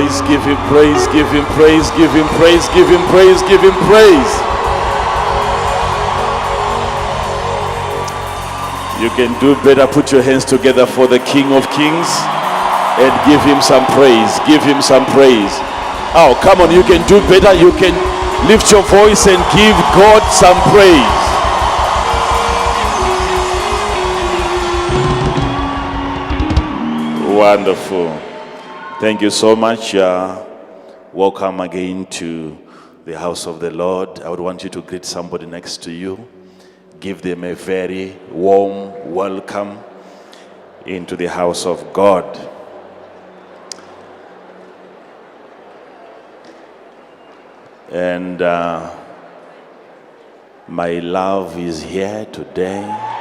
praise, give him praise, give him praise, give him praise, give him praise, give him praise. You can do better. Put your hands together for the King of Kings and give him some praise. Give him some praise. Oh, come on, you can do better. You can lift your voice and give God some praise. Wonderful. Thank you so much. Welcome again to the house of the Lord. I would want you to greet somebody next to you. Give them a very warm welcome into the house of God. And my love is here today.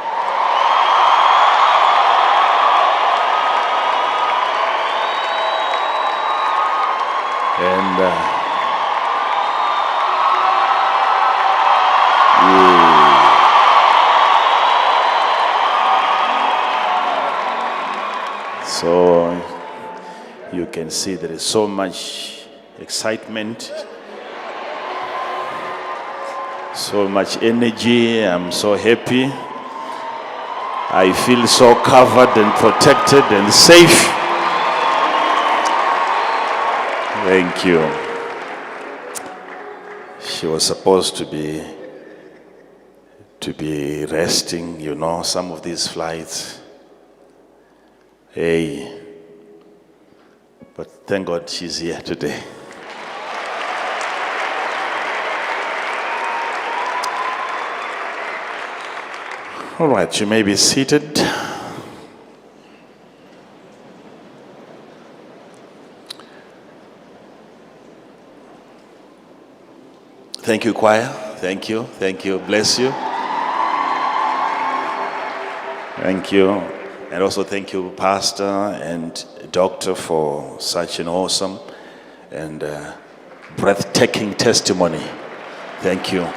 And so you can see there is so much excitement, so much energy. I'm so happy. I feel so covered and protected and safe. Thank you. She was supposed to be resting, you know, some of these flights. Hey. But thank God she's here today. All right, you may be seated. Thank you, choir. Thank you. Thank you. Bless you. Thank you. And also thank you, Pastor and Doctor, for such an awesome and breathtaking testimony. Thank you.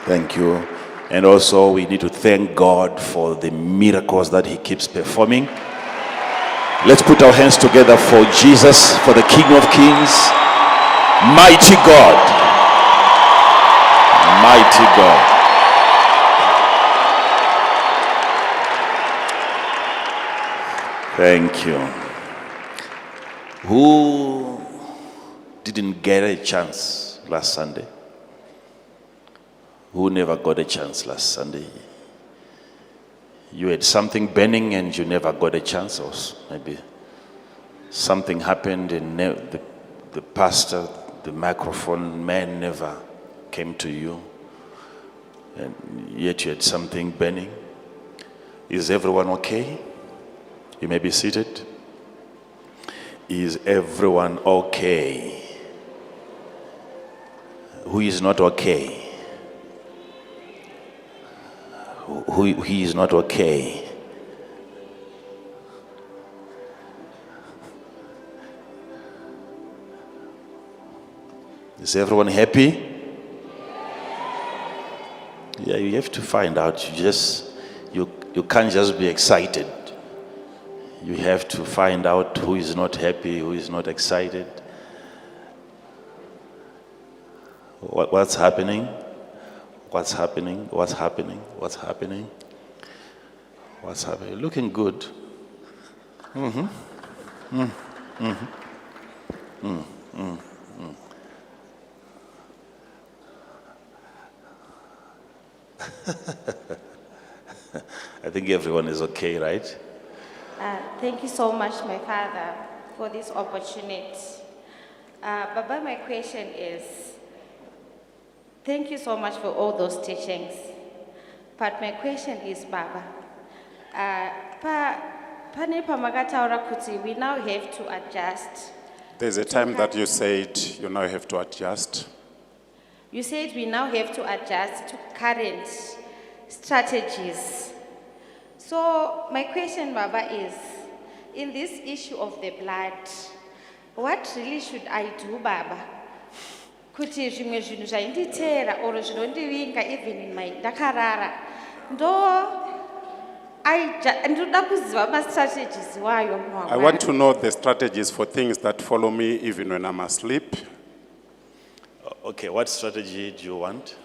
Thank you. And also we need to thank God for the miracles that he keeps performing. Let's put our hands together for Jesus, for the King of Kings, mighty God. Mighty God. Thank you. Who didn't get a chance last Sunday? Who never got a chance last Sunday? You had something burning and you never got a chance, or maybe something happened and the pastor, the microphone man never came to you, and yet you had something burning. Is everyone okay? You may be seated. Is everyone okay? Who is not okay? Who is not okay? Is everyone happy? Yeah, you have to find out. You can't just be excited. You have to find out who is not happy, who is not excited. What's happening? What's happening? What's happening? What's happening? What's happening? Looking good. I think everyone is okay, right? Thank you so much, my father, for this opportunity. Baba, my question is, thank you so much for all those teachings. But my question is, Baba, we now have to adjust. There's a time that you said you now have to adjust. You said we now have to adjust to current strategies. So my question, Baba, is, in this issue of the blood, what really should I do, Baba? Kuti zvimwe zvinhu zvainditeera or zvinondivinga even in my dakarara ndo Ndoda kuziva ma-strategies wayo mama. I want to know the strategies for things that follow me even when I'm asleep. Okay, what strategy do you want?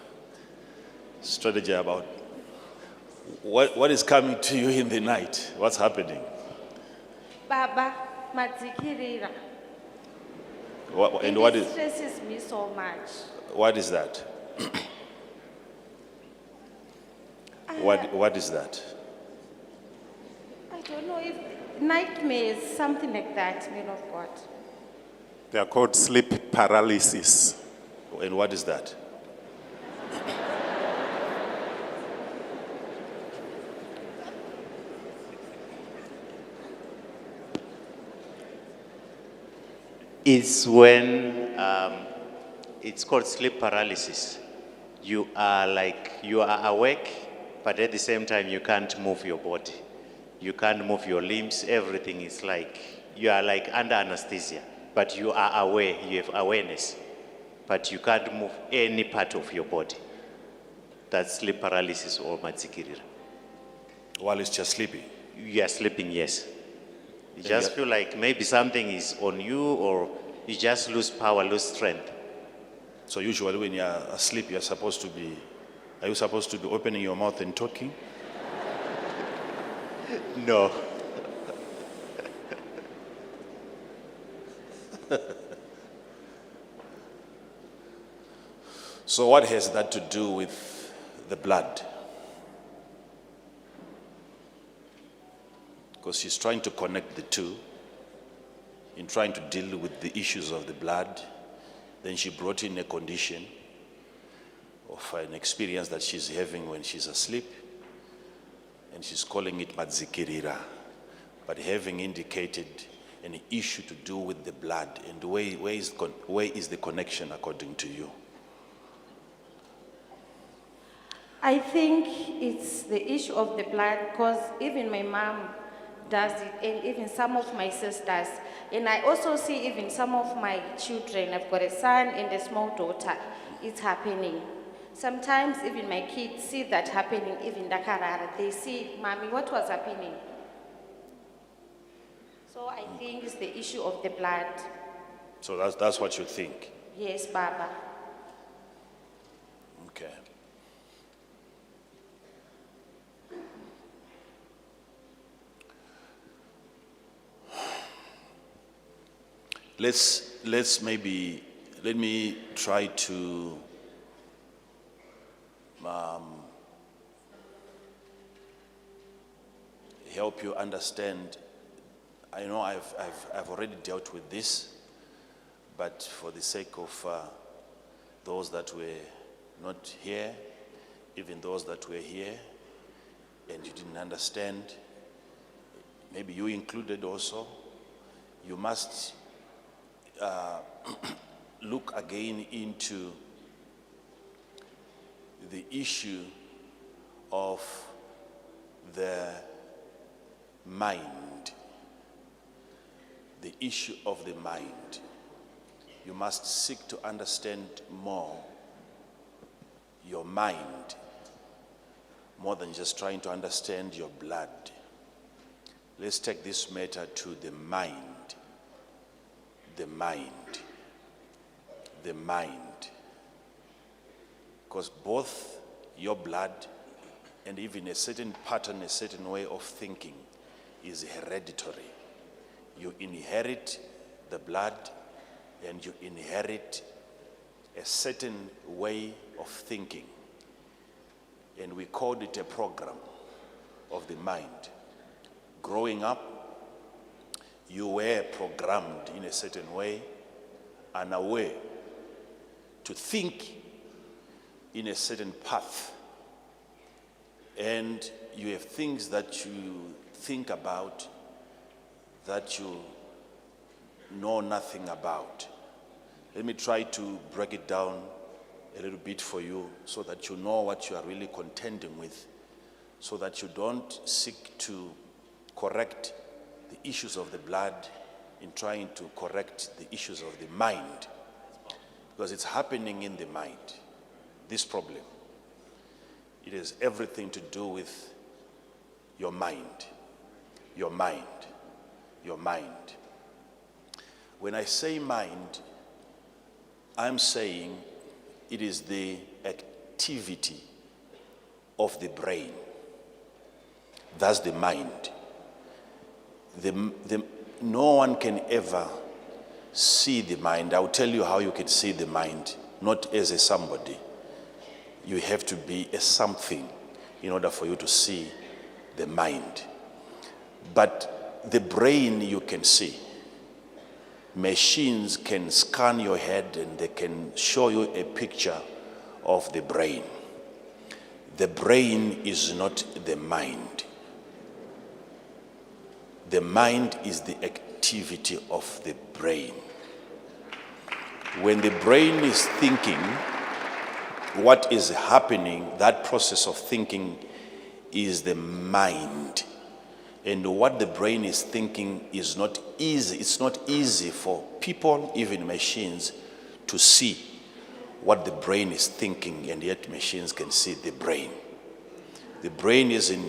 Strategy about what is coming to you in the night? What's happening? Baba, madzikirira. And It stresses me so much. what is that? What is that? I don't know if nightmares, something like that, man of God. They are called sleep paralysis. And what is that? It's when it's called sleep paralysis. You are awake, but at the same time you can't move your body. You can't move your limbs. Everything is like, you are like under anesthesia, but you are aware, you have awareness, but you can't move any part of your body. That's sleep paralysis or matsikirira. While it's just sleeping. You are sleeping, yes. You just feel like maybe something is on you, or you just lose power, lose strength. So usually when you're asleep, are you supposed to be opening your mouth and talking? No. So what has that to do with the blood? Because she's trying to connect the two in trying to deal with the issues of the blood. Then she brought in a condition of an experience that she's having when she's asleep, and she's calling it madzikirira, but having indicated an issue to do with the blood. And where is the connection according to you? I think it's the issue of the blood, because even my mom does it, and even some of my sisters. And I also see even some of my children. I've got a son and a small daughter. It's happening. Sometimes even my kids see that happening, even Dakarara. They see, Mommy, what was happening? So I think it's the issue of the blood. So that's what you think? Yes, Baba. Okay. Let me try to help you understand. I know I've already dealt with this, but for the sake of those that were not here, even those that were here, and you didn't understand, maybe you included also, you must look again into the issue of the mind. The issue of the mind. You must seek to understand more your mind, more than just trying to understand your blood. Let's take this matter to the mind. The mind. The mind. Because both your blood and even a certain pattern, a certain way of thinking is hereditary. You inherit the blood and you inherit a certain way of thinking. And we called it a program of the mind. Growing up, you were programmed in a certain way, unaware, to think in a certain path. And you have things that you think about that you know nothing about. Let me try to break it down a little bit for you so that you know what you are really contending with, so that you don't seek to correct the issues of the blood in trying to correct the issues of the mind. Because it's happening in the mind, this problem. It has everything to do with Your mind. Your mind. Your mind. When I say mind, I'm saying it is the activity of the brain. That's the mind. No one can ever see the mind. I'll tell you how you can see the mind, not as a somebody. You have to be a something in order for you to see the mind. But the brain you can see. Machines can scan your head and they can show you a picture of the brain. The brain is not the mind. The mind is the activity of the brain. When the brain is thinking, what is happening, that process of thinking is the mind. And what the brain is thinking is not easy. It's not easy for people, even machines, to see what the brain is thinking, and yet machines can see the brain. The brain is in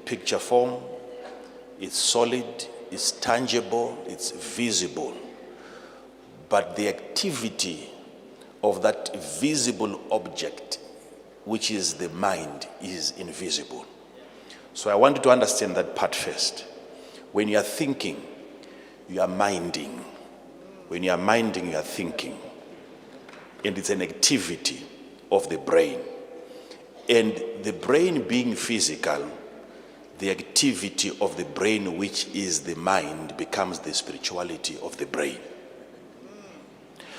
picture form, it's solid, it's tangible, it's visible. But the activity of that visible object, which is the mind, is invisible. So I want you to understand that part first. When you are thinking, you are minding. When you are minding, you are thinking. And it's an activity of the brain. And the brain being physical, the activity of the brain, which is the mind, becomes the spirituality of the brain.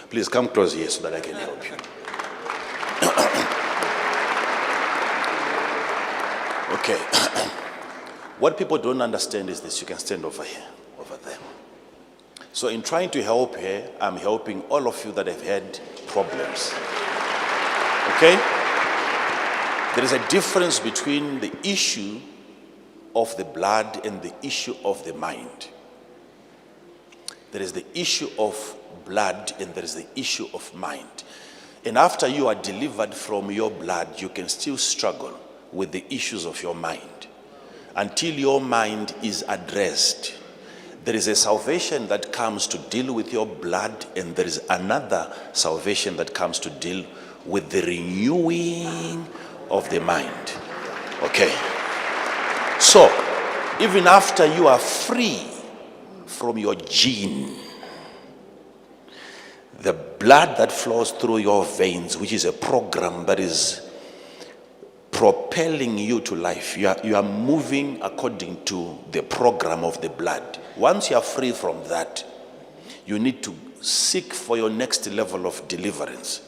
Please come close here so that I can help you. Okay. What people don't understand is this. You can stand over here, over there. So in trying to help here, I'm helping all of you that have had problems. Okay? There is a difference between the issue of the blood and the issue of the mind. There is the issue of blood and there is the issue of mind. And after you are delivered from your blood, you can still struggle with the issues of your mind. Until your mind is addressed, there is a salvation that comes to deal with your blood, and there is another salvation that comes to deal with the renewing of the mind. Okay. So, even after you are free from your gene, the blood that flows through your veins, which is a program that is propelling you to life. You are moving according to the program of the blood. Once you are free from that, you need to seek for your next level of deliverance,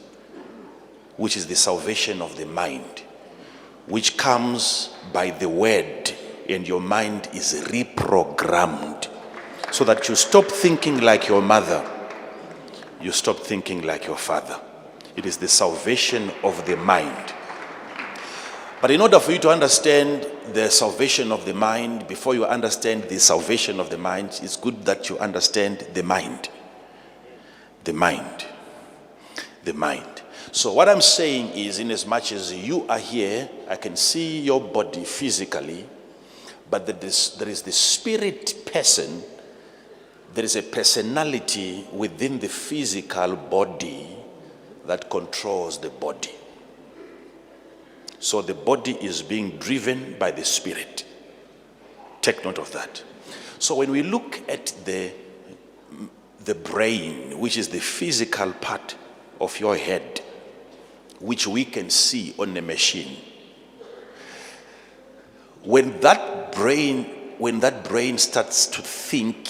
which is the salvation of the mind, which comes by the word, and your mind is reprogrammed so that you stop thinking like your mother, you stop thinking like your father. It is the salvation of the mind. But in order for you to understand the salvation of the mind, before you understand the salvation of the mind, it's good that you understand the mind. The mind. The mind. So what I'm saying is, in as much as you are here, I can see your body physically, but there is the spirit person. There is a personality within the physical body that controls the body. So the body is being driven by the spirit. Take note of that. So when we look at the brain, which is the physical part of your head, which we can see on the machine, when that brain starts to think,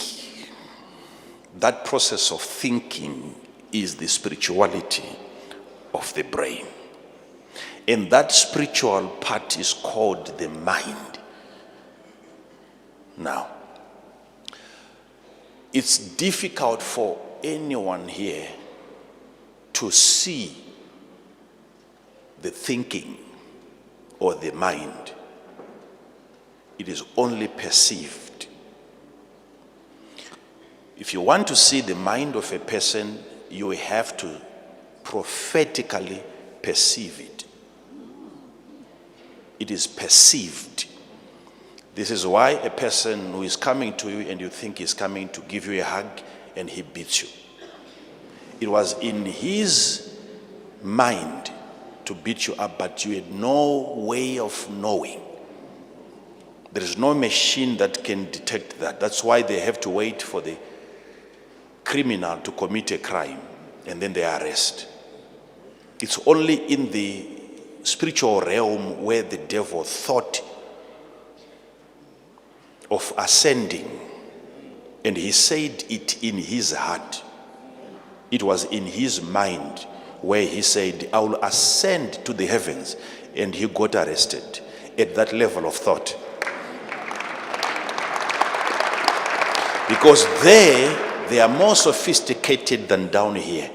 that process of thinking is the spirituality of the brain. And that spiritual part is called the mind. Now, it's difficult for anyone here to see the thinking or the mind. It is only perceived. If you want to see the mind of a person, you have to prophetically perceive it. It is perceived. This is why a person who is coming to you and you think he's coming to give you a hug and he beats you. It was in his mind to beat you up, but you had no way of knowing. There is no machine that can detect that. That's why they have to wait for the criminal to commit a crime and then they arrest. It's only in the spiritual realm where the devil thought of ascending, and he said it in his heart. It was in his mind where he said, I will ascend to the heavens, and he got arrested at that level of thought. Because they are more sophisticated than down here.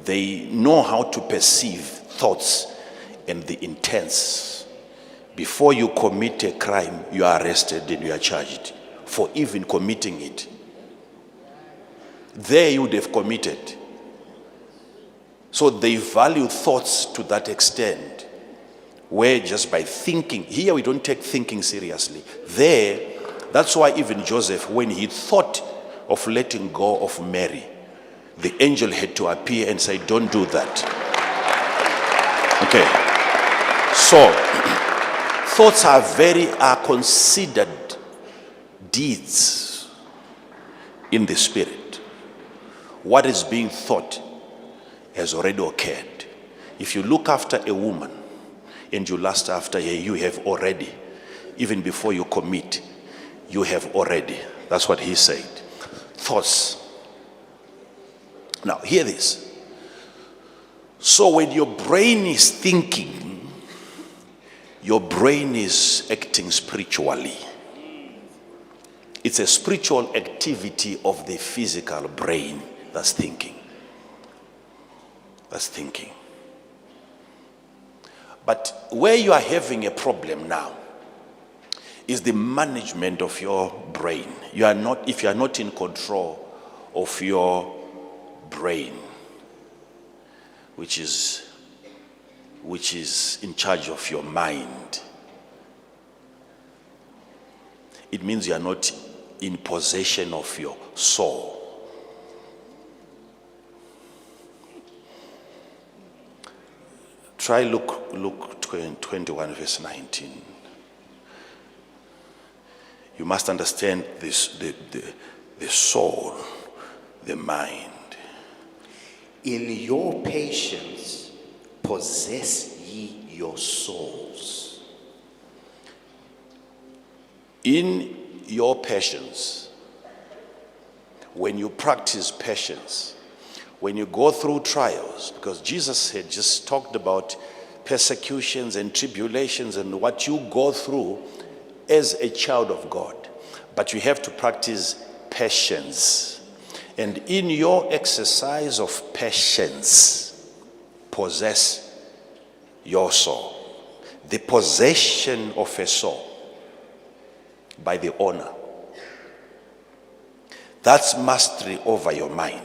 They know how to perceive thoughts and the intents. Before you commit a crime, you are arrested and you are charged for even committing it. There you would have committed. So they value thoughts to that extent, where just by thinking, here we don't take thinking seriously. There, that's why even Joseph, when he thought of letting go of Mary, the angel had to appear and say, don't do that. Okay. So, thoughts are considered deeds in the spirit. What is being thought has already occurred. If you look after a woman and you lust after her, you have already, even before you commit, you have already. That's what he said. Thoughts. Now, hear this. So when your brain is thinking, your brain is acting spiritually. It's a spiritual activity of the physical brain that's thinking. That's thinking. But where you are having a problem now is the management of your brain. If you are not in control of your brain, which is in charge of your mind, it means you are not in possession of your soul. Try Luke 21 verse 19. You must understand this, the soul, the mind. In your patience, possess ye your souls. In your patience, when you practice patience, when you go through trials, because Jesus had just talked about persecutions and tribulations and what you go through as a child of God, but you have to practice patience. And in your exercise of patience, possess your soul. The possession of a soul by the owner. That's mastery over your mind.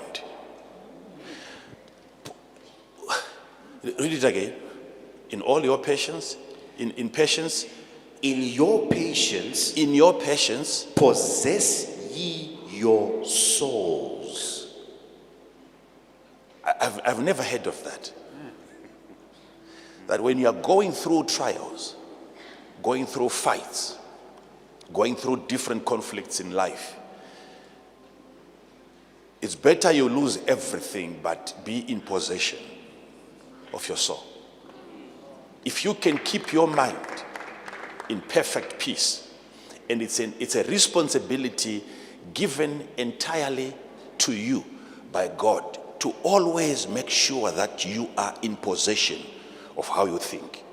Read it again. In all your patience, in patience, in your patience, possess ye your souls. I've never heard of that. That when you are going through trials, going through fights, going through different conflicts in life, it's better you lose everything but be in possession of your soul. If you can keep your mind in perfect peace, and it's a responsibility given entirely to you by God to always make sure that you are in possession of how you think.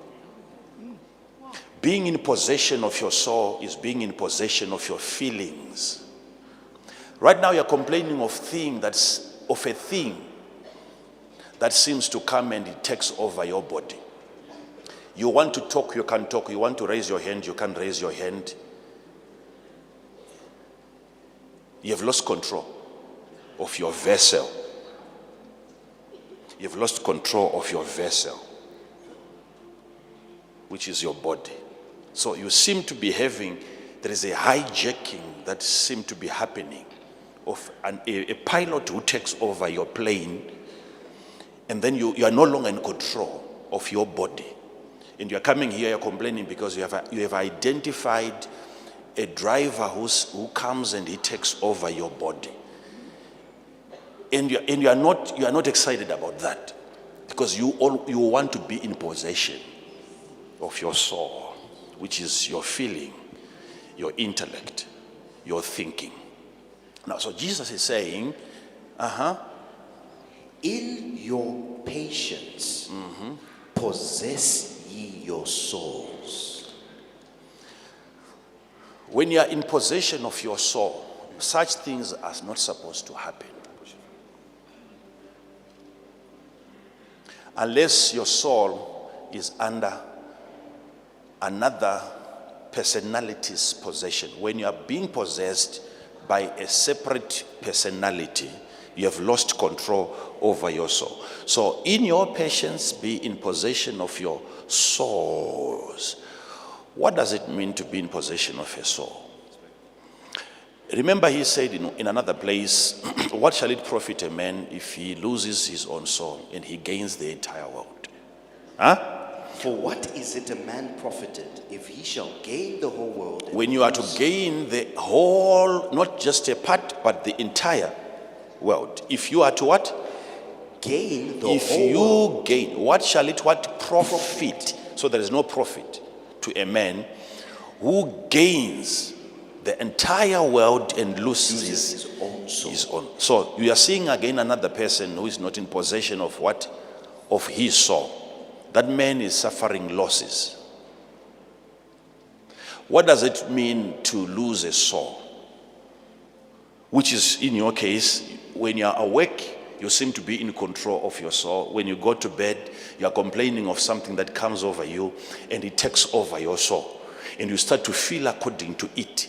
Being in possession of your soul is being in possession of your feelings. Right now you're complaining of a thing that seems to come and it takes over your body. You want to talk, you can't talk. You want to raise your hand, you can't raise your hand. You have lost control of your vessel. You've lost control of your vessel, which is your body. So you seem to be having there is a hijacking that seems to be happening of a pilot who takes over your plane, and then you are no longer in control of your body. And you're coming here, you're complaining because you have identified a driver who comes and he takes over your body. And you are not excited about that, because you want to be in possession of your soul, which is your feeling, your intellect, your thinking. Now, so Jesus is saying, In your patience, possess ye your souls. when you are in possession of your soul, such things are not supposed to happen. Unless your soul is under another personality's possession. When you are being possessed by a separate personality, you have lost control over your soul. So in your patience, be in possession of your souls. What does it mean to be in possession of a soul? Remember, he said in another place, what shall it profit a man if he loses his own soul and he gains the entire world? For what is it a man profited if he shall gain the whole world? When you are to gain the whole, not just a part, but the entire world. If you are to what? Gain the If whole world. you gain, what shall it what profit? So there is no profit to a man who gains the entire world and loses His own soul. his own. So you are seeing again another person who is not in possession of what? Of his soul. That man is suffering losses. What does it mean to lose a soul? Which is, in your case, when you are awake, you seem to be in control of your soul. When you go to bed, you are complaining of something that comes over you, and it takes over your soul. And you start to feel according to it.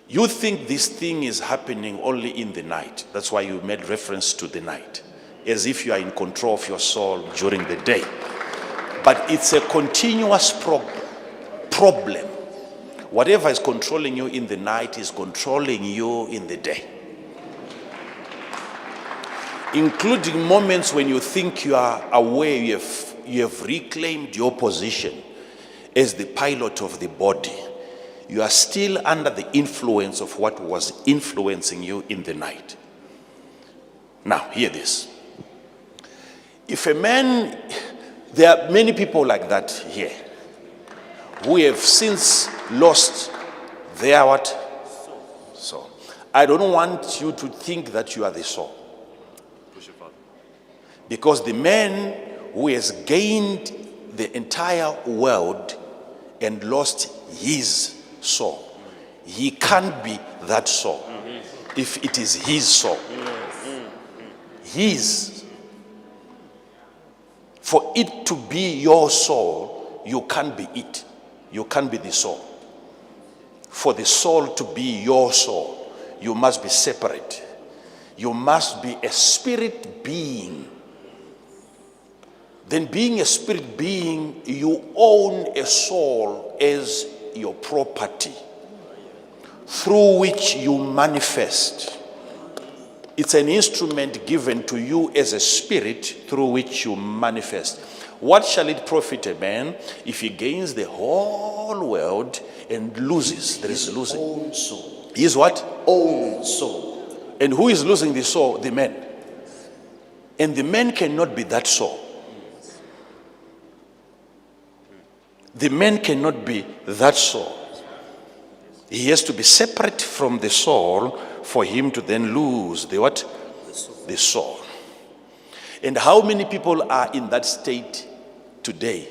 You think this thing is happening only in the night. That's why you made reference to the night, as if you are in control of your soul during the day. But it's a continuous problem. Whatever is controlling you in the night is controlling you in the day. Including moments when you think you are aware, you have reclaimed your position as the pilot of the body. You are still under the influence of what was influencing you in the night. Now, hear this. If a man, there are many people like that here, who have since lost their what? Soul. I don't want you to think that you are the soul. Because the man who has gained the entire world and lost his soul, he can't be that soul if it is his soul. His. For it to be your soul, you can't be it. You can't be the soul. For the soul to be your soul, you must be separate. You must be a spirit being. Then being a spirit being, you own a soul as your property through which you manifest. It's an instrument given to you as a spirit through which you manifest. What shall it profit a man if he gains the whole world and loses? There is losing. Own soul. His what? Own soul. And who is losing the soul? The man. And the man cannot be that soul. The man cannot be that soul. He has to be separate from the soul for him to then lose the what? The soul. And how many people are in that state today?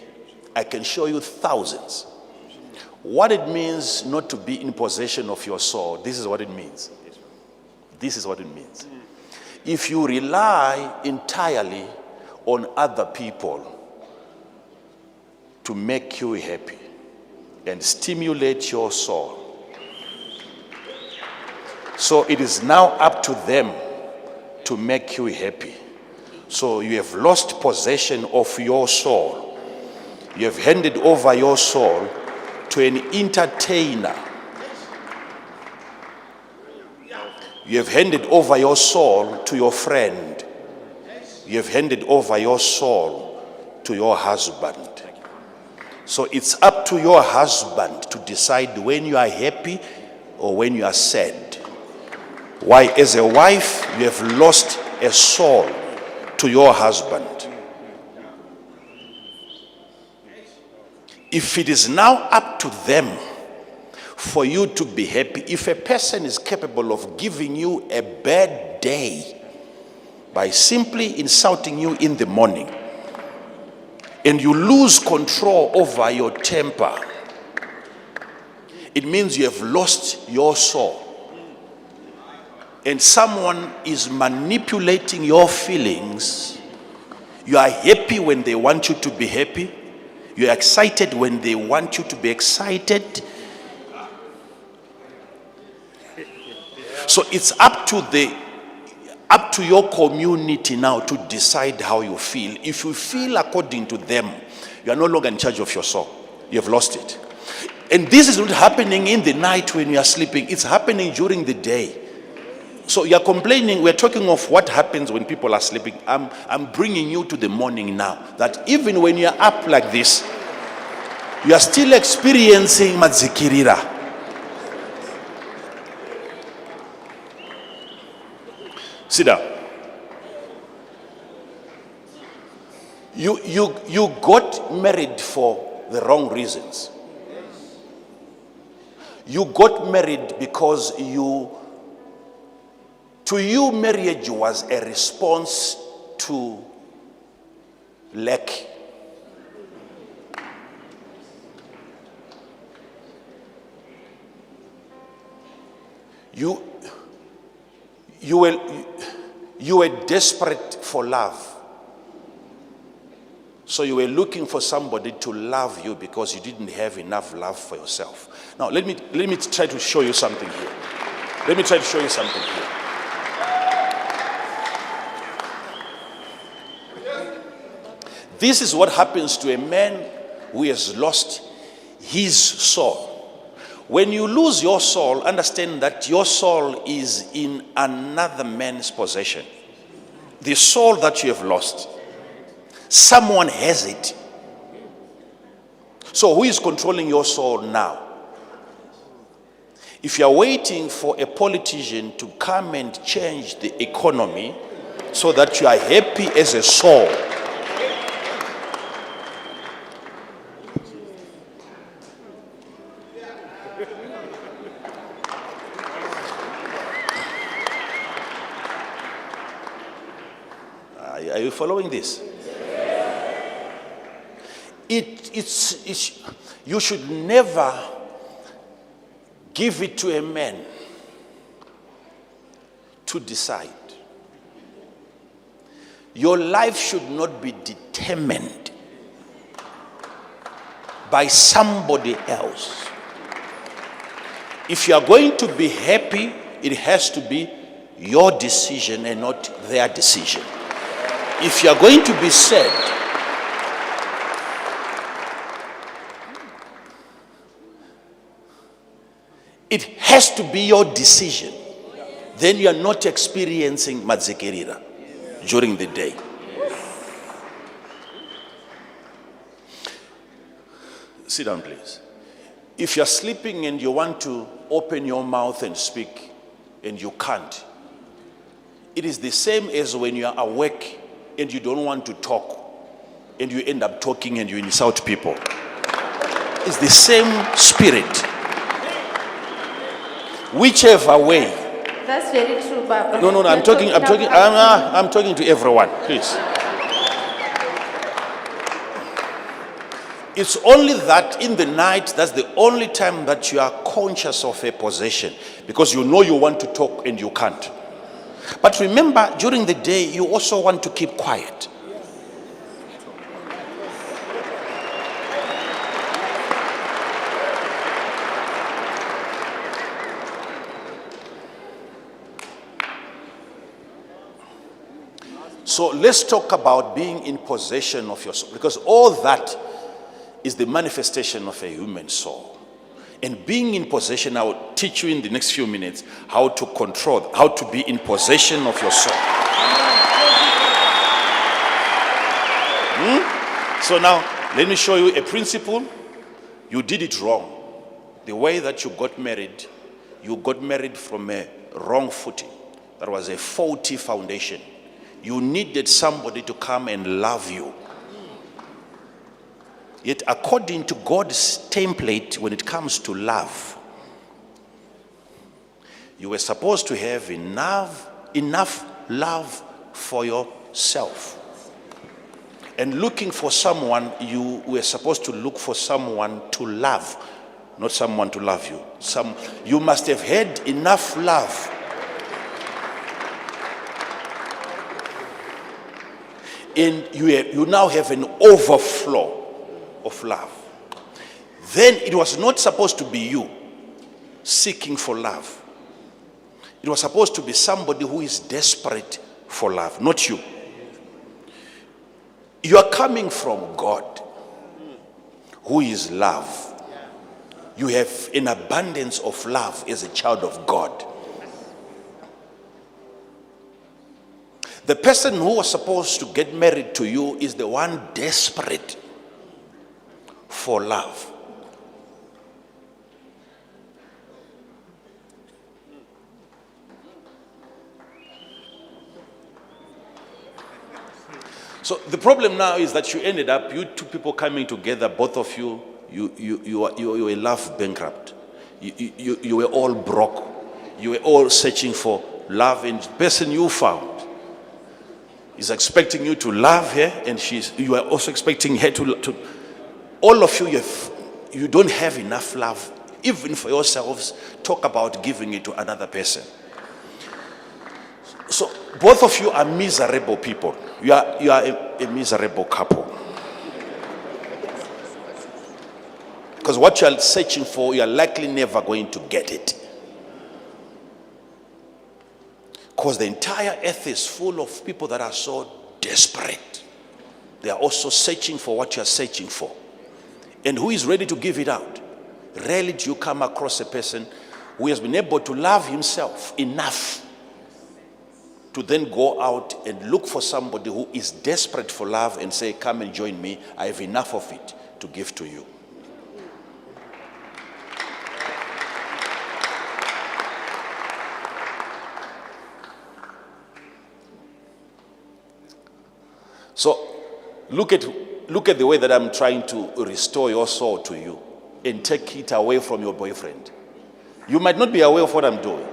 I can show you thousands. What it means not to be in possession of your soul, this is what it means. This is what it means. If you rely entirely on other people to make you happy and stimulate your soul, so it is now up to them to make you happy. So you have lost possession of your soul. You have handed over your soul to an entertainer. You have handed over your soul to your friend. You have handed over your soul to your husband. So it's up to your husband to decide when you are happy or when you are sad. Why, as a wife, you have lost a soul to your husband. If it is now up to them for you to be happy, if a person is capable of giving you a bad day by simply insulting you in the morning, and you lose control over your temper, it means you have lost your soul. And someone is manipulating your feelings. You are happy when they want you to be happy. You are excited when they want you to be excited. So it's up to your community now to decide how you feel. If you feel according to them, you are no longer in charge of your soul. You have lost it. And this is not happening in the night when you are sleeping. It's happening during the day. So you are complaining, we're talking of what happens when people are sleeping. I'm bringing you to the morning now. That even when you're up like this, you are still experiencing madzikirira. Sit down. You got married for the wrong reasons. You got married because to you, marriage was a response to lack. You were desperate for love. So you were looking for somebody to love you because you didn't have enough love for yourself. Now let me try to show you something here. Let me try to show you something here. This is what happens to a man who has lost his soul. When you lose your soul, understand that your soul is in another man's possession. The soul that you have lost, someone has it. So who is controlling your soul now? If you are waiting for a politician to come and change the economy so that you are happy as a soul, are you following this? You should never give it to a man to decide. Your life should not be determined by somebody else. If you are going to be happy, it has to be your decision and not their decision. If you are going to be sad, it has to be your decision. Then you are not experiencing madzikirira during the day. Sit down, please. If you're sleeping and you want to open your mouth and speak and you can't, it is the same as when you are awake and you don't want to talk and you end up talking and you insult people. It's the same spirit. Whichever way. That's very true, Baba. No, I'm talking to everyone, please. It's only that in the night, that's the only time that you are conscious of a possession, because you know you want to talk and you can't. But remember, during the day, you also want to keep quiet. So let's talk about being in possession of your soul, because all that is the manifestation of a human soul. And being in possession, I will teach you in the next few minutes how to control, how to be in possession of your soul. So now, let me show you a principle. You did it wrong. The way that you got married from a wrong footing. That was a faulty foundation. You needed somebody to come and love you. Yet according to God's template, when it comes to love, you were supposed to have enough love for yourself. And looking for someone, you were supposed to look for someone to love, not someone to love you. You must have had enough love. And you now have an overflow of love. Then it was not supposed to be you seeking for love. It was supposed to be somebody who is desperate for love, not you. You are coming from God, who is love. You have an abundance of love as a child of God. The person who was supposed to get married to you is the one desperate for love. So the problem now is that you ended up, you two people coming together, both of you, you were love bankrupt. You were all broke. You were all searching for love, and the person you found is expecting you to love her, and you are also expecting her to all of you don't have enough love, even for yourselves. Talk about giving it to another person. So both of you are miserable people. You are a miserable couple. Because what you are searching for, you are likely never going to get it. Because the entire earth is full of people that are so desperate. They are also searching for what you are searching for. And who is ready to give it out? Rarely do you come across a person who has been able to love himself enough to then go out and look for somebody who is desperate for love and say, come and join me. I have enough of it to give to you. So look at the way that I'm trying to restore your soul to you and take it away from your boyfriend. You might not be aware of what I'm doing.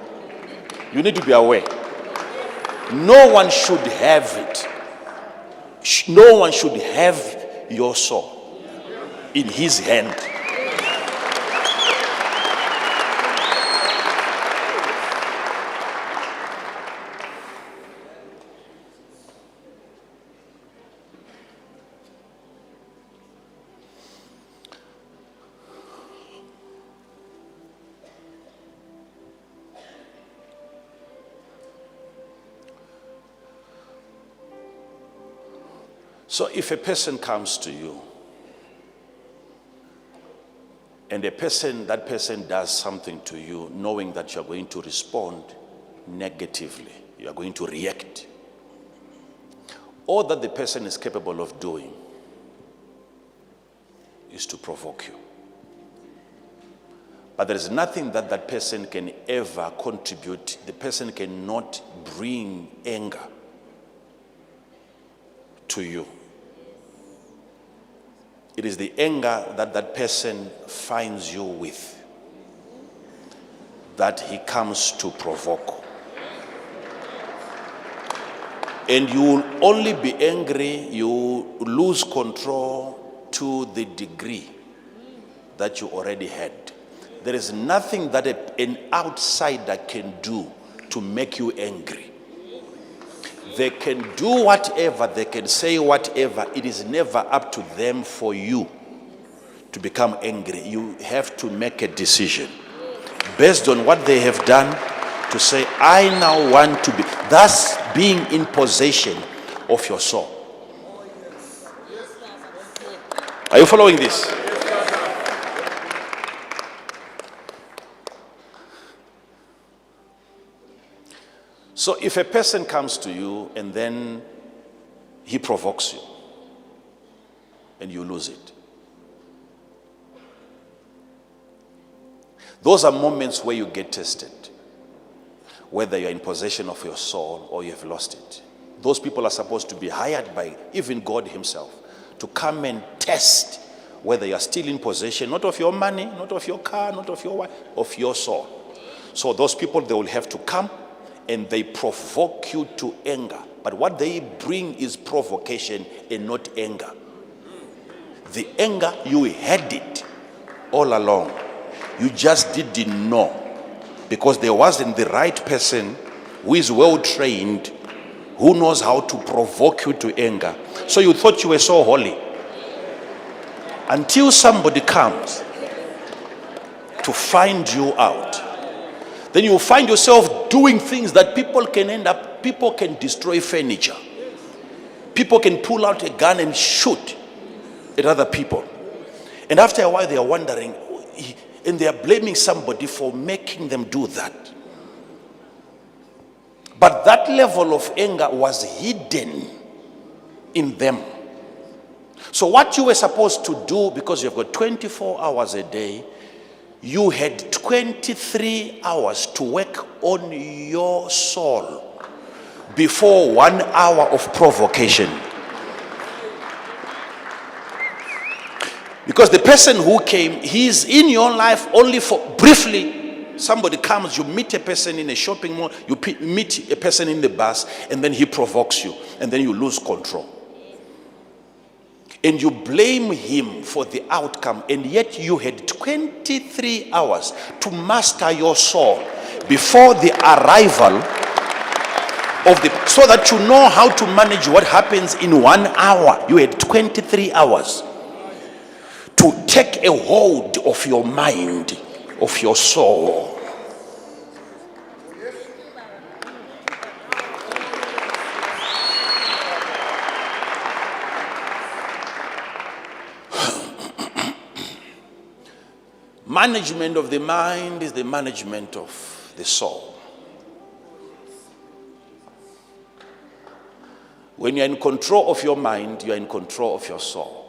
You need to be aware. No one should have it. No one should have your soul in his hand. So if a person comes to you and that person does something to you knowing that you're going to respond negatively, you're going to react, all that the person is capable of doing is to provoke you. But there is nothing that person can ever contribute. The person cannot bring anger to you. It is the anger that person finds you with that he comes to provoke. And you will only be angry, you lose control to the degree that you already had. There is nothing that an outsider can do to make you angry. They can do whatever, they can say whatever. It is never up to them for you to become angry. You have to make a decision based on what they have done to say, I now want to be, thus being in possession of your soul. Are you following this? So if a person comes to you and then he provokes you and you lose it, those are moments where you get tested, whether you're in possession of your soul or you have lost it. Those people are supposed to be hired by even God himself to come and test whether you're still in possession, not of your money, not of your car, not of your wife, of your soul. So those people, they will have to come and they provoke you to anger. But what they bring is provocation and not anger. The anger, you had it all along. You just didn't know, because there wasn't the right person who is well trained, who knows how to provoke you to anger. So you thought you were so holy until somebody comes to find you out. Then you find yourself doing things that people can destroy furniture. People can pull out a gun and shoot at other people. And after a while they are wondering, and they are blaming somebody for making them do that. But that level of anger was hidden in them. So what you were supposed to do, because you've got 24 hours a day, you had 23 hours to work on your soul before 1 hour of provocation. Because the person who came, he's in your life only for briefly. Somebody comes, you meet a person in a shopping mall, you meet a person in the bus, and then he provokes you, and then you lose control. And you blame him for the outcome, and yet you had 23 hours to master your soul before the arrival of so that you know how to manage what happens in 1 hour. You had 23 hours to take a hold of your mind, of your soul. Management of the mind is the management of the soul. When you're in control of your mind, you're in control of your soul.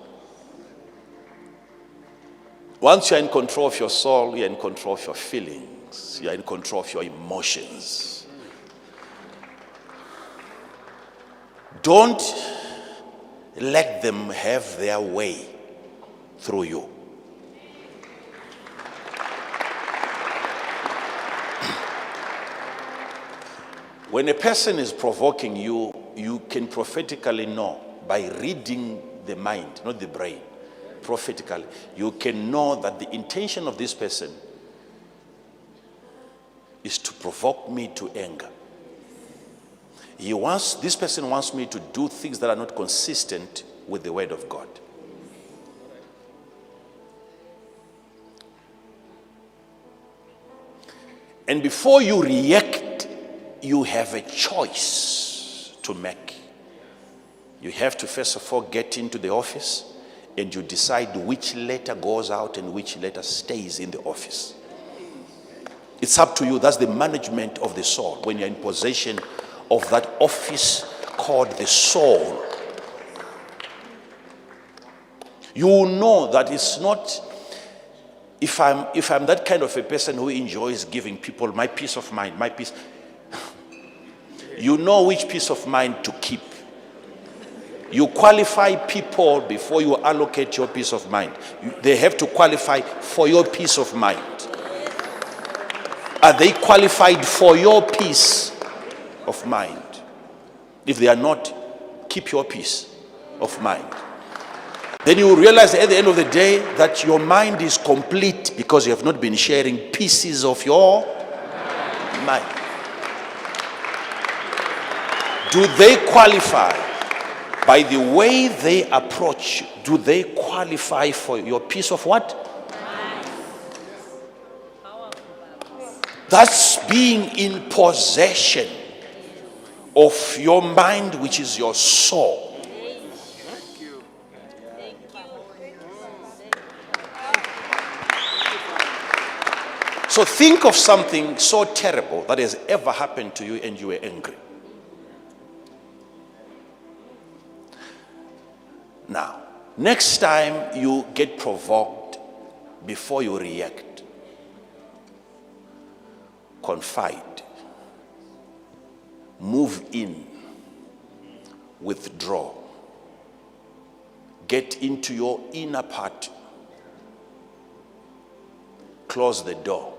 Once you're in control of your soul, you're in control of your feelings. You're in control of your emotions. Don't let them have their way through you. When a person is provoking you, you can prophetically know by reading the mind, not the brain. Prophetically, you can know that the intention of this person is to provoke me to anger. This person wants me to do things that are not consistent with the word of God. And before you react, you have a choice to make. You have to first of all get into the office, and you decide which letter goes out and which letter stays in the office. It's up to you. That's the management of the soul. When you're in possession of that office called the soul, you will know that it's not, if I'm that kind of a person who enjoys giving people my peace of mind, my peace, you know which peace of mind to keep. You qualify people before you allocate your peace of mind. They have to qualify for your peace of mind. Are they qualified for your peace of mind? If they are not, keep your peace of mind. Then you will realize at the end of the day that your mind is complete because you have not been sharing pieces of your mind. Do they qualify? By the way they approach, do they qualify for your piece of what? That's being in possession of your mind, which is your soul. So think of something so terrible that has ever happened to you and you were angry. Now, next time you get provoked, before you react, confide, move in, withdraw, get into your inner part, close the door,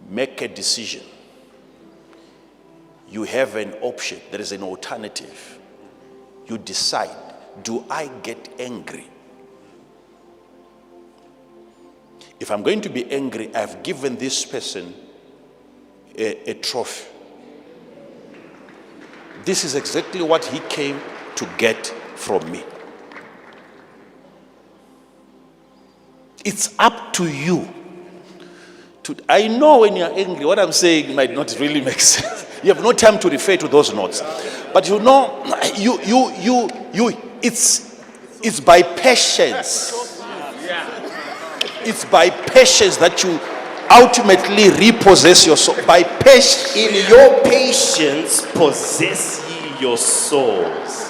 make a decision. You have an option, there is an alternative. You decide, do I get angry? If I'm going to be angry, I've given this person a trophy. This is exactly what he came to get from me. It's up to you. I know when you're angry, what I'm saying might not really make sense. You have no time to refer to those notes. But you know, it's by patience. It's by patience that you ultimately repossess your soul. By patience. In your patience, possess ye your souls.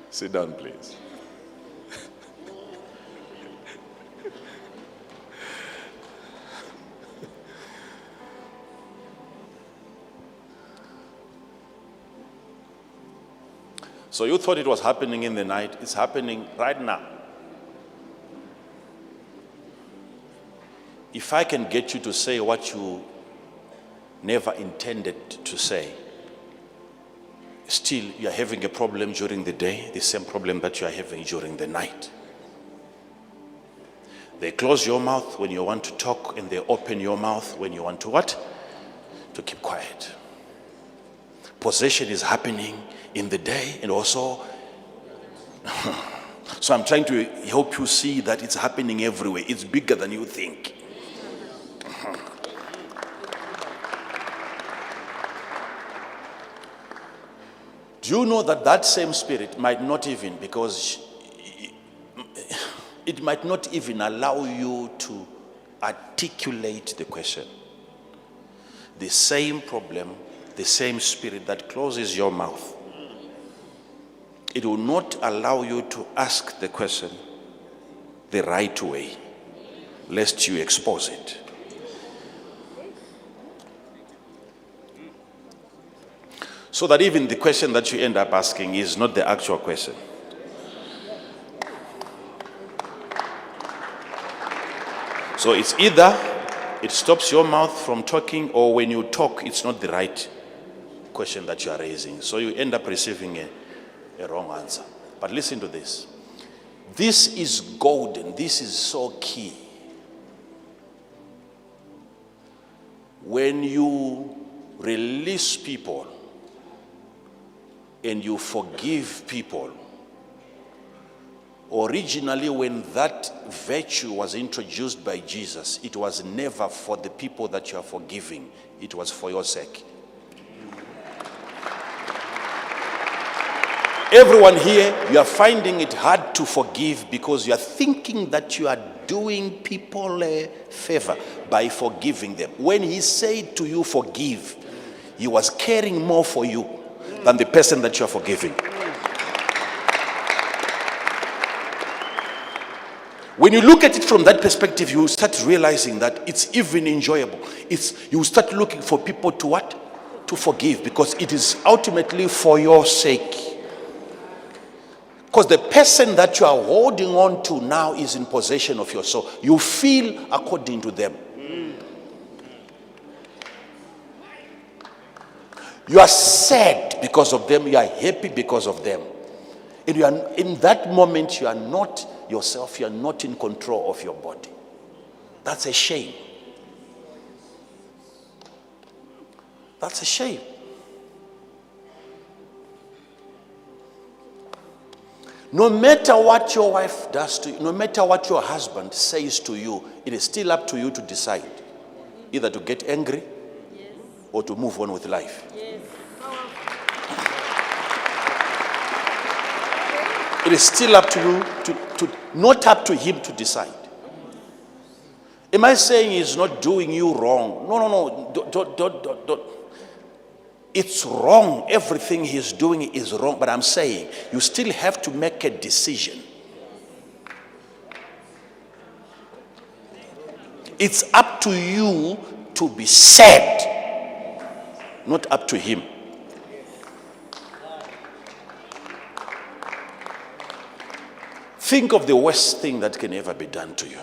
Sit down, please. So you thought it was happening in the night. It's happening right now. If I can get you to say what you never intended to say, still you're having a problem during the day, the same problem that you are having during the night. They close your mouth when you want to talk, and they open your mouth when you want to what? To keep quiet. Possession is happening in the day and also. So I'm trying to help you see that it's happening everywhere. It's bigger than you think. Do you know that that same spirit might not even, because it might not even allow you to articulate the question. The same problem, the same spirit that closes your mouth, it will not allow you to ask the question the right way, lest you expose it. So that even the question that you end up asking is not the actual question. So it's either it stops your mouth from talking, or when you talk, it's not the right question that you are raising. So you end up receiving a wrong answer. But listen to this. This is golden. This is so key. When you release people and you forgive people, originally when that virtue was introduced by Jesus, it was never for the people that you are forgiving. It was for your sake. Everyone here, you are finding it hard to forgive because you are thinking that you are doing people a favor by forgiving them. When he said to you, forgive, he was caring more for you than the person that you are forgiving. When you look at it from that perspective, you start realizing that it's even enjoyable. You start looking for people to what? To forgive, because it is ultimately for your sake. Because the person that you are holding on to now is in possession of your soul. You feel according to them. You are sad because of them. You are happy because of them. And you are, in that moment, you are not yourself. You are not in control of your body. That's a shame. That's a shame. No matter what your wife does to you, no matter what your husband says to you, it is still up to you to decide either to get angry or to move on with life. It is still up to you, not up to him to decide. Am I saying he's not doing you wrong? No. Don't. It's wrong. Everything he's doing is wrong. But I'm saying you still have to make a decision. It's up to you to be sad, not up to him. Think of the worst thing that can ever be done to you.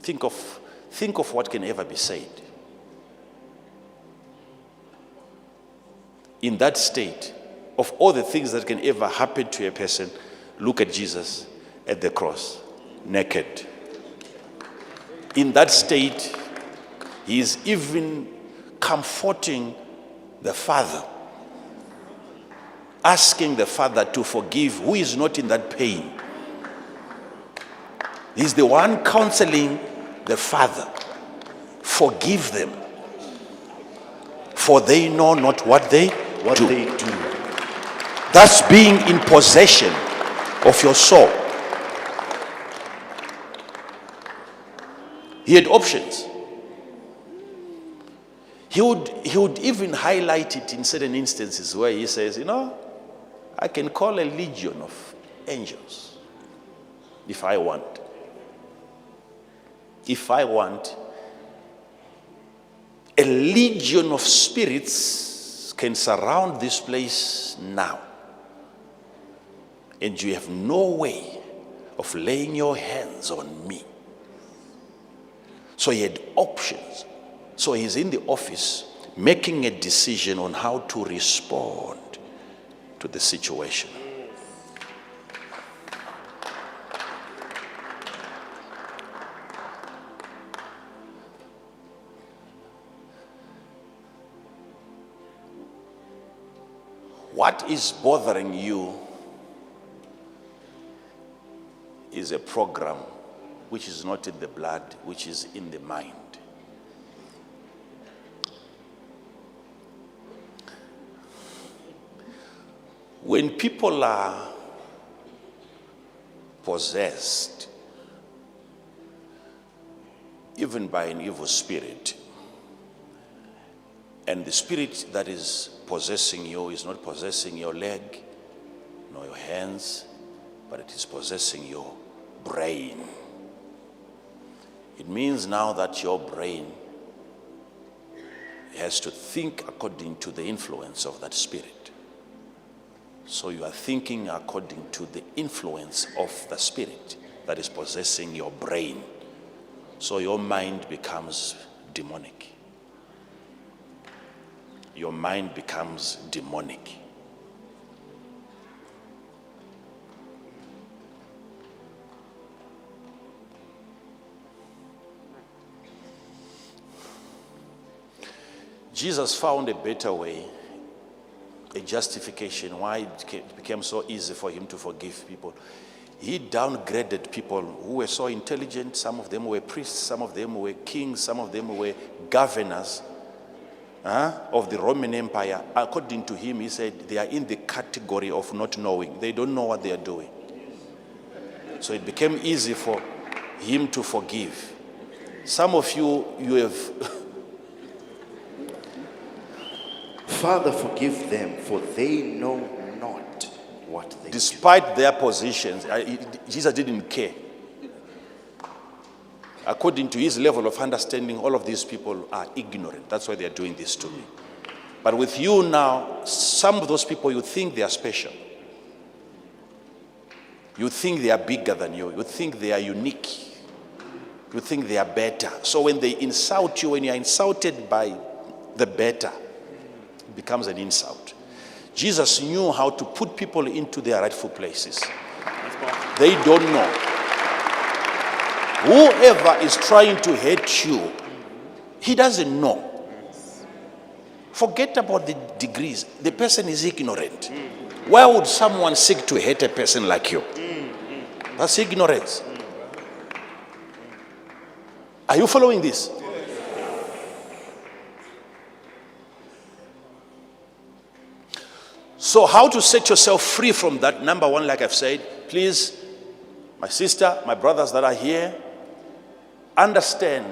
Think of what can ever be said. In that state, of all the things that can ever happen to a person, look at Jesus at the cross, naked. In that state, he is even comforting the Father, asking the Father to forgive who is not in that pain. He's the one counseling the Father. Forgive them, for they know not what they do. That's being in possession of your soul. He had options. He would even highlight it in certain instances where he says, I can call a legion of angels if I want. If I want, a legion of spirits can surround this place now. And you have no way of laying your hands on me. So he had options. So he's in the office making a decision on how to respond to the situation. What is bothering you is a program which is not in the blood, which is in the mind. When people are possessed, even by an evil spirit, and the spirit that is possessing you is not possessing your leg, nor your hands, but it is possessing your brain. It means now that your brain has to think according to the influence of that spirit. So you are thinking according to the influence of the spirit that is possessing your brain. So your mind becomes demonic. Your mind becomes demonic. Jesus found a better way, a justification, why it became so easy for him to forgive people. He downgraded people who were so intelligent. Some of them were priests, some of them were kings, some of them were governors of the Roman Empire. According to him, he said they are in the category of not knowing. They don't know what they are doing. So it became easy for him to forgive. Some of you have... Father, forgive them, for they know not what they do. Despite their positions, Jesus didn't care. According to his level of understanding, all of these people are ignorant. That's why they are doing this to me. But with you now, some of those people, you think they are special. You think they are bigger than you. You think they are unique. You think they are better. So when they insult you, when you are insulted by the better, it becomes an insult. Jesus knew how to put people into their rightful places. They don't know. Whoever is trying to hate you, he doesn't know. Forget about the degrees. The person is ignorant. Why would someone seek to hate a person like you? That's ignorance. Are you following this? So how to set yourself free from that? Number one, like I've said, please, my sister, my brothers that are here, understand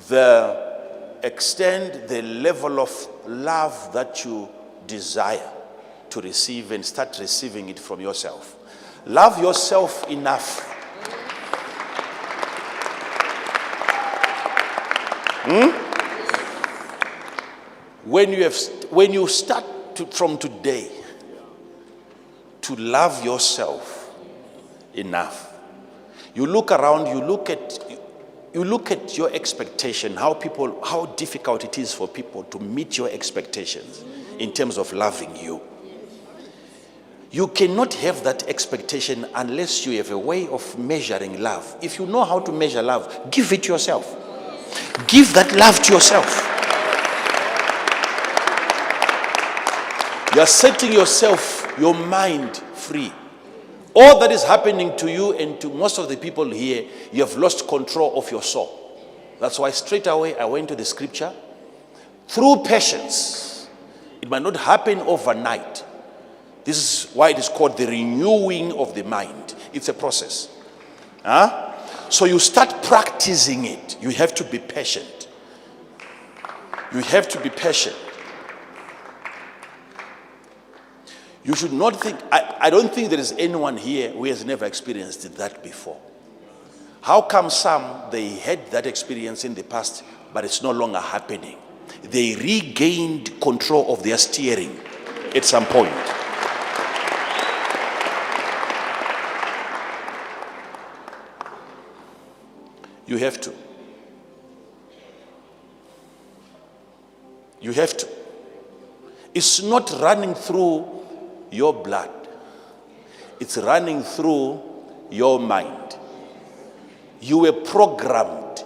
the extent, the level of love that you desire to receive, and start receiving it from yourself. Love yourself enough. When you start from today to love yourself enough, you look around, you look at your expectation, how difficult it is for people to meet your expectations in terms of loving you. You cannot have that expectation unless you have a way of measuring love. If you know how to measure love, give it yourself. Give that love to yourself. You are setting yourself, your mind free. All that is happening to you and to most of the people here, you have lost control of your soul. That's why straight away I went to the scripture. Through patience, it might not happen overnight. This is why it is called the renewing of the mind. It's a process. So you start practicing it. You have to be patient. You have to be patient. You should not think, I don't think there is anyone here who has never experienced that before. How come some, they had that experience in the past, but it's no longer happening? They regained control of their steering at some point. You have to. You have to. It's not running through your blood. It's running through your mind. You were programmed.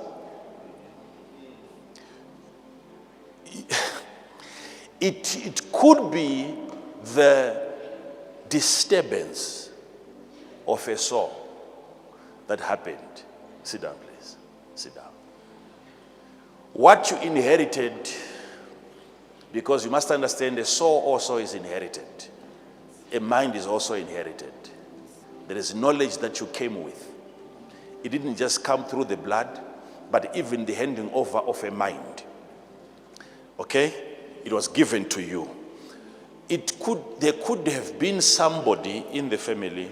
It could be the disturbance of a soul that happened. Sit down, please. Sit down. What you inherited, because you must understand a soul also is inherited. A mind is also inherited. There is knowledge that you came with. It didn't just come through the blood, but even the handing over of a mind. Okay? It was given to you. There could have been somebody in the family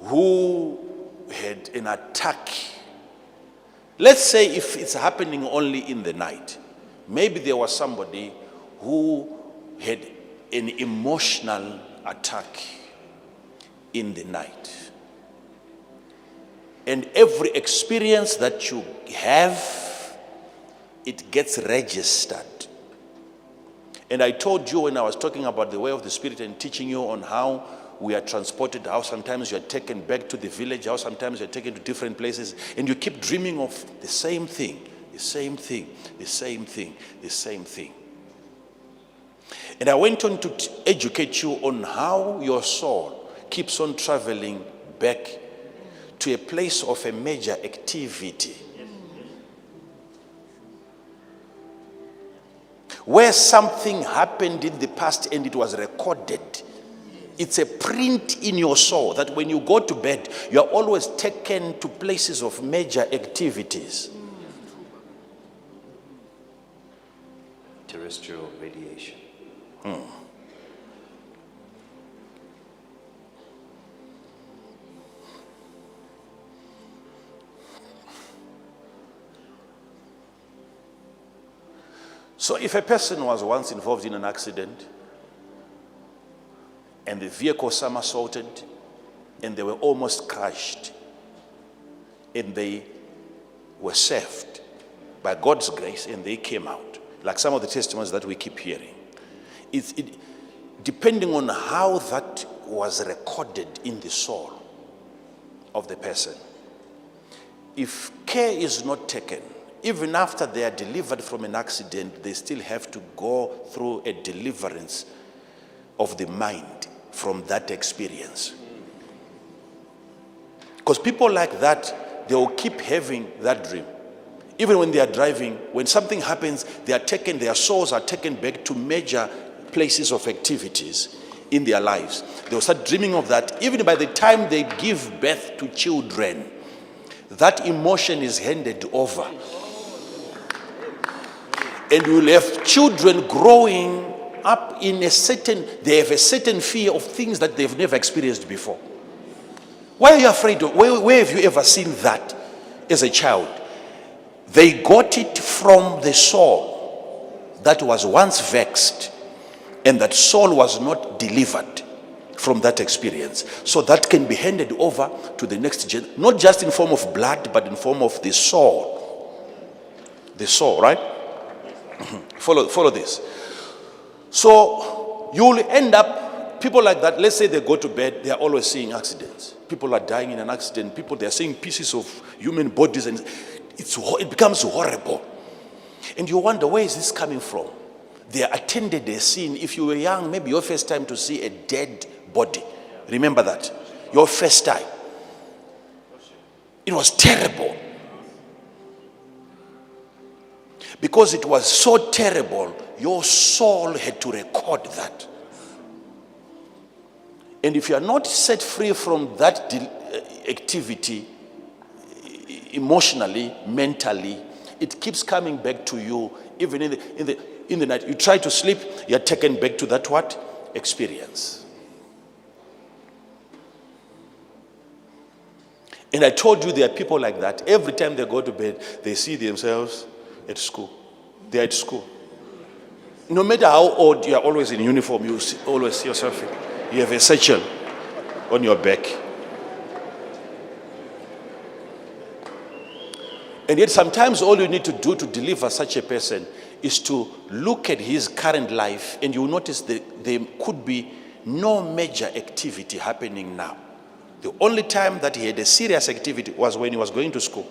who had an attack. Let's say if it's happening only in the night, maybe there was somebody who had an emotional attack in the night. And every experience that you have, it gets registered. And I told you when I was talking about the way of the Spirit and teaching you on how we are transported, how sometimes you are taken back to the village, how sometimes you are taken to different places, and you keep dreaming of the same thing, the same thing, the same thing, the same thing. And I went on to educate you on how your soul keeps on traveling back to a place of a major activity. Where something happened in the past and it was recorded. It's a print in your soul that when you go to bed, you are always taken to places of major activities. Terrestrial radiation. So if a person was once involved in an accident and the vehicle somersaulted and they were almost crushed and they were saved by God's grace and they came out, like some of the testimonies that we keep hearing, depending on how that was recorded in the soul of the person, if care is not taken, even after they are delivered from an accident, they still have to go through a deliverance of the mind from that experience. Because people like that, they will keep having that dream. Even when they are driving, when something happens, they are taken, their souls are taken back to major places of activities in their lives. They'll start dreaming of that. Even by the time they give birth to children, that emotion is handed over. And you will have children growing up in they have a certain fear of things that they've never experienced before. Why are you afraid of, where have you ever seen that as a child? They got it from the soul that was once vexed, and that soul was not delivered from that experience. So that can be handed over to the next generation, not just in form of blood, but in form of the soul. The soul, right? Follow this. So you will end up, people like that, let's say they go to bed, they are always seeing accidents. People are dying in an accident. They are seeing pieces of human bodies, and it becomes horrible. And you wonder, where is this coming from? They attended a scene. If you were young, maybe your first time to see a dead body. Remember that. Your first time. It was terrible. Because it was so terrible, your soul had to record that. And if you are not set free from that activity, emotionally, mentally, it keeps coming back to you. Even in the night, you try to sleep, you are taken back to that what? Experience. And I told you there are people like that. Every time they go to bed, they see themselves at school. They're at school. No matter how old, you are always in uniform, you always see yourself. You have a satchel on your back. And yet sometimes all you need to do to deliver such a person is to look at his current life, and you will notice that there could be no major activity happening now. The only time that he had a serious activity was when he was going to school.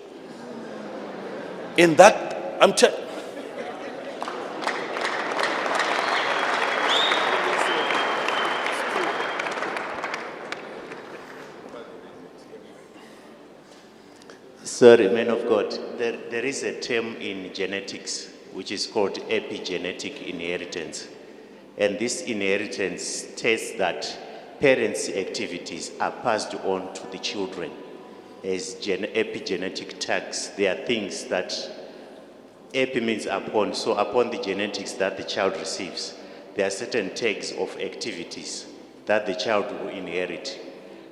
In that, Sorry, man of God, there is a term in genetics which is called epigenetic inheritance. And this inheritance states that parents' activities are passed on to the children as epigenetic tags. They are things that epi means upon, so upon the genetics that the child receives, there are certain tags of activities that the child will inherit.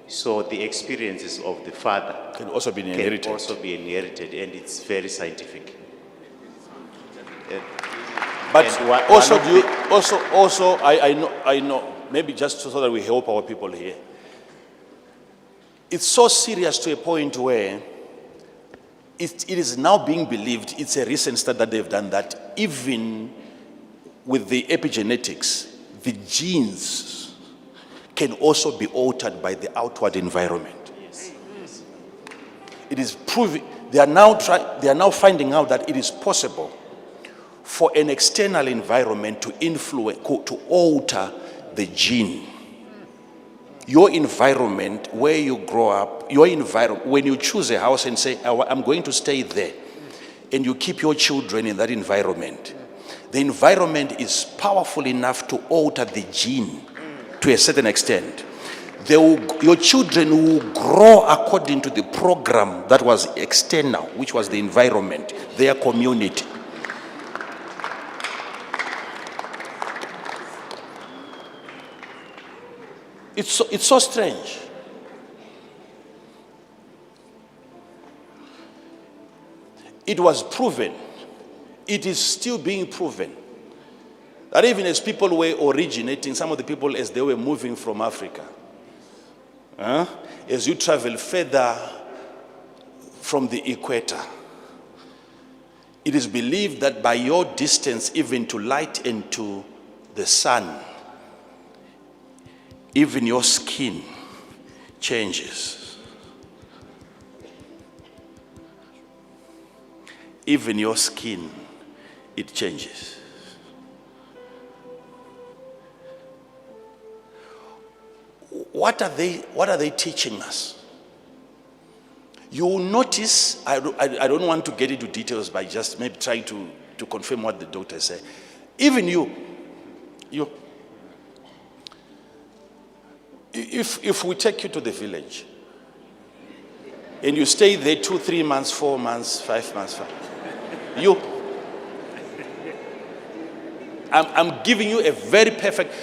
So the experiences of the father can also be inherited. And it's very scientific. But I know, maybe just so that we help our people here. It's so serious to a point where it is now being believed, it's a recent study that they've done, that even with the epigenetics, the genes can also be altered by the outward environment. Yes. It is proving, they are now finding out that it is possible for an external environment to influence, to alter the gene. Your environment, where you grow up, your environment, when you choose a house and say, I'm going to stay there, and you keep your children in that environment, the environment is powerful enough to alter the gene to a certain extent. Your children will grow according to the program that was external, which was the environment, their community. It's so strange. It was proven. It is still being proven that even as people were originating, some of the people as they were moving from Africa, as you travel further from the equator, it is believed that by your distance even to light and to the sun, even your skin changes. Even your skin, it changes. What are they teaching us? You will notice, I don't want to get into details by just maybe trying to confirm what the doctor said. Even you If we take you to the village and you stay there 2, 3 months, 4 months, 5 months, I'm giving you a very perfect,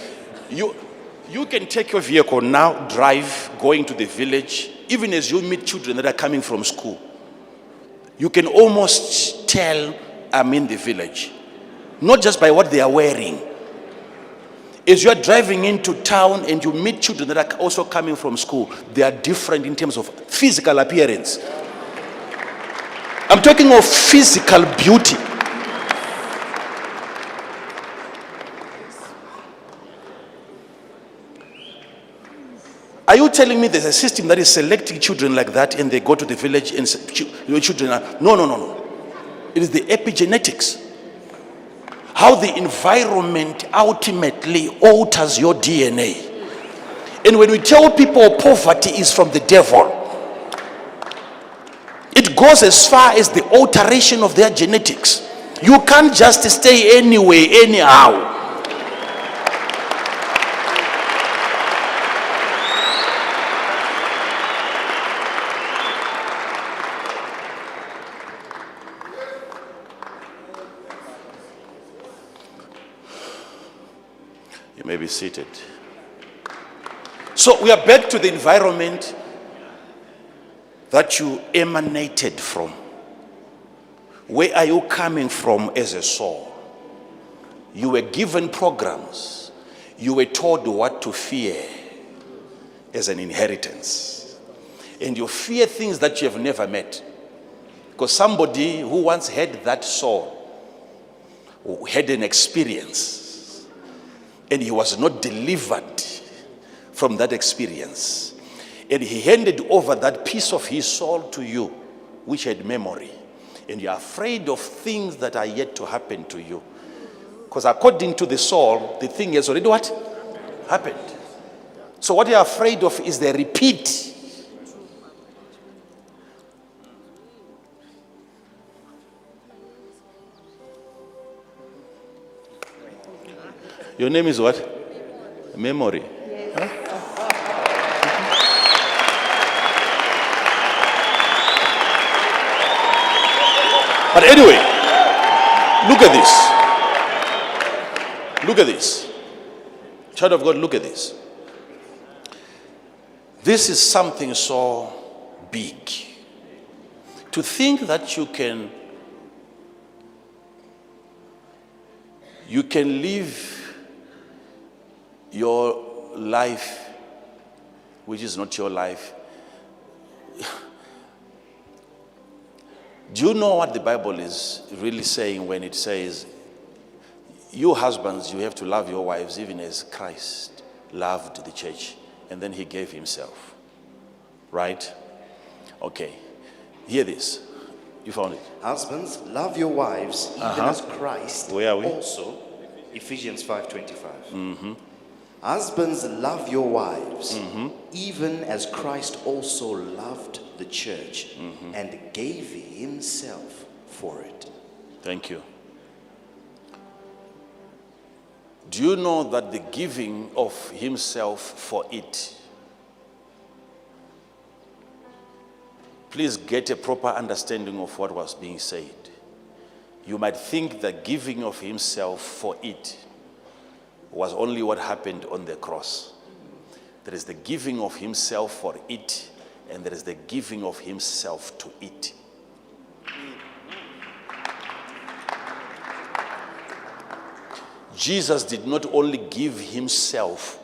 you can take your vehicle now, drive, going to the village, even as you meet children that are coming from school. You can almost tell I'm in the village. Not just by what they are wearing. As you are driving into town and you meet children that are also coming from school, they are different in terms of physical appearance. I'm talking of physical beauty. Are you telling me there's a system that is selecting children like that and they go to the village and your children are... No. It is the epigenetics. How the environment ultimately alters your DNA. And when we tell people poverty is from the devil, it goes as far as the alteration of their genetics. You can't just stay anyway, anyhow. You may be seated. So we are back to the environment that you emanated from. Where are you coming from as a soul? You were given programs. You were told what to fear as an inheritance. And you fear things that you have never met. Because somebody who once had that soul had an experience. And he was not delivered from that experience. And he handed over that piece of his soul to you, which had memory. And you're afraid of things that are yet to happen to you. Because according to the soul, the thing has already what? Happened. So what you're afraid of is the repeat. Your name is what? Memory. Yes. Huh? But anyway, look at this. Look at this. Child of God, look at this. This is something so big. To think that you can live your life, which is not your life. Do you know what the Bible is really saying when it says, you husbands, you have to love your wives even as Christ loved the church, and then he gave himself. Right? Okay. Hear this. You found it. Husbands, love your wives even as Christ Where are we? also. Ephesians 5:25. Husbands, love your wives even as Christ also loved the church and gave himself for it. Thank you. Do you know that the giving of himself for it, please get a proper understanding of what was being said. You might think the giving of himself for it was only what happened on the cross. There is the giving of himself for it, and there is the giving of himself to it. Jesus did not only give himself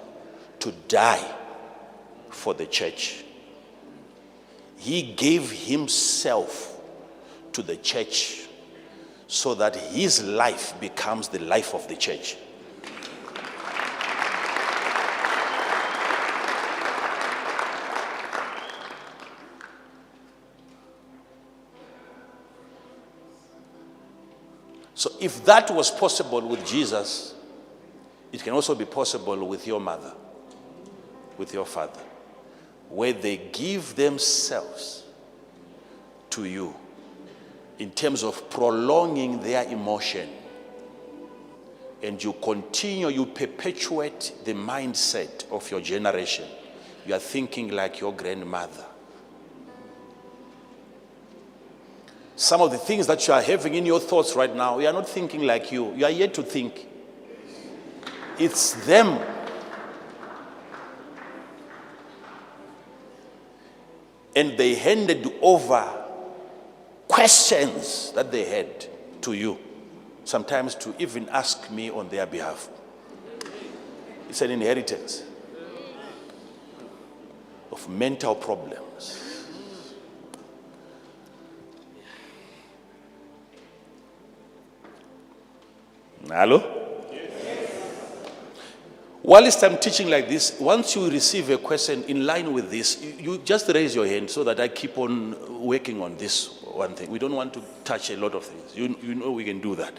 to die for the church. He gave himself to the church so that his life becomes the life of the church. So if that was possible with Jesus, it can also be possible with your mother, with your father, where they give themselves to you in terms of prolonging their emotion. And you continue, you perpetuate the mindset of your generation you are thinking like your grandmother. Some of the things that you are having in your thoughts right now, you are not thinking like you. You are yet to think. It's them. And they handed over questions that they had to you, sometimes to even ask me on their behalf. It's an inheritance of mental problems. Hello? Whilst I'm teaching like this, once you receive a question in line with this, you just raise your hand so that I keep on working on this one thing. We don't want to touch a lot of things. You know we can do that.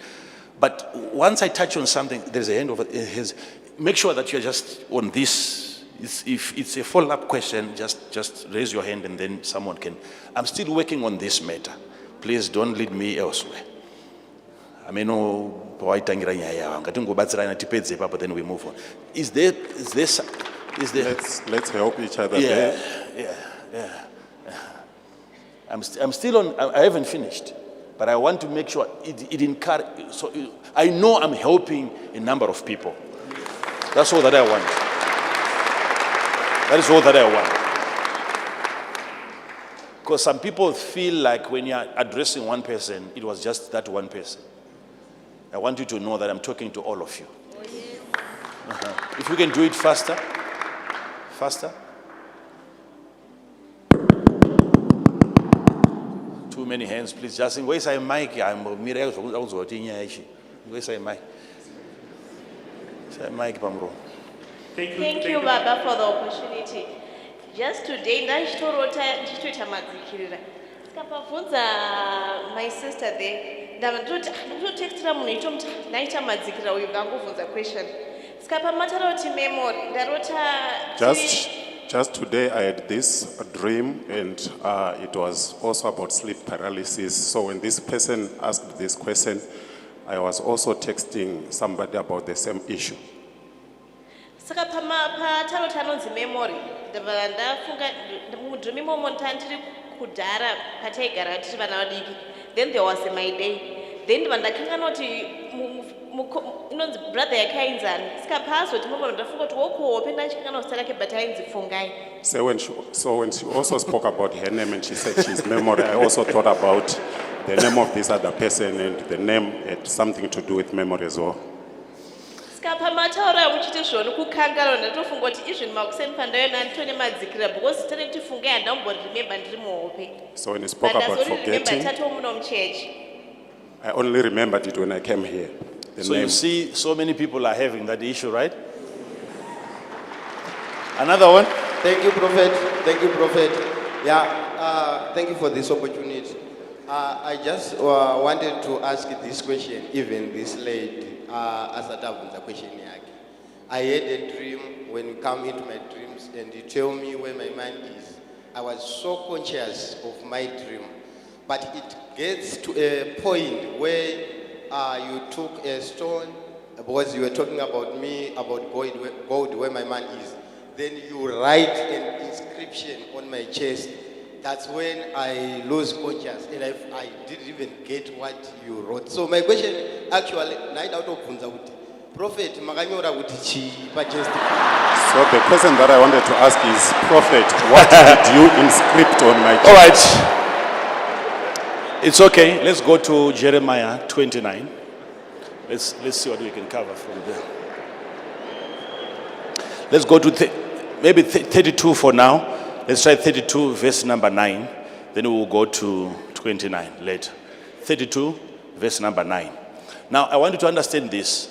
But once I touch on something, there's a hand over his. Make sure that you're just on this. If it's a follow-up question, just raise your hand and then someone can. I'm still working on this matter. Please don't lead me elsewhere. I mean, no, but then we move on. Is there? Let's help each other there. Yeah. I'm still on. I haven't finished, but I want to make sure it encourages. So I know I'm helping a number of people. That's all that I want. That is all that I want. Because some people feel like when you're addressing one person, it was just that one person. I want you to know that I'm talking to all of you. If we can do it faster. Too many hands, please. Just where's my mic? I'm where's my mic? Mic, Pamro. Thank you, Baba, for the opportunity. Just today, my sister there, question. Just today I had this dream, and it was also about sleep paralysis. So when this person asked this question, I was also texting somebody about the same issue. Then there was my day. Then brother So when she also spoke about her name and she said she's memory, I also thought about the name of this other person, and the name had something to do with memory as well. So when you spoke about forgetting, I only remembered it when I came here. So you see, so many people are having that issue, right? Another one? Thank you, Prophet. Yeah, thank you for this opportunity. I just wanted to ask this question, even this lady, as a question. I had a dream when you come into my dreams and you tell me where my mind is. I was so conscious of my dream, but it gets to a point where you took a stone, because you were talking about me, about God, where my mind is. Then you write an inscription on my chest. That's when I lose conscious, and I didn't even get what you wrote. So my question, actually, night out of Punzawuti, Prophet, Maganyora would chest. So the question that I wanted to ask is, Prophet, what did you inscript on my chest? All right. It's okay. Let's go to Jeremiah 29. Let's see what we can cover from there. Let's go to maybe 32 for now. Let's try 32 verse number 9. Then we will go to 29 later. 32 verse number 9. Now I want you to understand this.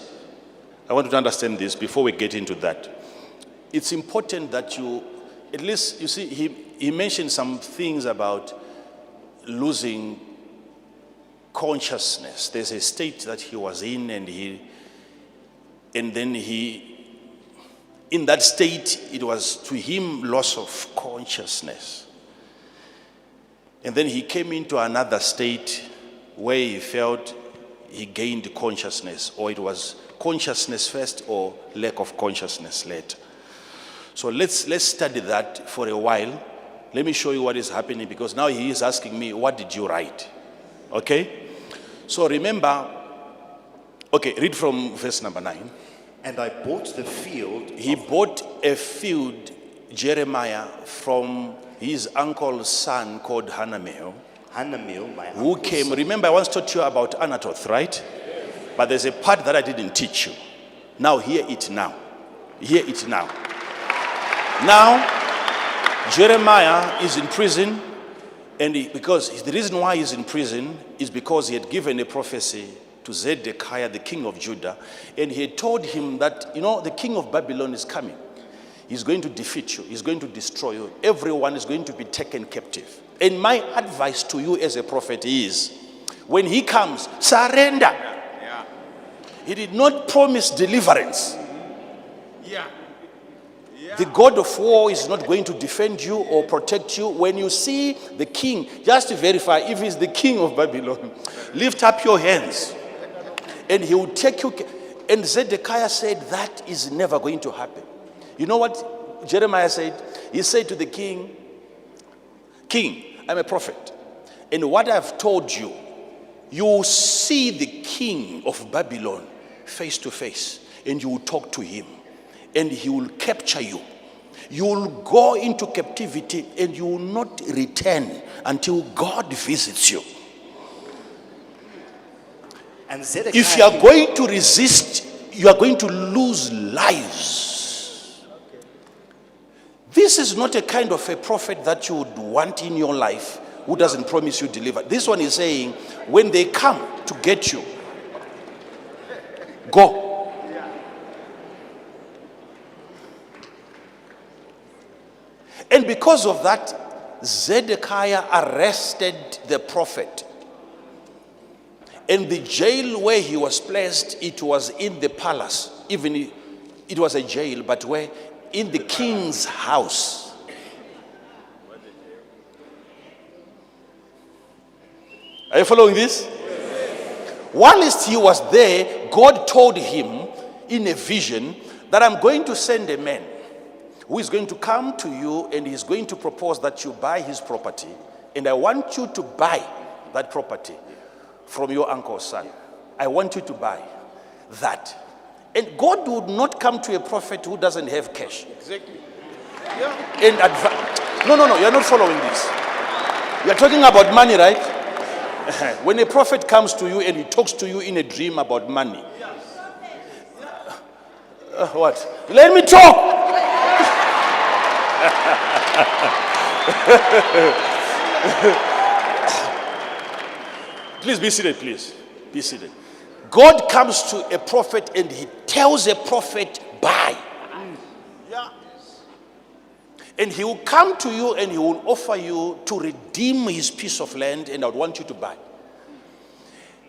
Before we get into that. It's important that you, at least, you see, he mentioned some things about losing consciousness. There's a state that he was in, and then in that state, it was to him loss of consciousness. And then he came into another state where he felt he gained consciousness, or it was consciousness first or lack of consciousness later. So let's study that for a while. Let me show you what is happening, because now he is asking me, what did you write? Okay? So remember, okay, read from verse number 9. And I bought the field. He bought a field, Jeremiah, from his uncle's son called Hanamel, My who uncle's came. son. Remember, I once taught you about Anatoth, right? But there's a part that I didn't teach you. Now, hear it now. Hear it now. Now, Jeremiah is in prison, and because the reason why he's in prison is because he had given a prophecy to Zedekiah, the king of Judah, and he had told him that, the king of Babylon is coming. He's going to defeat you. He's going to destroy you. Everyone is going to be taken captive. And my advice to you as a prophet is, when he comes, surrender. Yeah. He did not promise deliverance. Yeah. The God of war is not going to defend you or protect you. When you see the king, just to verify if he's the king of Babylon, lift up your hands and he will take you. And Zedekiah said, that is never going to happen. You know what Jeremiah said? He said to the king, King, I'm a prophet. And what I've told you, you will see the king of Babylon face to face, and you will talk to him, and he will capture you. You will go into captivity, and you will not return until God visits you. And Zedekiah, If you are going to resist, you are going to lose lives. This is not a kind of a prophet that you would want in your life who doesn't promise you deliverance. This one is saying, when they come to get you, go. And because of that, Zedekiah arrested the prophet. And the jail where he was placed, it was in the palace. Even it was a jail, but where? In the king's house. Are you following this? Whilst he was there, God told him in a vision that I'm going to send a man who is going to come to you, and he's going to propose that you buy his property, and I want you to buy that property from your uncle's son. I want you to buy that. And God would not come to a prophet who doesn't have cash. Exactly. And no, you're not following this. You're talking about money, right? When a prophet comes to you and he talks to you in a dream about money. What? Let me talk. Please be seated, please. Be seated. God comes to a prophet and he tells a prophet, buy. Yeah. And he will come to you and he will offer you to redeem his piece of land, and I would want you to buy.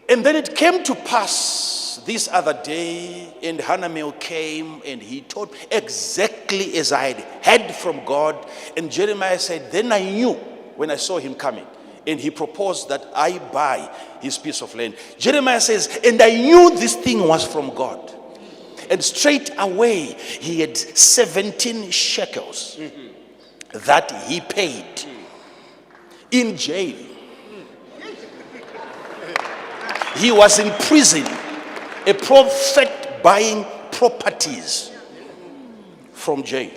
And then it came to pass this other day, and Hanamel came and he told exactly as I had heard from God. And Jeremiah said, then I knew when I saw him coming. And he proposed that I buy his piece of land. Jeremiah says, and I knew this thing was from God. And straight away, he had 17 shekels that he paid in jail. He was in prison, a prophet buying properties from jail.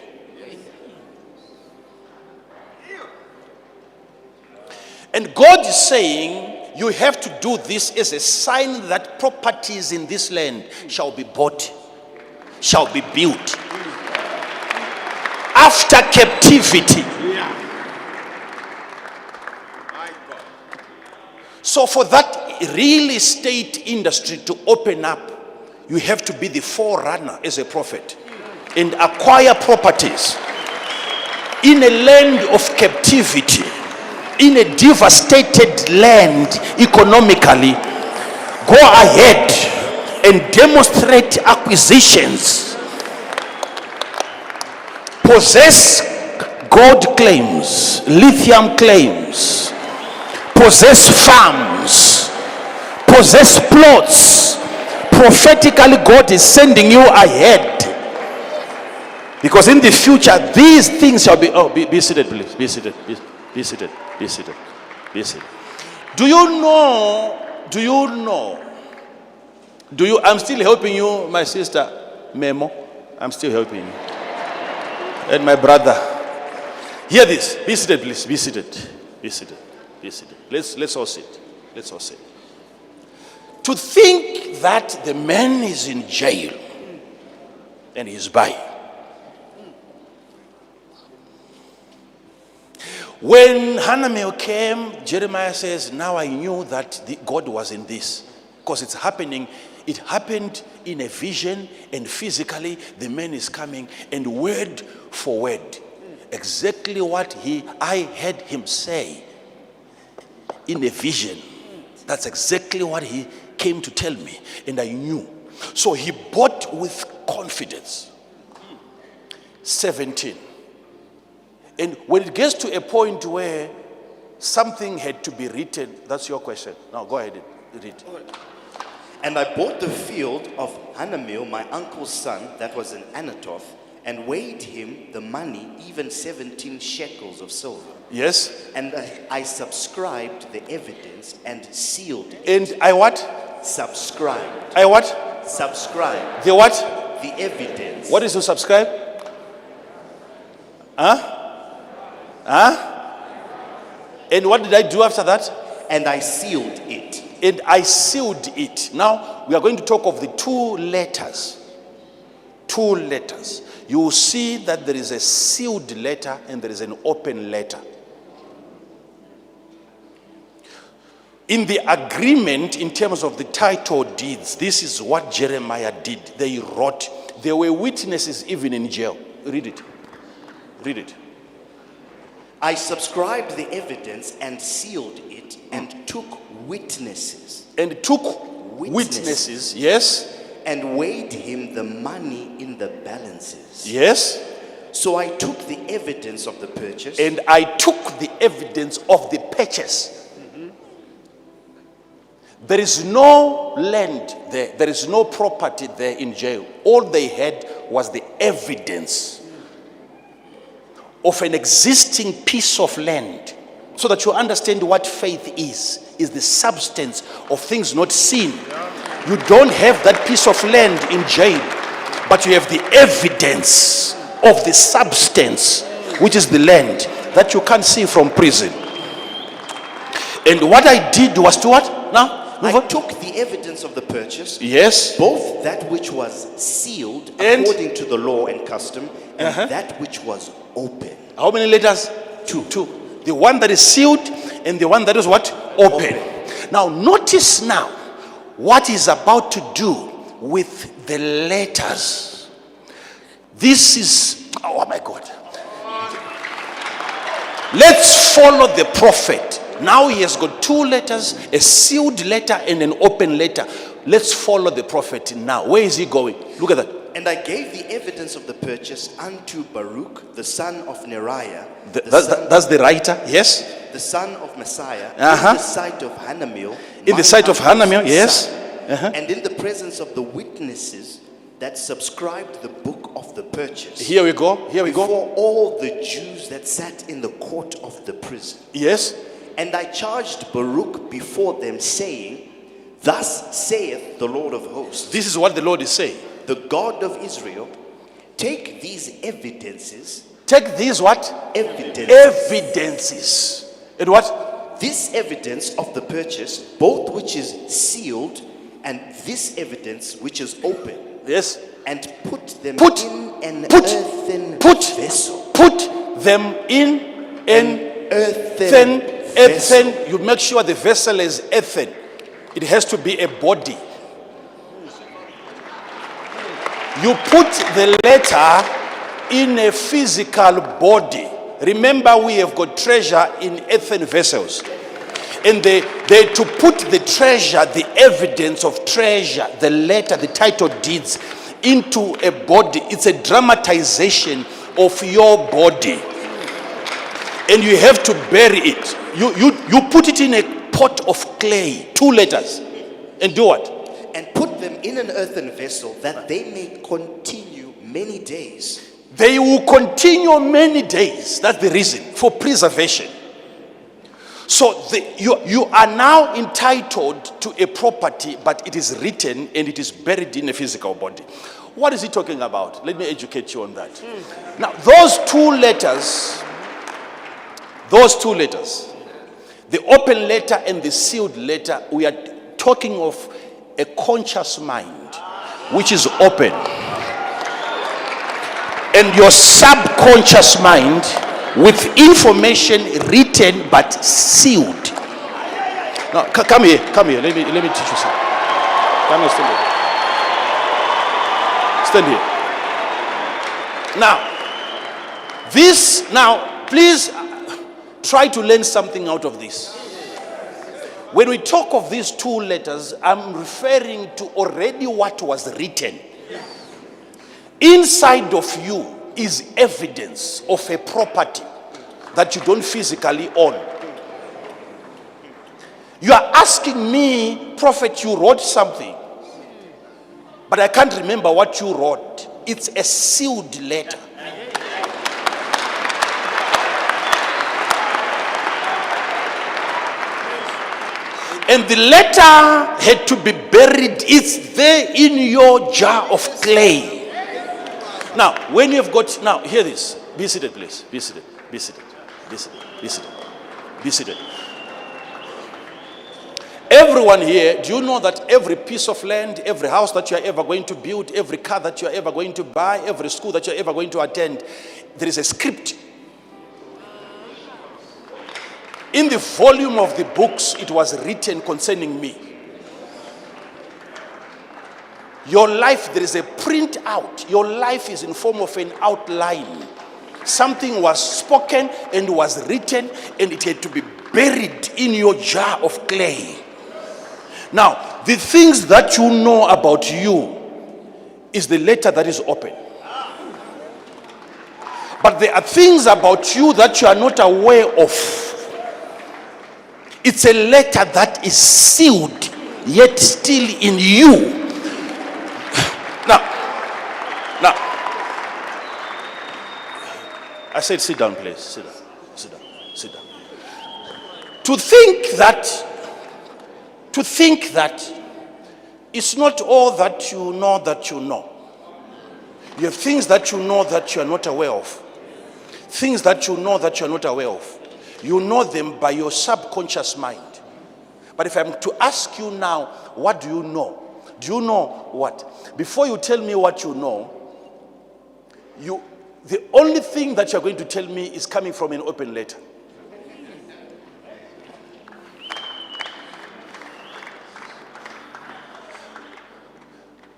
And God is saying, you have to do this as a sign that properties in this land shall be bought, shall be built. After captivity. So for that real estate industry to open up, you have to be the forerunner as a prophet and acquire properties in a land of captivity. In a devastated land economically, go ahead and demonstrate acquisitions. Possess gold claims, lithium claims, possess farms, possess plots. Prophetically, God is sending you ahead. Because in the future, these things shall be. Oh, be seated, please. Be seated. Be seated. Be seated. Be seated. Do you know? Do you know? Do you? I'm still helping you, my sister Memo. I'm still helping you. And my brother. Hear this. Be seated, please. Be seated. Be seated. Be seated. Let's all sit. Let's all sit. To think that the man is in jail and he's by. When Hanamel came, Jeremiah says, now I knew that God was in this. Because it's happening. It happened in a vision, and physically the man is coming, and word for word, exactly what I heard him say in a vision. That's exactly what he came to tell me, and I knew. So he bought with confidence. 17. And when it gets to a point where something had to be written, that's your question. Now go ahead and read. And I bought the field of Hanamel, my uncle's son, that was in Anatoth, and weighed him the money, even 17 shekels of silver. Yes. And I subscribed the evidence and sealed it. And I what? Subscribed. I what? Subscribed. The what? The evidence. What is to subscribe? Huh? And what did I do after that? And I sealed it. And I sealed it. Now, we are going to talk of the two letters. Two letters. You will see that there is a sealed letter and there is an open letter. In the agreement, in terms of the title deeds, this is what Jeremiah did. They wrote. There were witnesses even in jail. Read it. Read it. I subscribed the evidence and sealed it and took witnesses. And took witnesses, yes. And weighed him the money in the balances. Yes. So I took the evidence of the purchase. And I took the evidence of the purchase. There is no land there. There is no property there in jail. All they had was the evidence of an existing piece of land. So that you understand what faith is the substance of things not seen. You don't have that piece of land in jail, but you have the evidence of the substance, which is the land that you can't see from prison. And what I did was to what? Now? I took the evidence of the purchase, yes, both that which was sealed and according to the law and custom, and that which was open. How many letters? Two. The one that is sealed and the one that is what? Open. Now notice now what he's about to do with the letters. This is, oh my God. Let's follow the prophet. Now he has got two letters, a sealed letter and an open letter. Let's follow the prophet now. Where is he going? Look at that. And I gave the evidence of the purchase unto Baruch, the son of Neriah. That's the writer, yes? The son of Messiah, in the sight of Hanamel. In the sight of Hanamel, yes? And in the presence of the witnesses that subscribed the book of the purchase. Here we go, here we go. Before all the Jews that sat in the court of the prison. Yes. And I charged Baruch before them, saying, thus saith the Lord of hosts. This is what the Lord is saying. The God of Israel, take these evidences. Take these what? Evidences. Evidences. And what? This evidence of the purchase, both which is sealed, and this evidence which is open. Yes. And put them in an earthen vessel. Put them in an earthen vessel. You make sure the vessel is earthen. It has to be a body. You put the letter in a physical body. Remember, we have got treasure in earthen vessels. And they to put the treasure, the evidence of treasure, the letter, the title deeds into a body. It's a dramatization of your body. And you have to bury it. You put it in a pot of clay, 2 letters. And do what? And put them in an earthen vessel that they may continue many days. They will continue many days. That's the reason for preservation. So you are now entitled to a property, but it is written and it is buried in a physical body. What is he talking about? Let me educate you on that. Now, those two letters, the open letter and the sealed letter, we are talking of a conscious mind, which is open. And your subconscious mind with information written but sealed. Now, come here. Let me teach you something. Come here, stand here. Now, please try to learn something out of this. When we talk of these two letters, I'm referring to already what was written. Inside of you is evidence of a property that you don't physically own. You are asking me, Prophet, you wrote something, but I can't remember what you wrote. It's a sealed letter. And the letter had to be buried. It's there in your jar of clay. Now, when you've got, now, hear this. Be seated, please. Be seated. Everyone here, do you know that every piece of land, every house that you are ever going to build, every car that you are ever going to buy, every school that you are ever going to attend, there is a script. In the volume of the books, it was written concerning me. Your life, there is a printout. Your life is in form of an outline. Something was spoken and was written, and it had to be buried in your jar of clay. Now, the things that you know about you is the letter that is open. But there are things about you that you are not aware of. It's a letter that is sealed, yet still in you. Now, I said sit down, please. Sit down. To think that it's not all that you know that you know. You have things that you know that you are not aware of. Things that you know that you are not aware of. You know them by your subconscious mind. But if I'm to ask you now, what do you know? Do you know what? Before you tell me what you know, the only thing that you're going to tell me is coming from an open letter.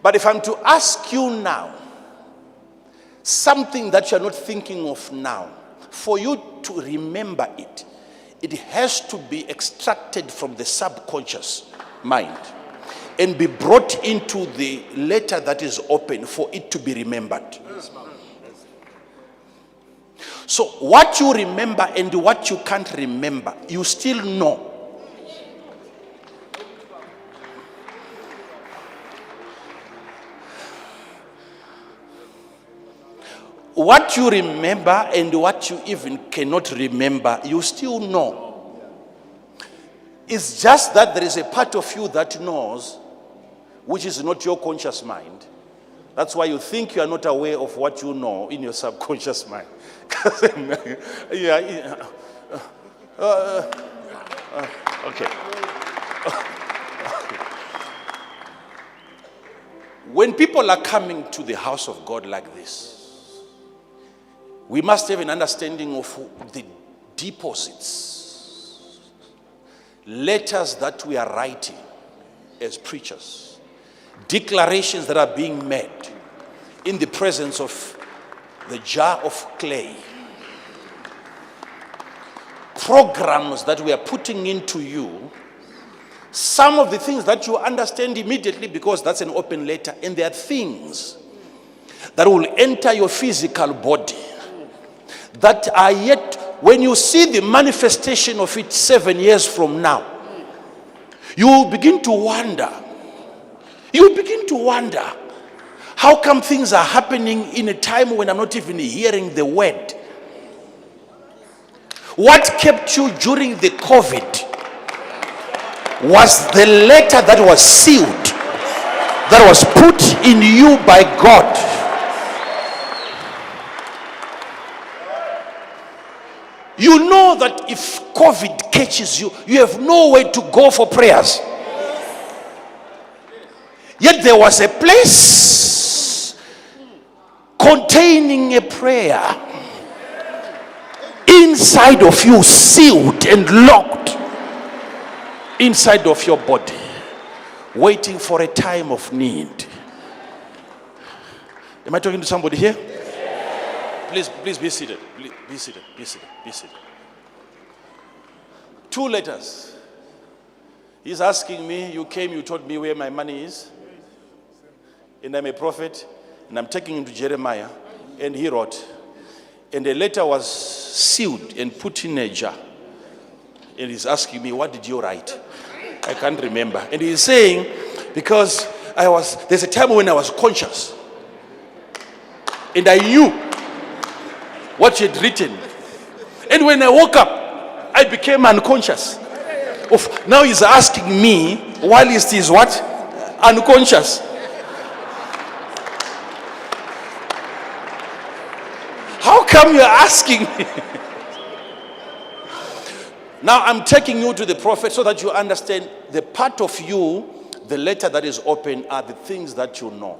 But if I'm to ask you now, something that you're not thinking of now, for you to remember it, it has to be extracted from the subconscious mind and be brought into the letter that is open for it to be remembered. So what you remember and what you can't remember, you still know. What you remember and what you even cannot remember, you still know. It's just that there is a part of you that knows, which is not your conscious mind. That's why you think you are not aware of what you know in your subconscious mind. Okay. When people are coming to the house of God like this, we must have an understanding of the deposits, letters that we are writing as preachers, declarations that are being made in the presence of the jar of clay, programs that we are putting into you, some of the things that you understand immediately because that's an open letter, and there are things that will enter your physical body that are yet, when you see the manifestation of it 7 years from now, you will begin to wonder. You will begin to wonder, How come things are happening in a time when I'm not even hearing the word? What kept you during the COVID was the letter that was sealed, that was put in you by God. You know that if COVID catches you, you have nowhere to go for prayers. Yet there was a place containing a prayer inside of you, sealed and locked inside of your body, waiting for a time of need. Am I talking to somebody here? Please be seated. Be seated. Be seated. Be seated. 2 letters. He's asking me, you came, you told me where my money is. And I'm a prophet. And I'm taking him to Jeremiah. And he wrote. And the letter was sealed and put in a jar. And he's asking me, what did you write? I can't remember. And he's saying, because there's a time when I was conscious. And I knew what he had written. And when I woke up, I became unconscious. Now he's asking me, while he's what? Unconscious. How come you're asking me? Now I'm taking you to the prophet so that you understand the part of you, the letter that is open, are the things that you know.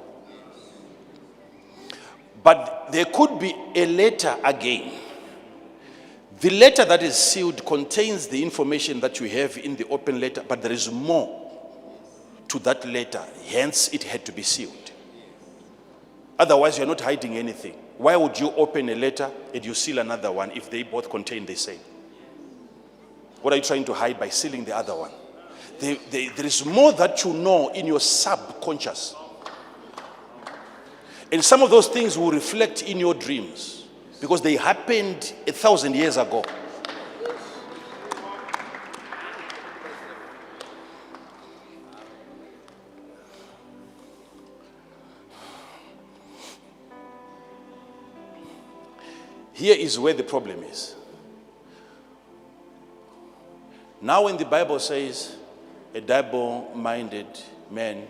But there could be a letter again. The letter that is sealed contains the information that you have in the open letter, but there is more to that letter. Hence, it had to be sealed. Otherwise, you're not hiding anything. Why would you open a letter and you seal another one if they both contain the same? What are you trying to hide by sealing the other one? There is more that you know in your subconscious. And some of those things will reflect in your dreams because they happened 1,000 years ago. Here is where the problem is. Now when the Bible says a double-minded man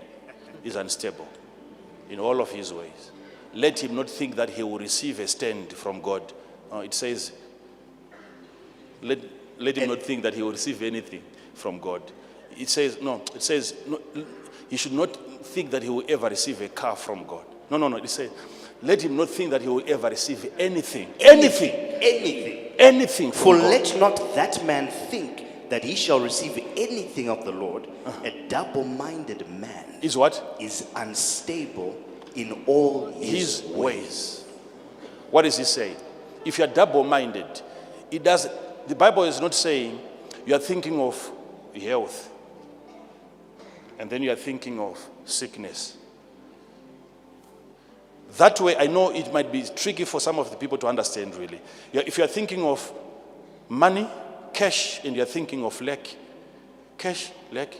is unstable in all of his ways, let him not think that he will receive a stand from God. It says, let him not think that he will receive anything from God. It says, no, he should not think that he will ever receive a car from God. No, it says, let him not think that he will ever receive anything. Anything from For God. let not that man think that he shall receive anything of the Lord. A double-minded man Is what? is unstable in all his ways. What is he saying? If you are double-minded, the Bible is not saying you are thinking of health and then you are thinking of sickness. That way, I know it might be tricky for some of the people to understand really. If you are thinking of money, cash, and you're thinking of lack, cash, lack,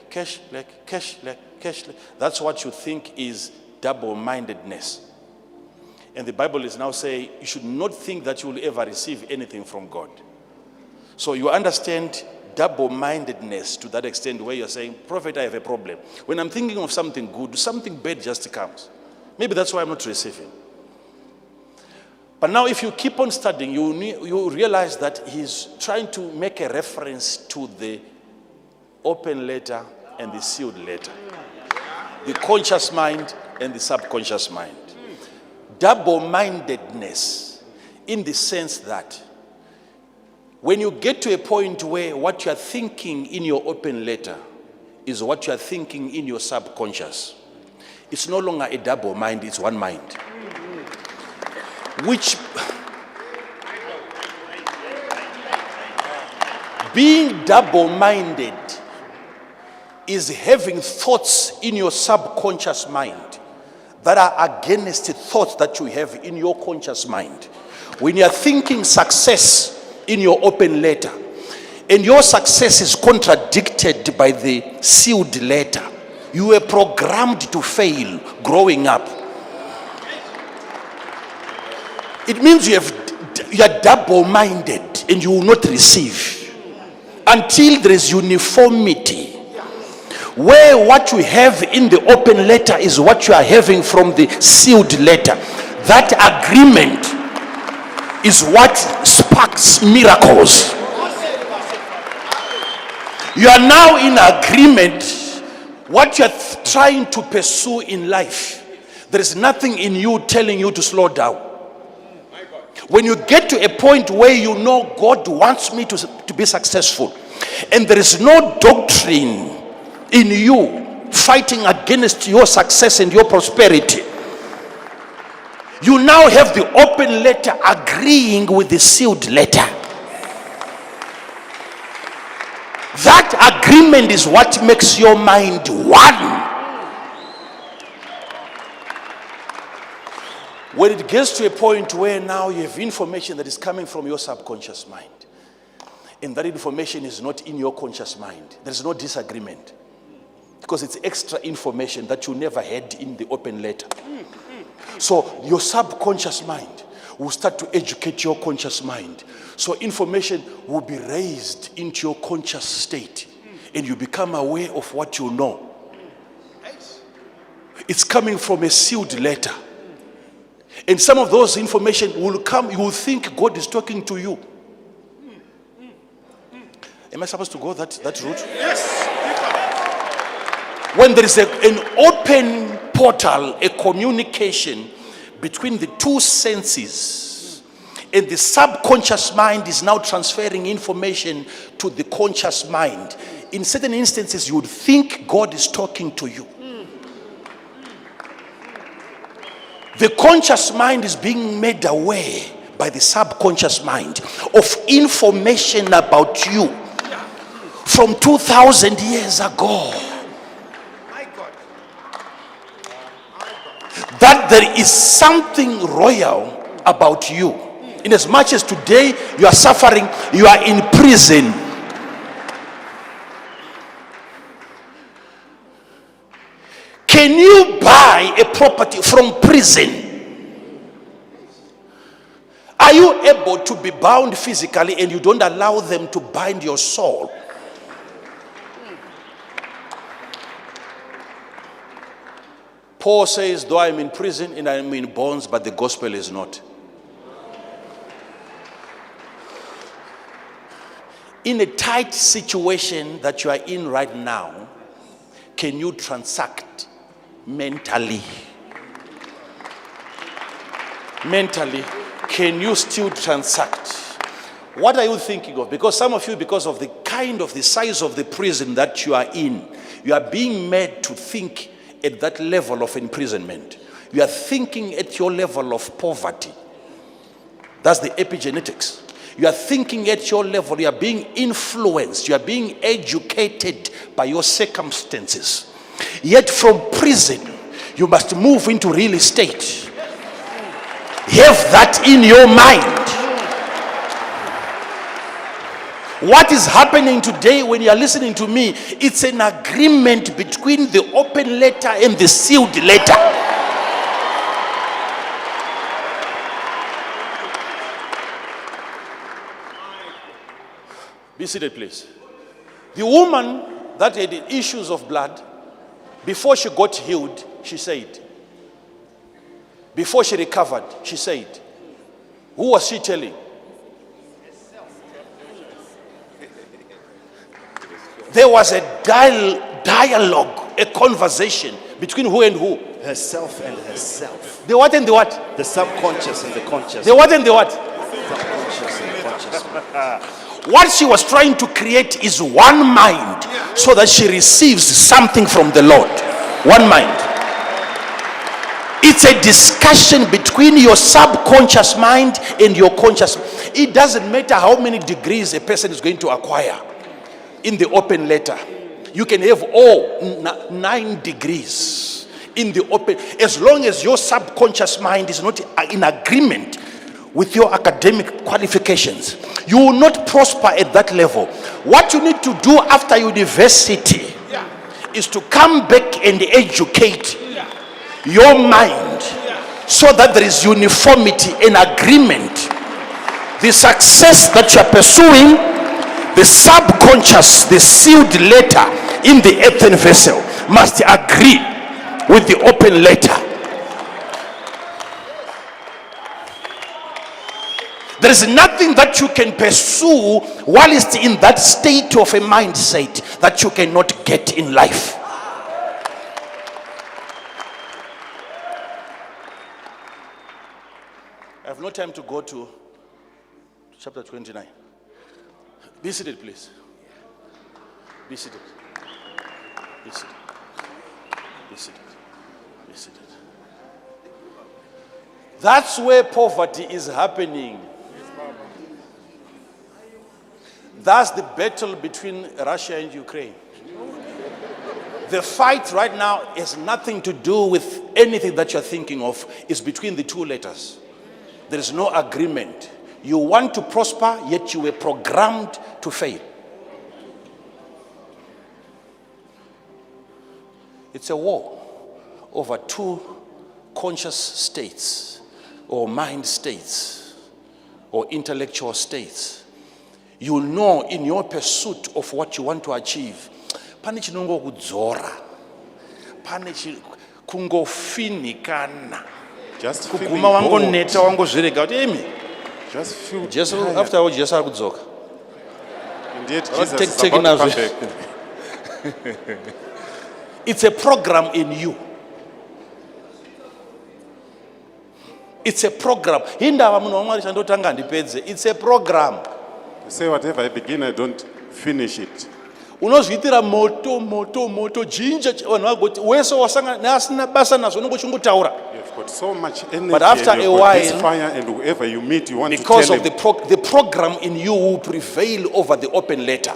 that's what you think is double-mindedness. And the Bible is now saying you should not think that you will ever receive anything from God. So you understand double-mindedness to that extent where you're saying, Prophet, I have a problem. When I'm thinking of something good, something bad just comes. Maybe that's why I'm not receiving. But now if you keep on studying, you realize that he's trying to make a reference to the open letter and the sealed letter. The conscious mind and the subconscious mind. Double-mindedness in the sense that when you get to a point where what you are thinking in your open letter is what you are thinking in your subconscious, it's no longer a double mind, it's one mind. Which, being double-minded is having thoughts in your subconscious mind that are against the thoughts that you have in your conscious mind. When you are thinking success in your open letter, and your success is contradicted by the sealed letter, you were programmed to fail growing up. It means you are double-minded and you will not receive until there is uniformity, where what you have in the open letter is what you are having from the sealed letter. That agreement is what sparks miracles. You are now in agreement. What you are trying to pursue in life, there is nothing in you telling you to slow down. When you get to a point where you know God wants me to be successful, and there is no doctrine in you fighting against your success and your prosperity, you now have the open letter agreeing with the sealed letter. That agreement is what makes your mind one. When it gets to a point where now you have information that is coming from your subconscious mind, and that information is not in your conscious mind, there is no disagreement, because it's extra information that you never had in the open letter. So your subconscious mind will start to educate your conscious mind. So information will be raised into your conscious state, and you become aware of what you know. It's coming from a sealed letter. And some of those information will come, you will think God is talking to you. Am I supposed to go that route? Yes. When there is an open portal, a communication between the two senses, and the subconscious mind is now transferring information to the conscious mind, in certain instances you would think God is talking to you. The conscious mind is being made aware by the subconscious mind of information about you from 2,000 years ago. That there is something royal about you. In as much as today you are suffering, you are in prison. Can you buy a property from prison? Are you able to be bound physically and you don't allow them to bind your soul? Paul says, though I am in prison and I am in bonds, but the gospel is not. In a tight situation that you are in right now, can you transact mentally? Mentally, can you still transact? What are you thinking of? Because some of you, because of the size of the prison that you are in, you are being made to think at that level of imprisonment. You are thinking at your level of poverty. That's the epigenetics. You are thinking at your level, you are being influenced, you are being educated by your circumstances. Yet from prison, you must move into real estate. Have that in your mind. What is happening today when you are listening to me, it's an agreement between the open letter and the sealed letter. Be seated, please. The woman that had issues of blood, before she got healed, she said, before she recovered, she said, who was she telling? There was a dialogue, a conversation between who and who? Herself and herself. The what and the what? The subconscious and the conscious. The what and the what? Subconscious and the conscious. What she was trying to create is one mind, so that she receives something from the Lord. One mind. It's a discussion between your subconscious mind and your conscious. It doesn't matter how many degrees a person is going to acquire in the open letter. You can have all 9 degrees in the open, as long as your subconscious mind is not in agreement with your academic qualifications. You will not prosper at that level. What you need to do after university is to come back and educate your mind, so that there is uniformity and agreement. The success that you are pursuing, the subconscious, the sealed letter in the earthen vessel must agree with the open letter. There is nothing that you can pursue whilst in that state of a mindset that you cannot get in life. I have no time to go to chapter 29. Be seated, please. Be seated. Be seated. Be seated. Be seated. That's where poverty is happening. That's the battle between Russia and Ukraine. The fight right now has nothing to do with anything that you're thinking of. It's between the two letters. There is no agreement. You want to prosper, yet you were programmed to fail. It's a war over two conscious states, or mind states, or intellectual states. You know in your pursuit of what you want to achieve, pane chinongo kudzora, pane kungofinikana, Just kuguma wangoneta wangozvirega kuti imi Just feel Jesu tired. after all Jesu ari kudzoka. Indeed, Not Jesus is taking about to us- come back. It's a program in you. It's a program. Hindava munhu wamwari chandotanga ndipedze. It's a program. Say whatever I begin, I don't finish it. Unozviitira moto jinja vanhu vagoti wese wasanga neasina basa nazvo unongochungotaura. You've got so much energy, But after and a you've got this while, fire, and whoever you meet, you want Because to of tell the program in you will prevail over the open letter.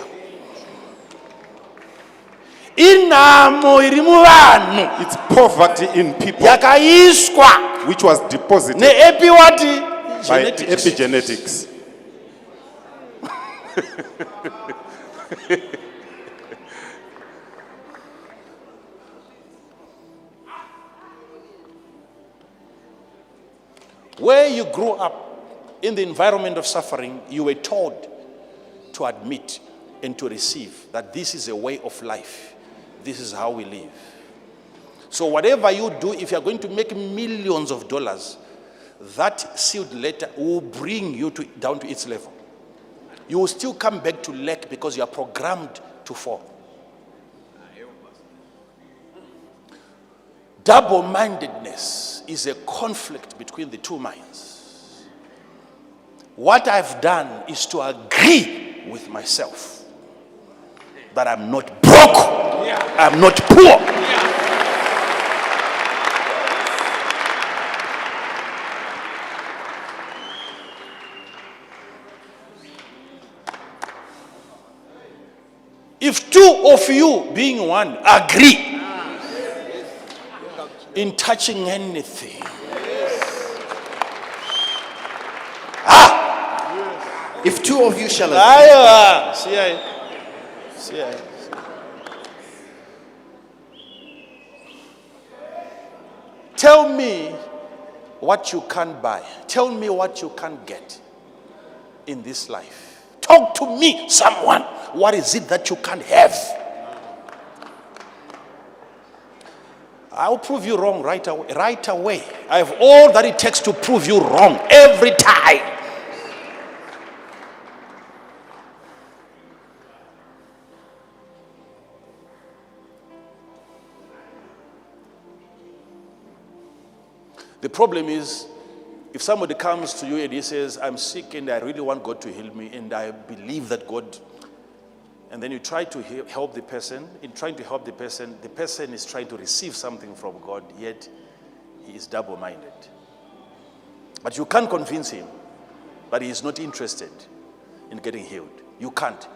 Inamo iri muvanhu It's poverty in people, yakaiswa which was deposited neepi wati by genetics. epigenetics. Where you grew up in the environment of suffering, you were taught to admit and to receive that this is a way of life. This is how we live. So whatever you do, if you're going to make millions of dollars, that sealed letter will bring you down to its level. You will still come back to lack because you are programmed to fall. Double-mindedness is a conflict between the two minds. What I've done is to agree with myself that I'm not broke, I'm not poor. If two of you being one agree in touching anything, If two of you shall agree, tell me what you can't buy. Tell me what you can't get in this life. Talk to me, someone. What is it that you can't have? I'll prove you wrong right away. Right away. I have all that it takes to prove you wrong every time. The problem is, if somebody comes to you and he says, I'm sick and I really want God to heal me and I believe that God, and then you try to help the person. In trying to help the person is trying to receive something from God, yet he is double-minded. But you can't convince him that he is not interested in getting healed. You can't.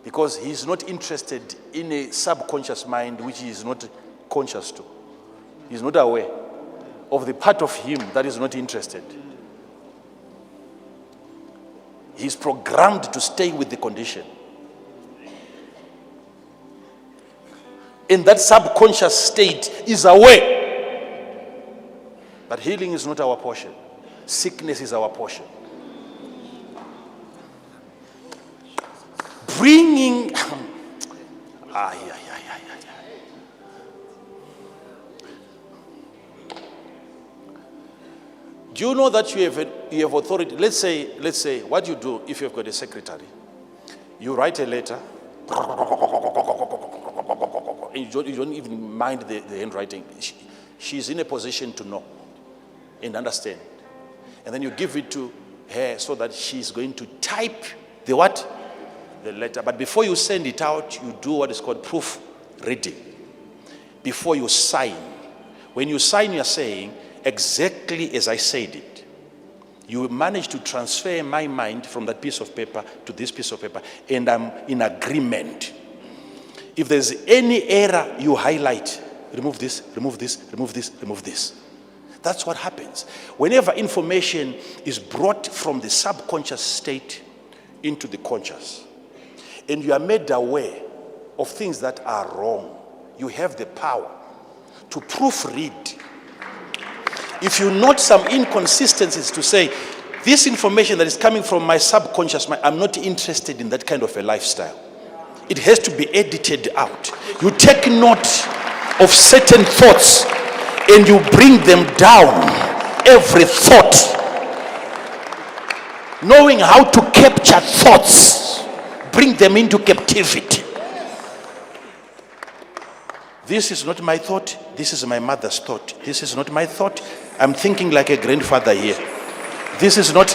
Because he is not interested in a subconscious mind which he is not conscious to. He is not aware of the part of him that is not interested. He is programmed to stay with the condition. In that subconscious state is aware But healing is not our portion. Sickness is our portion. Bringing Do you know that you have authority? Let's say what you do if you've got a secretary. You write a letter, and you don't even mind the handwriting. She's in a position to know and understand. And then you give it to her so that she's going to type the what? The letter. But before you send it out, you do what is called proof reading. Before you sign. When you sign, you're saying, exactly as I said it. You manage to transfer my mind from that piece of paper to this piece of paper, and I'm in agreement. If there's any error, you highlight. Remove this, remove this, remove this, remove this. That's what happens. Whenever information is brought from the subconscious state into the conscious, and you are made aware of things that are wrong, you have the power to proofread. If you note some inconsistencies, to say, this information that is coming from my subconscious mind, I'm not interested in that kind of a lifestyle. It has to be edited out. You take note of certain thoughts and you bring them down. Every thought. Knowing how to capture thoughts, bring them into captivity. This is not my thought. This is my mother's thought. This is not my thought. I'm thinking like a grandfather here. This is not.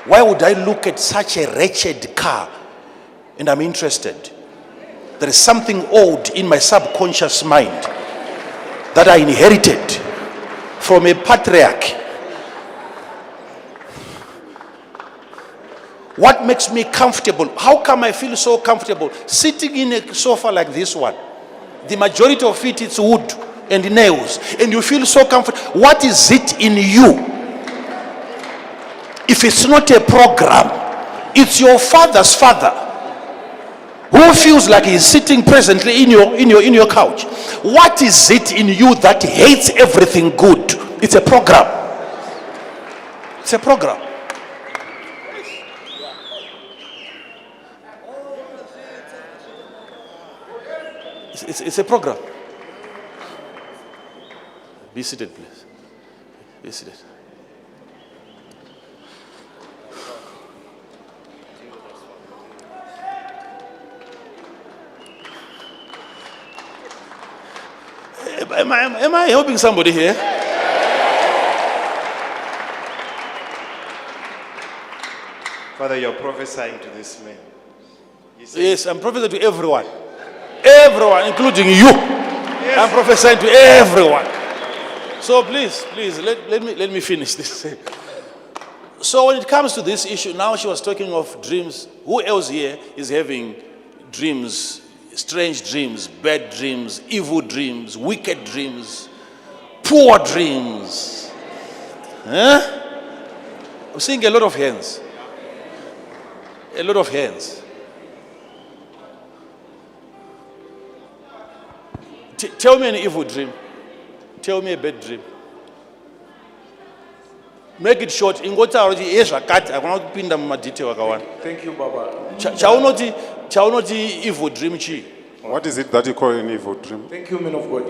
Why would I look at such a wretched car and I'm interested? There is something old in my subconscious mind that I inherited from a patriarch. What makes me comfortable? How come I feel so comfortable sitting in a sofa like this one? The majority of it is wood and nails, and you feel so comfortable. What is it in you? If it's not a program, it's your father's father who feels like he's sitting presently in your couch. What is it in you that hates everything good? It's a program. It's a program. It's a program. Be seated, please. Be seated. Am I helping somebody here? Father, you're prophesying to this man. Yes, I'm prophesying to everyone. Everyone, including you. Yes. I'm prophesying to everyone. So please, let me finish this. So when it comes to this issue, now she was talking of dreams. Who else here is having dreams, strange dreams, bad dreams, evil dreams, wicked dreams, poor dreams? I'm seeing a lot of hands. A lot of hands. Tell me an evil dream. Tell me a bad dream. Make it short. Thank you, Baba. Chaunoti evil dream chi. What is it that you call an evil dream? Thank you, man of God.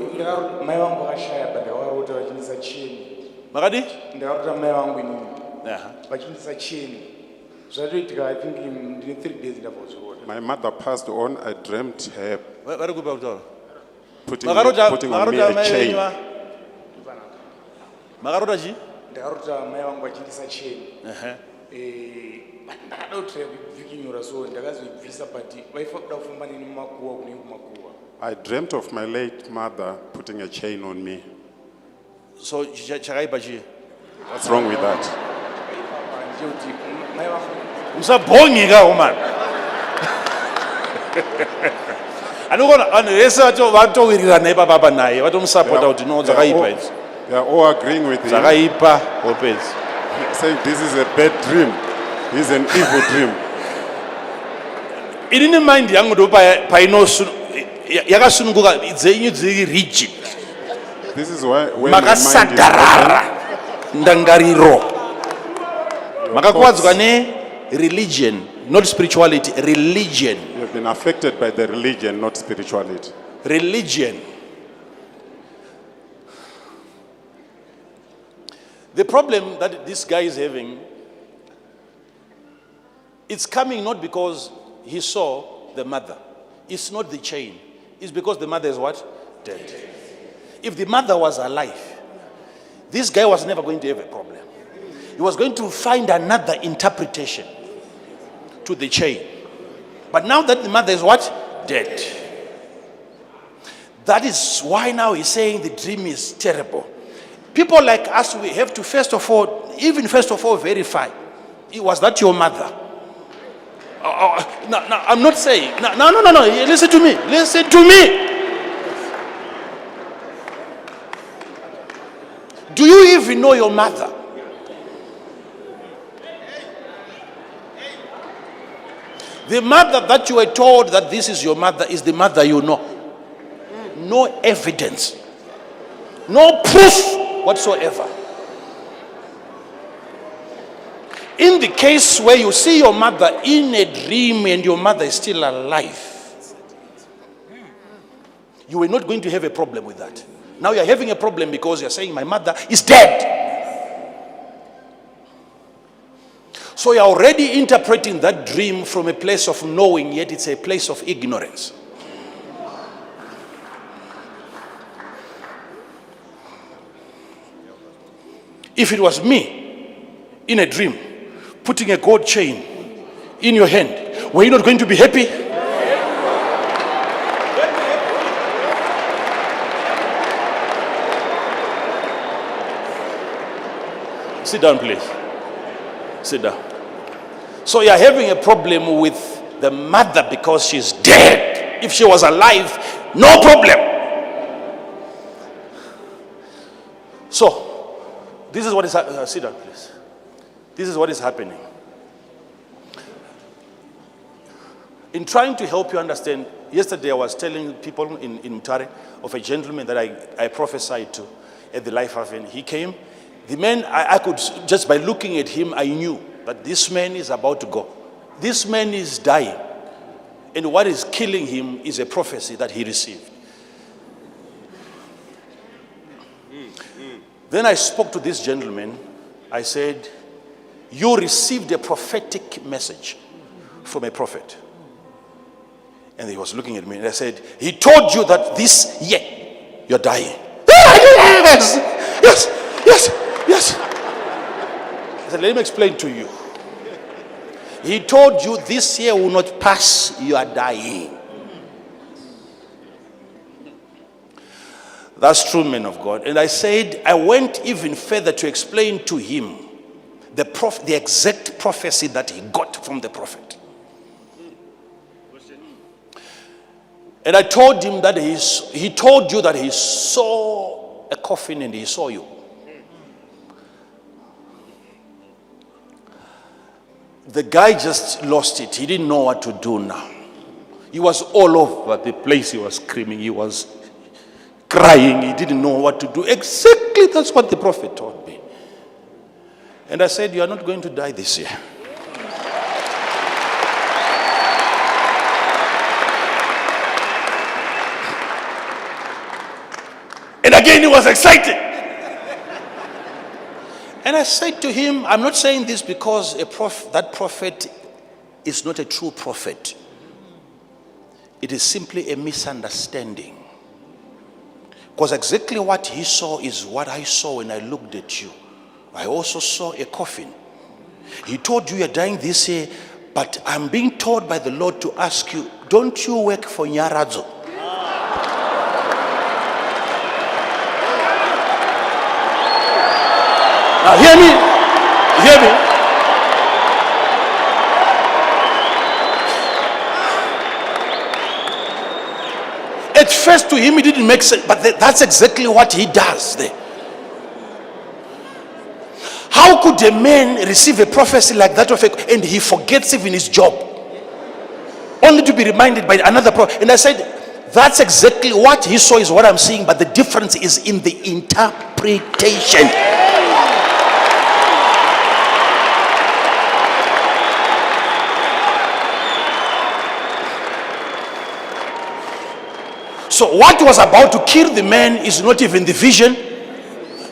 Magadi? I think in 3 days that was. My mother passed on. I dreamt her putting on me a chain. Magarodaji? I dreamt of my late mother putting a chain on me. So, what's wrong with that? They are all agreeing with him, saying this is a bad dream. This is an evil dream. It didn't mind young Yakashunguga, it's rigid. this is where my mind is open. Makasadarara. Ndangariro. Makakwadzwa ne religion, not spirituality, religion. You have been affected by the religion, not spirituality. Religion. The problem that this guy is having, it's coming not because he saw the mother. It's not the chain. It's because the mother is what? Dead. If the mother was alive, this guy was never going to have a problem. He was going to find another interpretation to the chain. But now that the mother is what? Dead. That is why now he's saying the dream is terrible. People like us, we have to first of all verify. Was that your mother? No, I'm not saying. No. Listen to me. Listen to me. Do you even know your mother? The mother that you were told that this is your mother is the mother you know. No evidence. No proof whatsoever. In the case where you see your mother in a dream and your mother is still alive, you are not going to have a problem with that. Now you're having a problem because you're saying my mother is dead. So you're already interpreting that dream from a place of knowing, yet it's a place of ignorance. If it was me in a dream, putting a gold chain in your hand, were you not going to be happy? Sit down, please. Sit down. So you're having a problem with the mother because she's dead. If she was alive, no problem. So, this is what is sit down, please. This is what is happening. In trying to help you understand, yesterday I was telling people in Mutare of a gentleman that I prophesied to at the Life Haven. He came. The man, I could, just by looking at him, I knew that this man is about to go. This man is dying. And what is killing him is a prophecy that he received. Then I spoke to this gentleman. I said, you received a prophetic message from a prophet. And he was looking at me and I said, he told you that this year you're dying. Yes. I said, let me explain to you. He told you this year will not pass, you are dying. That's true, man of God. And I said, I went even further to explain to him the exact prophecy that he got from the prophet. And I told him that he told you that he saw a coffin and he saw you. The guy just lost it. He didn't know what to do now. He was all over the place. He was screaming. He was crying. He didn't know what to do. Exactly that's what the prophet told me. And I said, you are not going to die this year. And again he was excited. And I said to him, I'm not saying this because that prophet is not a true prophet. It is simply a misunderstanding. Because exactly what he saw is what I saw when I looked at you. I also saw a coffin. He told you you're dying this year, but I'm being told by the Lord to ask you, don't you work for Nyaradzo? Now hear me. At first to him it didn't make sense, but that's exactly what he does there. How could a man receive a prophecy like that and he forgets even his job? Only to be reminded by another prophet. And I said, That's exactly what he saw is what I'm seeing, but the difference is in the interpretation. So what was about to kill the man is not even the vision,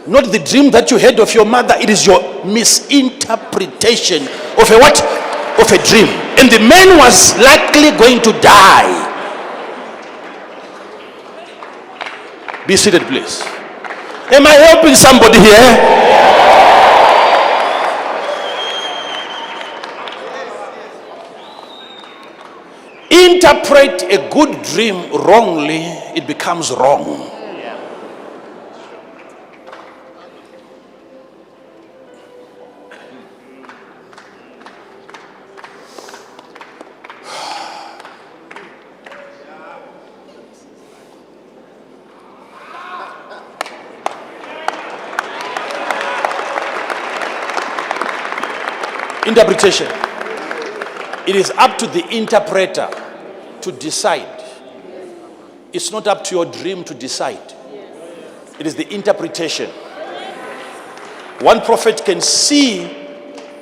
not the dream that you had of your mother. It is your misinterpretation of a what? Of a dream. And the man was likely going to die. Be seated, please. Am I helping somebody here? Interpret a good dream wrongly, it becomes wrong. Interpretation. It is up to the interpreter to decide. It's not up to your dream to decide. It is the interpretation. One prophet can see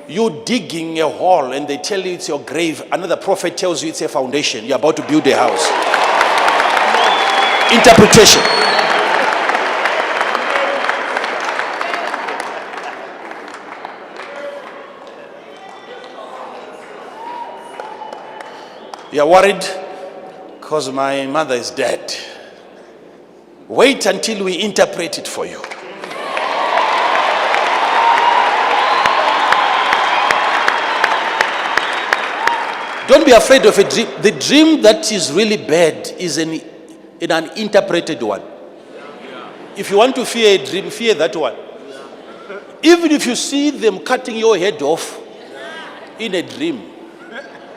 you digging a hole and they tell you it's your grave. Another prophet tells you it's a foundation. You're about to build a house. Interpretation. You're worried because my mother is dead. Wait until we interpret it for you. Don't be afraid of a dream. The dream that is really bad is an interpreted one. If you want to fear a dream, fear that one. Even if you see them cutting your head off in a dream,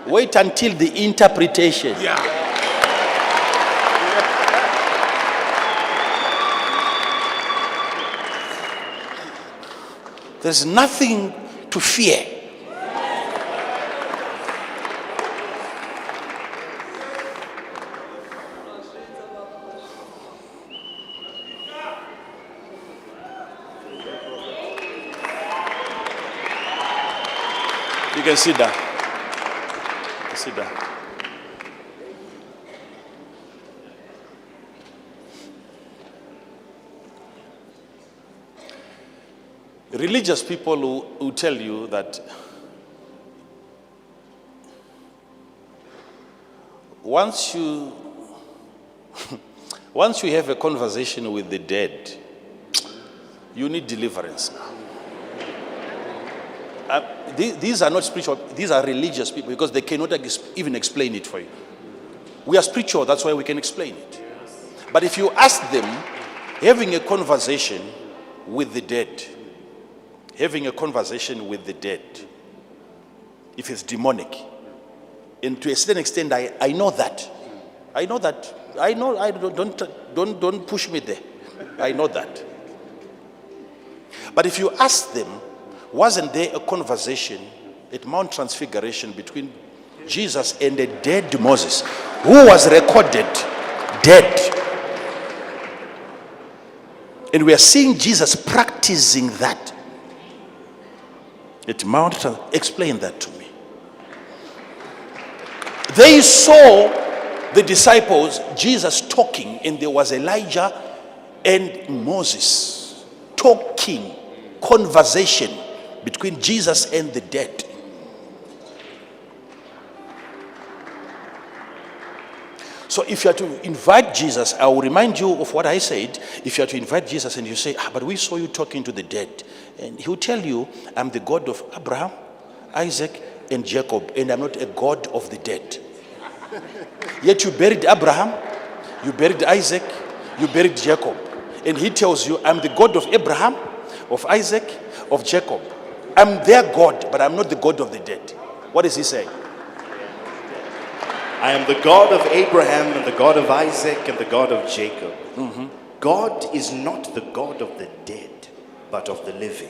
wait until the interpretation. There's nothing to fear. You can sit down. Sit down. Religious people who tell you that once you have a conversation with the dead, you need deliverance now. These are not spiritual, these are religious people because they cannot even explain it for you. We are spiritual, that's why we can explain it. But if you ask them, having a conversation with the dead, if it's demonic, and to a certain extent, I know that. Don't push me there. I know that. But if you ask them, wasn't there a conversation at Mount Transfiguration between Jesus and a dead Moses who was recorded dead? And we are seeing Jesus practicing that at Mount Transfiguration. Explain that to me. They saw the disciples, Jesus talking, and there was Elijah and Moses talking, conversation between Jesus and the dead. So if you are to invite Jesus, I will remind you of what I said. If you are to invite Jesus and you say, but we saw you talking to the dead, and he will tell you, I'm the God of Abraham, Isaac, and Jacob, and I'm not a God of the dead. Yet you buried Abraham, you buried Isaac, you buried Jacob. And he tells you, I'm the God of Abraham, of Isaac, of Jacob. I'm their God, but I'm not the God of the dead. What is he saying? I am the God of Abraham and the God of Isaac and the God of Jacob. Mm-hmm. God is not the God of the dead, but of the living.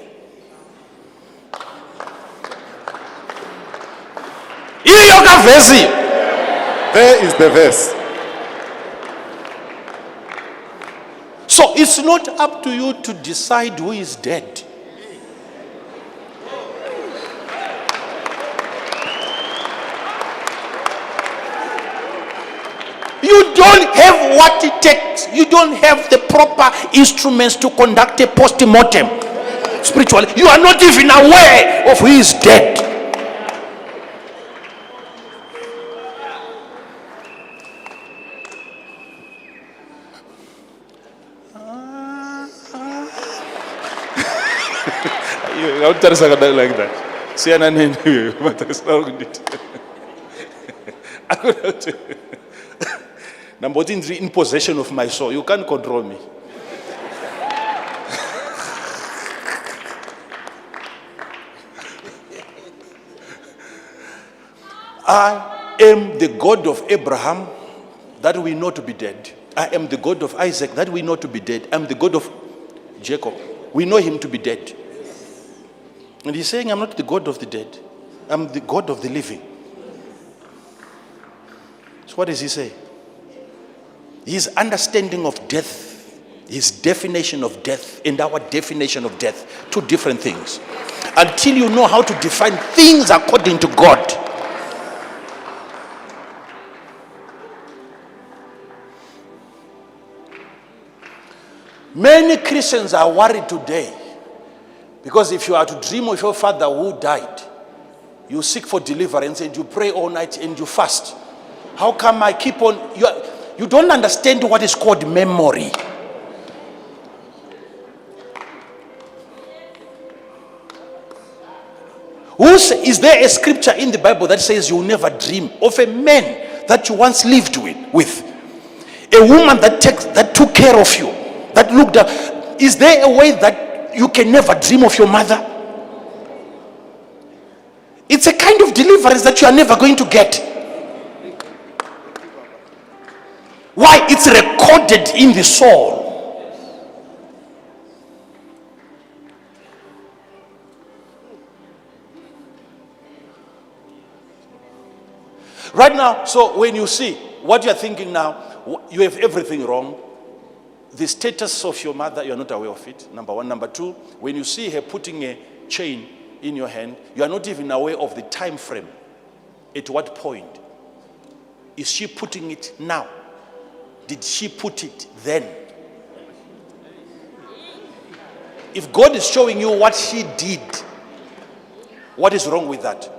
There is the verse. So it's not up to you to decide who is dead. You don't have what it takes. You don't have the proper instruments to conduct a postmortem spiritually. You are not even aware of who is dead. Like that. Number 3, in possession of my soul. You can't control me. I am the God of Abraham, that we know to be dead. I am the God of Isaac, that we know to be dead. I am the God of Jacob. We know him to be dead. And he's saying, I'm not the God of the dead. I'm the God of the living. So what does he say? His understanding of death, his definition of death, and our definition of death, 2 different things. Until you know how to define things according to God, many Christians are worried today because if you are to dream of your father who died, you seek for deliverance and you pray all night and you fast. How come I keep on? You don't understand what is called memory. Is there a scripture in the Bible that says you will never dream of a man that you once lived with? A woman that took care of you, that looked up. Is there a way that you can never dream of your mother? It's a kind of deliverance that you are never going to get. Why? It's recorded in the soul. Right now, so when you see what you are thinking now, you have everything wrong. The status of your mother, you are not aware of it, number 1. Number 2, when you see her putting a chain in your hand, you are not even aware of the time frame. At what point? Is she putting it now? Did she put it then? If God is showing you what she did, what is wrong with that?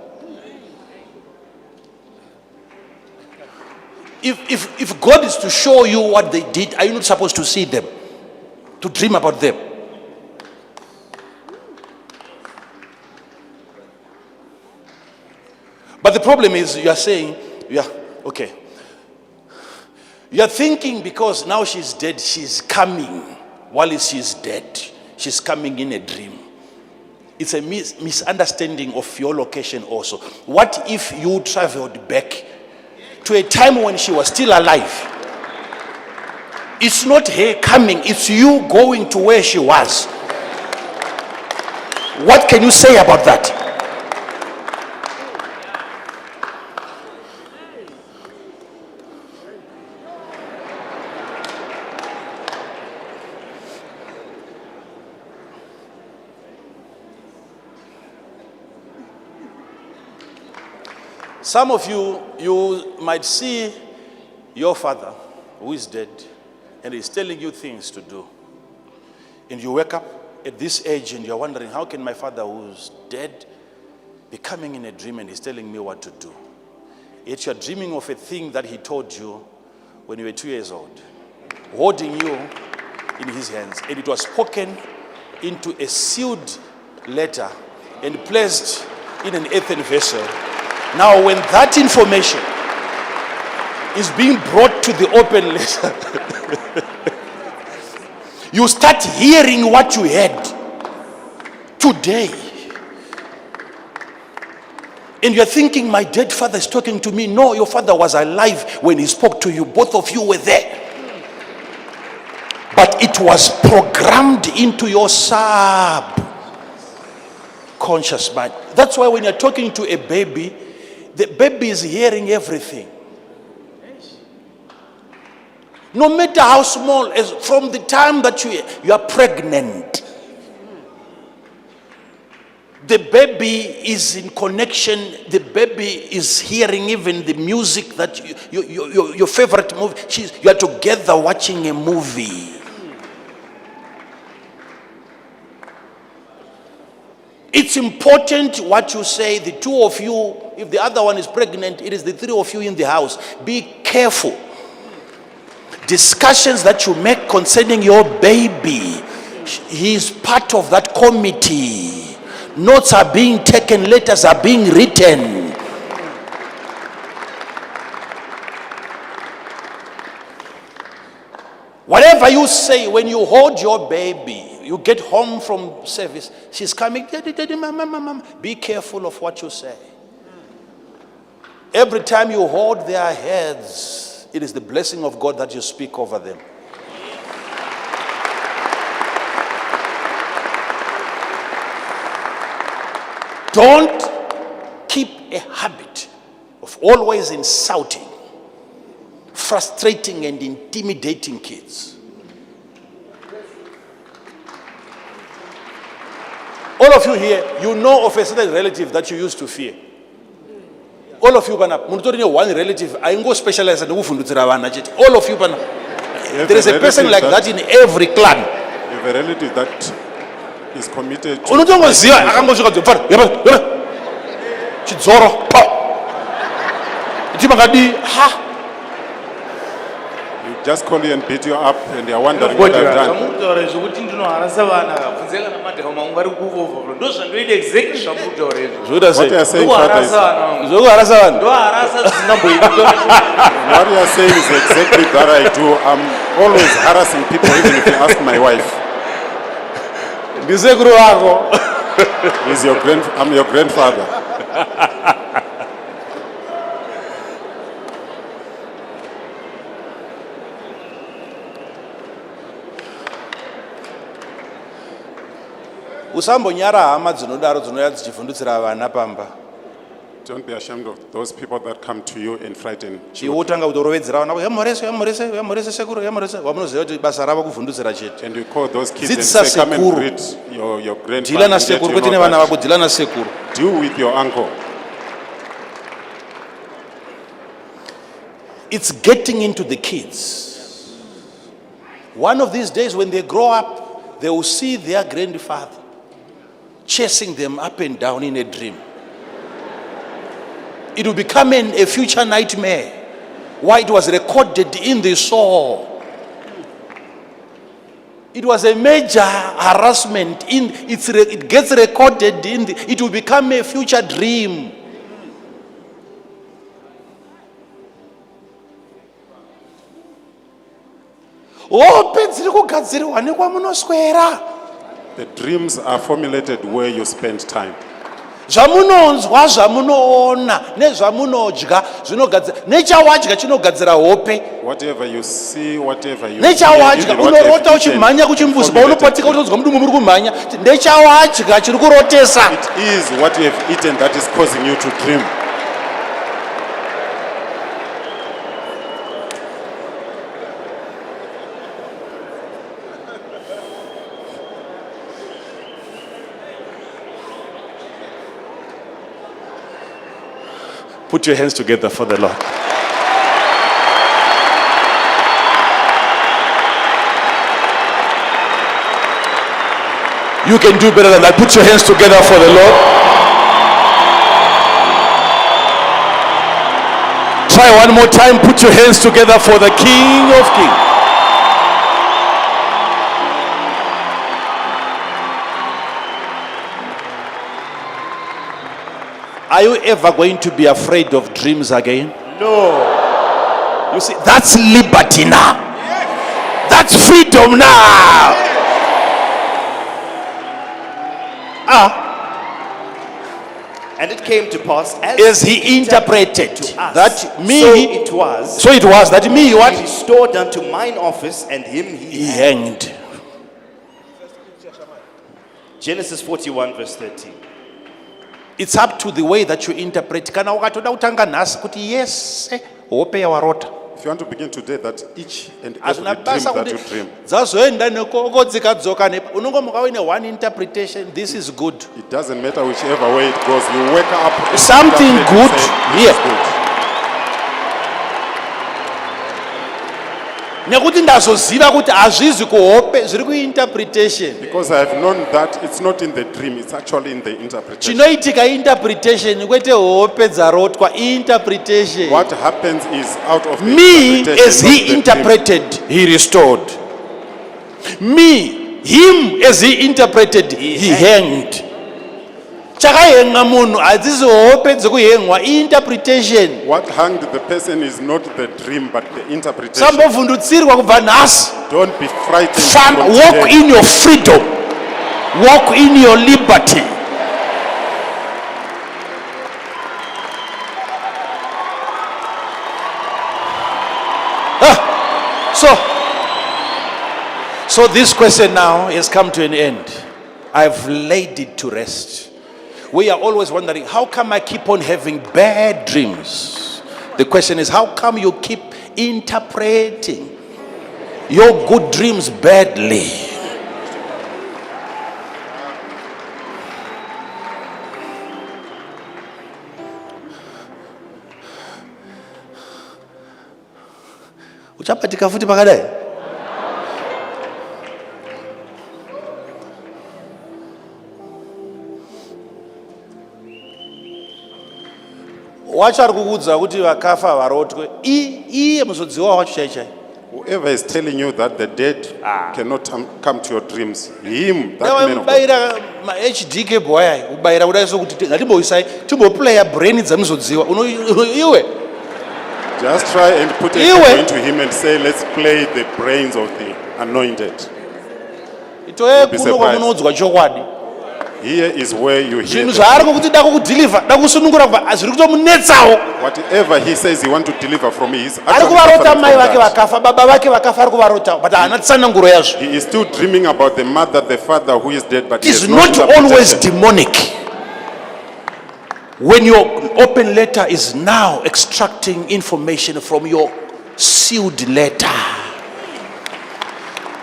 If God is to show you what they did, are you not supposed to see them? To dream about them? But the problem is you are saying, okay. You are thinking because now she's dead, she's coming. While she's dead, she's coming in a dream. It's a misunderstanding of your location also. What if you traveled back to a time when she was still alive? It's not her coming, it's you going to where she was. What can you say about that? Some of you might see your father who is dead and he's telling you things to do. And you wake up at this age and you're wondering, how can my father who's dead be coming in a dream and he's telling me what to do? Yet you're dreaming of a thing that he told you when you were 2 years old, holding you in his hands. And it was spoken into a sealed letter and placed in an earthen vessel. Now, when that information is being brought to the open letter, you start hearing what you heard today. And you're thinking, my dead father is talking to me. No, your father was alive when he spoke to you. Both of you were there. But it was programmed into your subconscious mind. That's why when you're talking to a baby, the baby is hearing everything. No matter how small, as from the time that you are pregnant, the baby is in connection, the baby is hearing even the music that your favorite movie, you are together watching a movie. It's important what you say, the two of you. If the other one is pregnant, it is the three of you in the house. Be careful. Discussions that you make concerning your baby, he is part of that committee. Notes are being taken, letters are being written. Whatever you say when you hold your baby, you get home from service, she's coming, daddy, daddy, mama, mama. Be careful of what you say. Every time you hold their heads, it is the blessing of God that you speak over them. Don't keep a habit of always insulting, frustrating and intimidating kids. All of you here, you know of a certain relative that you used to fear. All of you, one relative, I go specialize in all of you, there is a person like that in every clan. You have a relative that is committed to... You just call you and beat you up and they are wondering what I've done. What you are saying, Father, is... What you are saying is exactly that I do. I'm always harassing people, even if you ask my wife. I'm your grandfather. Don't be ashamed of those people that come to you and frighten you. And you call those kids and say, come and greet your grandfather. Deal with your uncle. It's getting into the kids. One of these days when they grow up, they will see their grandfather chasing them up and down in a dream. It will become a future nightmare. Why? It was recorded in the soul. It was a major harassment. It gets recorded it will become a future dream. The dreams are formulated where you spend time. Zvamunonzwa, zvamunoona, nezvamunodya nechawadya chinogadzira hope. Whatever you see, whatever you nechawadya unorota uchimhanya kuchimbuzi paunopatika kuti unzwa mudumu muri kumhanya nechawadya chiri kurotesa. It is what you have eaten that is causing you to dream. Put your hands together for the Lord. You can do better than that. Put your hands together for the Lord. Try one more time. Put your hands together for the King of Kings. Are you ever going to be afraid of dreams again? No. You see, that's liberty now. That's freedom now. And it came to pass as he interpreted to us, that me. So it was that me what? He restored unto mine office, and him he hanged. Genesis 41 verse 13. It's up to the way that you interpret. Kana ukatoda kutanga nhasi kuti yes, hope yawarota. If you want to begin today, that each and every hazvina dream basa that kuti you dream, dzazoenda nekodzikadzoka unongomuka uine one interpretation, this is good. it doesn't matter whichever way it goes. You wake up. and Something interpret and good say, "This here." is good. Nekuti ndazoziva kuti hazvizi kuhope, zviri kuinterpretation. Because I have known that it's not in the dream, it's actually in the interpretation. Chinoitika interpretation kwete hope dzarotwa, interpretation. What happens is out of the Me, interpretation, as not he the dream. interpreted, he restored. Me, him, as he interpreted, he hanged. Chakahenga munhu hadzisi hope dzekuhengwa, interpretation. What hanged the person is not the dream, but the interpretation. Sambovhundutsirwa kubva nhasi. Don't be frightened. Famba, from walk today. in your freedom. Walk in your liberty. So this question now has come to an end. I've laid it to rest. We are always wondering, how come I keep on having bad dreams? The question is, how come you keep interpreting your good dreams badly? Uchapatika futi pakadai? Wachari kuudza kuti vakafa varotwe, iye muzodziwa wacho chaichai. Whoever is telling you that the dead cannot come to your dreams, him, that man of God. Ubaira ma-HDK boy, ubaira kudai sokuti ngatimboisai timboplaya brain dzamuzodziwa. Iwe Just try and put a Iwe. finger into him and say, let's play the brains of the anointed. itoye Be kuno surprised. kwamunoudzwa chokwadi. Here is where you hear Zvinhu the- zvaari kuti da kukudhilivha, da kusunungura kubva zviri kutomunetsawo. whatever he says he wants to deliver from me, he's Ari actually kuvarota suffering mai from vake that. vakafa, baba vake vakafa ari kuvarotawo, but haana tsananguro yazvo. He is still dreaming about the mother, the father who is dead, but It he is has no not always interpretation. demonic. When your open letter is now extracting information from your sealed letter,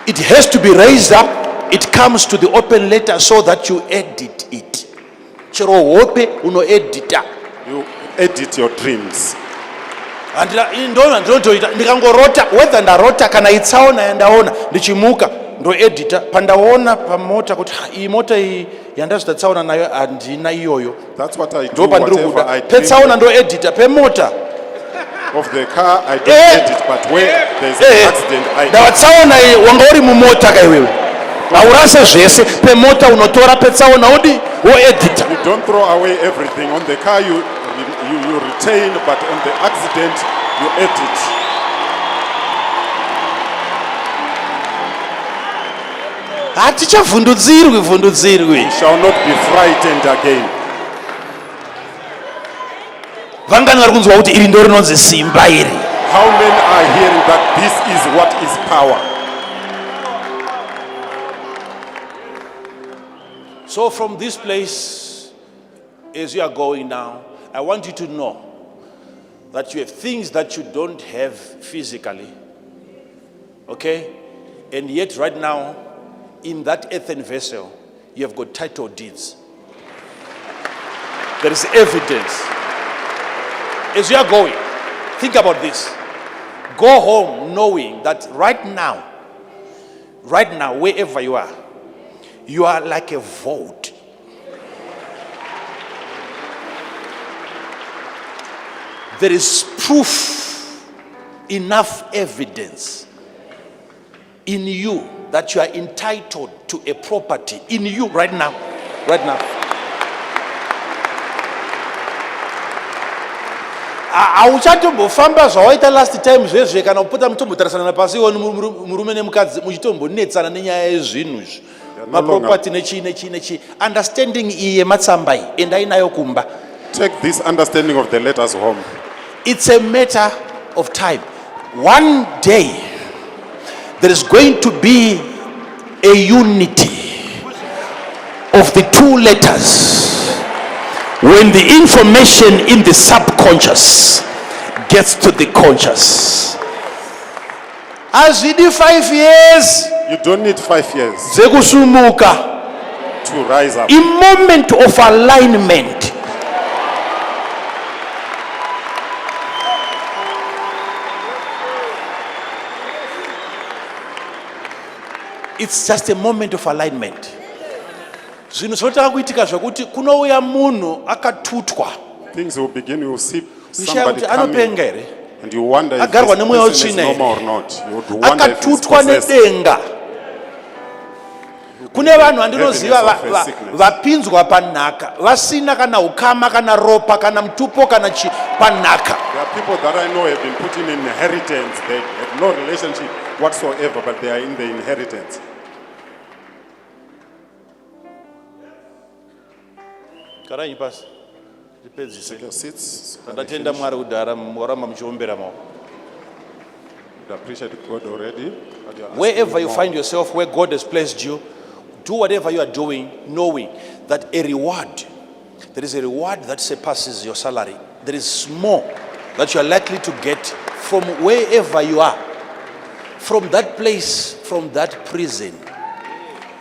it has to be raised up. It comes to the open letter so that you edit it. Chero hope uno edita. You edit your dreams. Ndinotoita ndikangorota, whether ndarota kana itsaona yandaona ndichimuka ndoedita pandaona pamota kuti iyi mota iyi yandazotatsaona nayo handina iyoyo. That's what I do. Ndo pandiri Whatever kuda I dream petsaona ndoedita pemota. of the car, I don't Eh. edit, but where there's an accident, I edit. Ndavatsaona wanga uri mumota ka iwewe aurase zvese pemota unotora petsaona udi woedita. You don't throw away everything. On the car, you retain, but on the accident, you edit. Hatichavhundutsirwi. You shall not be frightened again. Vangani vari kunzwa kuti iri ndo rinonzi simba iri. How many are hearing that this is what is power? So from this place, as you are going now, I want you to know that you have things that you don't have physically. Okay? And yet right now, in that earthen vessel, you have got title deeds. There is evidence. As you are going, think about this. Go home knowing that right now, wherever you are like a vault. There is proof, enough evidence in you that you are entitled to a property in you right now. Auchatombofamba zvawaita last time zvezve kana kupota mutombotarisana pasi iwo murume nemukadzi muchitombonetsana nenyaya yezvinhu izvi maproperty nechi understanding iyi yematsamba iyi endai nayo kumba. Take this understanding of the letters home. It's a matter of time. One day there is going to be a unity of the two letters. When the information in the subconscious gets to the conscious, Azidi 5 years. You don't need 5 years Zekusumuka. to rise up. A moment of alignment. It's just a moment of alignment. Zvinhu zvotaka kuitika zvakuti kunouya munhu akatutwa. Things will begin, you will see Ushaya somebody kuti coming, anopenga here. and you wonder if Agarwa this nemweya person is utsvina normal here. or not. You would wonder if he's Akatutwa possessed. nedenga. Kune vanhu vandinoziva Heaviness of a sickness. vapinzwa panhaka vasina kana ukama kana ropa kana mutupo kana panhaka. There are people that I know have been put in inheritance. They have no relationship whatsoever, but they are in the inheritance. Karai pasi. Ndipedzise. Take your seats. Ndatenda Mwari kudhara moramba muchiombera mawo. We appreciate God already. but you're asking Wherever you more. find yourself, where God has placed you, do whatever you are doing, knowing that there is a reward that surpasses your salary. There is more that you are likely to get from wherever you are. From that place, from that prison.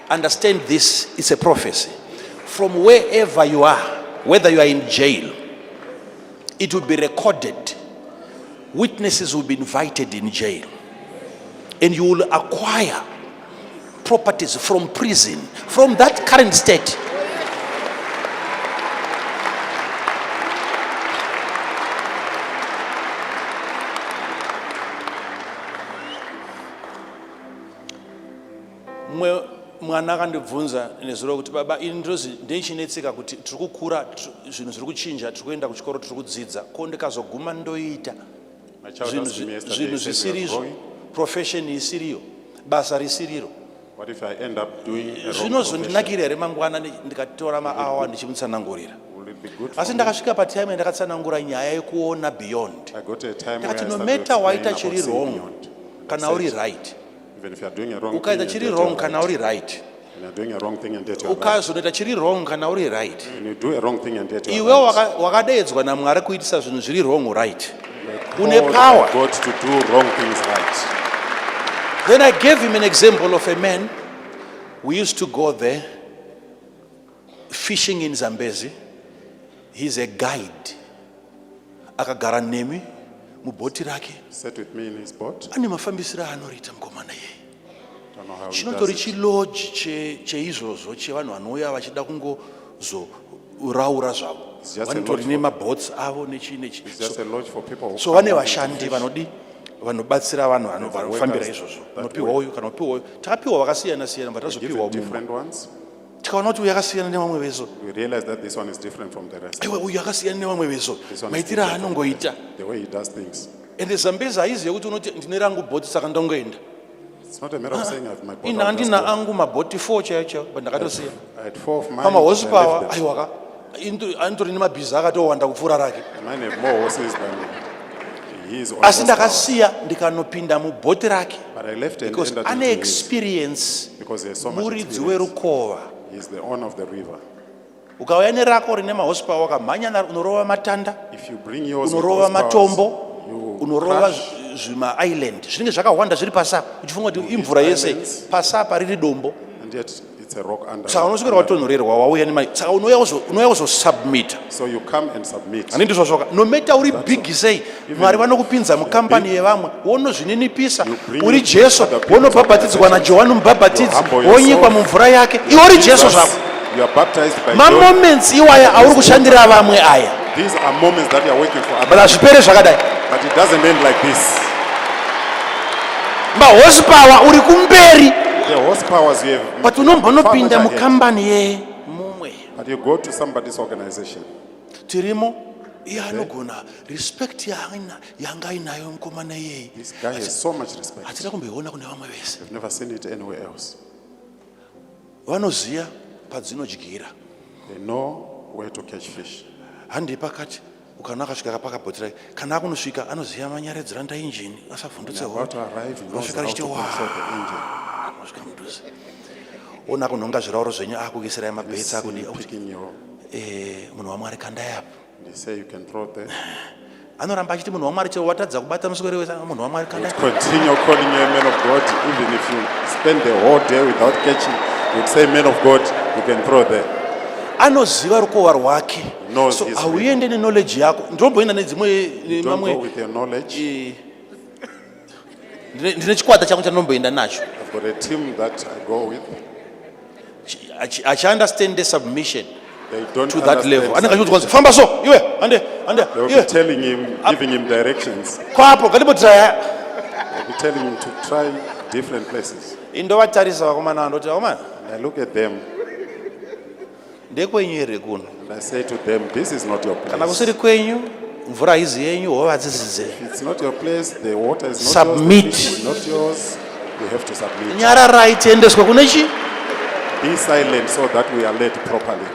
Understand this, it's a prophecy. From wherever you are, whether you are in jail, it will be recorded. Witnesses will be invited in jail. And you will acquire properties from prison, from that current state. Mwana akandibvunza nezuro kuti baba ini ndozi ndechinetseka kuti tiri kukura zvinhu zviri kuchinja tiri kuenda kuchikoro tiri kudzidza ko ndikazoguma ndoita My child asked me yesterday, zvinhu he said, "We are zvisirizo growing. profession isiriyo basa risiriro What if I end up doing a wrong profession? zvinozondinakira here mangwana ndikatora maawa ndichimutsanangurira Will it be good for asi me? ndakasvika patime yandakatsanangura nyaya yekuona beyond I got to a time where I ndakati no started matter waita explaining chiri about seeing wrong beyond. kana I uri said, right even if you are doing a wrong thing, ukaita and chiri yet you wrong are kana right. uri right When you are doing a wrong thing and yet you are right. ukazonoita chiri wrong kana uri right When you do a wrong thing and yet you iwe are right. wakadeedzwa namwari kuitisa zvinhu zviri wrong right Called une power. by God to do wrong things right. Then I gave him an example of a man. We used to go there fishing in Zambezi. He's a guide. Akagara nemi mubhoti rake. Sat with me in his boat. Ane mafambisiro aanoita mukomana yeye. Don't know how he Chinotori does it. chiloji cheizvozvo chevanhu vanouya vachida kungozoraura zvavo. It's just a Vanotori lodge nemaboats avo nechi nechi. It's just a lodge for people who So come vane out vashandi to fish. vanodi vanobatsira vanhu vanofambira workers izvozvo that unopiwa uyu kana upiwa uyu takapiwa vakasiyana siyana but Give tazopiwa them umwe different ones. tikaona kuti uyu akasiyana nevamwe vezo We realize that this one is different from the rest. aiwa uyu akasiyana nevamwe vezo This one is maitiro different from the aanongoita rest. The way he does things. ende zambezi haizive kuti unoti ndine rangu bhoti saka ndongoenda It's not a matter of saying I have my boat. ina I'll just handina go. angu mabhoti 4 chaiwo chaiwo but ndakatosiya I had 4 of mine. pamahosipawa but I left them. aiwaka anitori nemabhiza akatowanda kupfuura rake Mine have more horses than he is on asi horsepower. ndakasiya ndikanopinda mubhoti rake But I left and because ended ane into his, experience because he has so much muridzi experience. werukova He's the owner of the river. ukauya nerako rine mahosipawa wakamhanya unorova matanda If you bring yours with unorova horsepowers, matombo you unorova crush zvimaisland zvinenge zvakawanda zviri pasapa uchifunga kuti imvura yese islands. pasapa riri dombo and yet it's a rock under. saka unosvikira watonhorerwa wauya saka unouya kuzosubmita So you come and submit. handiti zvazvoka nometa uri big sei mwari vanokupinza mukambani yevamwe wonozvininipisa You bring uri jesu other people's wonobhabhatidzwa najohani mubhabhatidzi You humble yourself. wonyikwa mumvura yake iwe uri jesu Jesus, zvako you are baptized by God. mamoments iwaya auri kushandira vamwe aya These are moments that you are working for but others. hazvipere zvakadai But it doesn't end like this. mahosipawa uri kumberi The horsepowers you have. but unombonopinda far much ahead. mukambani yemumwe But you go to somebody's organization. tirimo iye anogona respect yanga inayo mukomana iyeye This guy has so much respect. hatida kumboiona kune vamwe vese I've never seen it anywhere else. vanoziva padzinodyira They know where to catch fish. handi pakati ukana akasvika pakabhoti rake kana akunosvika anoziva manyaredzera ndainjini asavhundutse They're about to arrive. He knows Unosvika how richiti to wa consult the engine. anosvika mudhuze ona kunhonga zvirauro zvenyu akukisirai mabhetsi akudi Picking your. munhu wamwari kandai apo They say you can throw there. anoramba achiti munhu waMwari chero watadza kubata musoro wewe munhu waMwari kanda. Continue calling you a man of God, even if you spend the whole day without catching. You'd say, man of God, you can throw there. Anoziva rukowa rwake. Knows So his auende ne knowledge yako. Ndomboenda nedzimwe Don't go mamwe with your knowledge. ndine chikwata changu chanomboenda nacho. I've got a team that I go with. I understand the submission They don't to that level. understand Anenge achiti famba so iwe ande They'll be iwe telling him, giving him directions. kwapo kalipotraya. They'll be telling him to try different places. Indovatarisa vakomana ndoti vakomana And I look at them ndekwenyu here kuno. and I say to them, this is not your Kana place. kusiri kwenyu mvura haizi yenyu hova dzidzi dzenyu. If it's not your place, the water is not Submit. yours, the fish is not yours, you have to submit. Nyararai tiendeswe kune chi? Be silent so that we are led properly.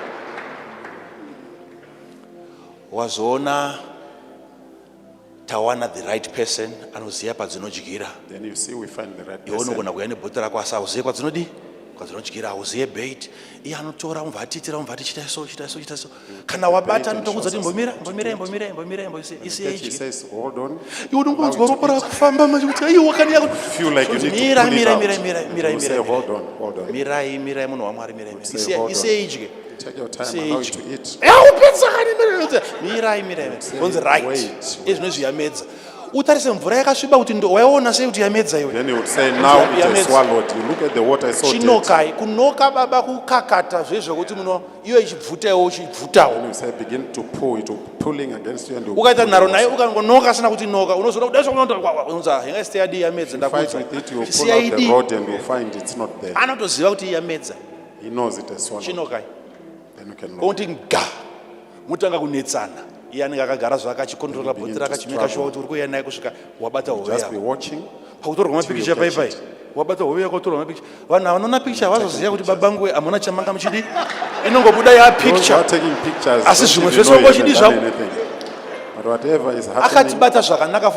Wazoona tawana the right person anoziya padzinodyira. Then you see we find the right Iwe person. unogona kuuya nebhoti rako asi hauziye kwadzinodyira hauziye bait. Iye anotora umva atitira umva atichita so chita so chita so. Kana wabata anotokudza kuti mbomira isiye He idye. says, hold on. Iwe unongonzwa ropa rakufamba manje kuti aiwa wakaniya kuti Feel like you need to mira pull it mira out. mira mira mira You say, mira hold on, hold on. mirai munhu waMwari mirai Say, hold on. isiye idye. Take your time, Say allow it. it to eat. mirai onzi Wait, right wait. izvinozvi yamedza utarise mvura yakasviba kuti waiona sei kuti yamedza iwe. Then he would say, now it Yamedza. is swallowed. You look at the water, it's so dead. chinokai kunoka baba kukakata zvezvekuti muno iwe ichibvuta iwe uchibvutawo. When you say begin to pull, it will pulling against you and you Ukaita nharo naye ukangonoka asina kuti noka unozoda kudaunonzi hengaisite yadi yamedza fight with it, you will pull siya out the idi. rod and you find it's not there. Anotoziva kuti yamedza He knows it is swallowed. chinokai Then you can look. kuti ga mutanga kunetsana iye anenge akagara zvake achikontrola bhoti rake achimeka shuwa kuti uri kuuya naye kusvika wabata hove Just be yako watching. pakutorwa mapikicha Till you paipai catch wabata hove yako watorwa mapikicha vanhu vanoona pikicha havazoziva kuti babangu hamuna chamanga muchidi inongobuda ya Those who pikicha are taking pictures, Asi don't zvimwe even zvese know you ungochidi haven't done zvako. anything. But whatever is happening, akatibata zvakanaka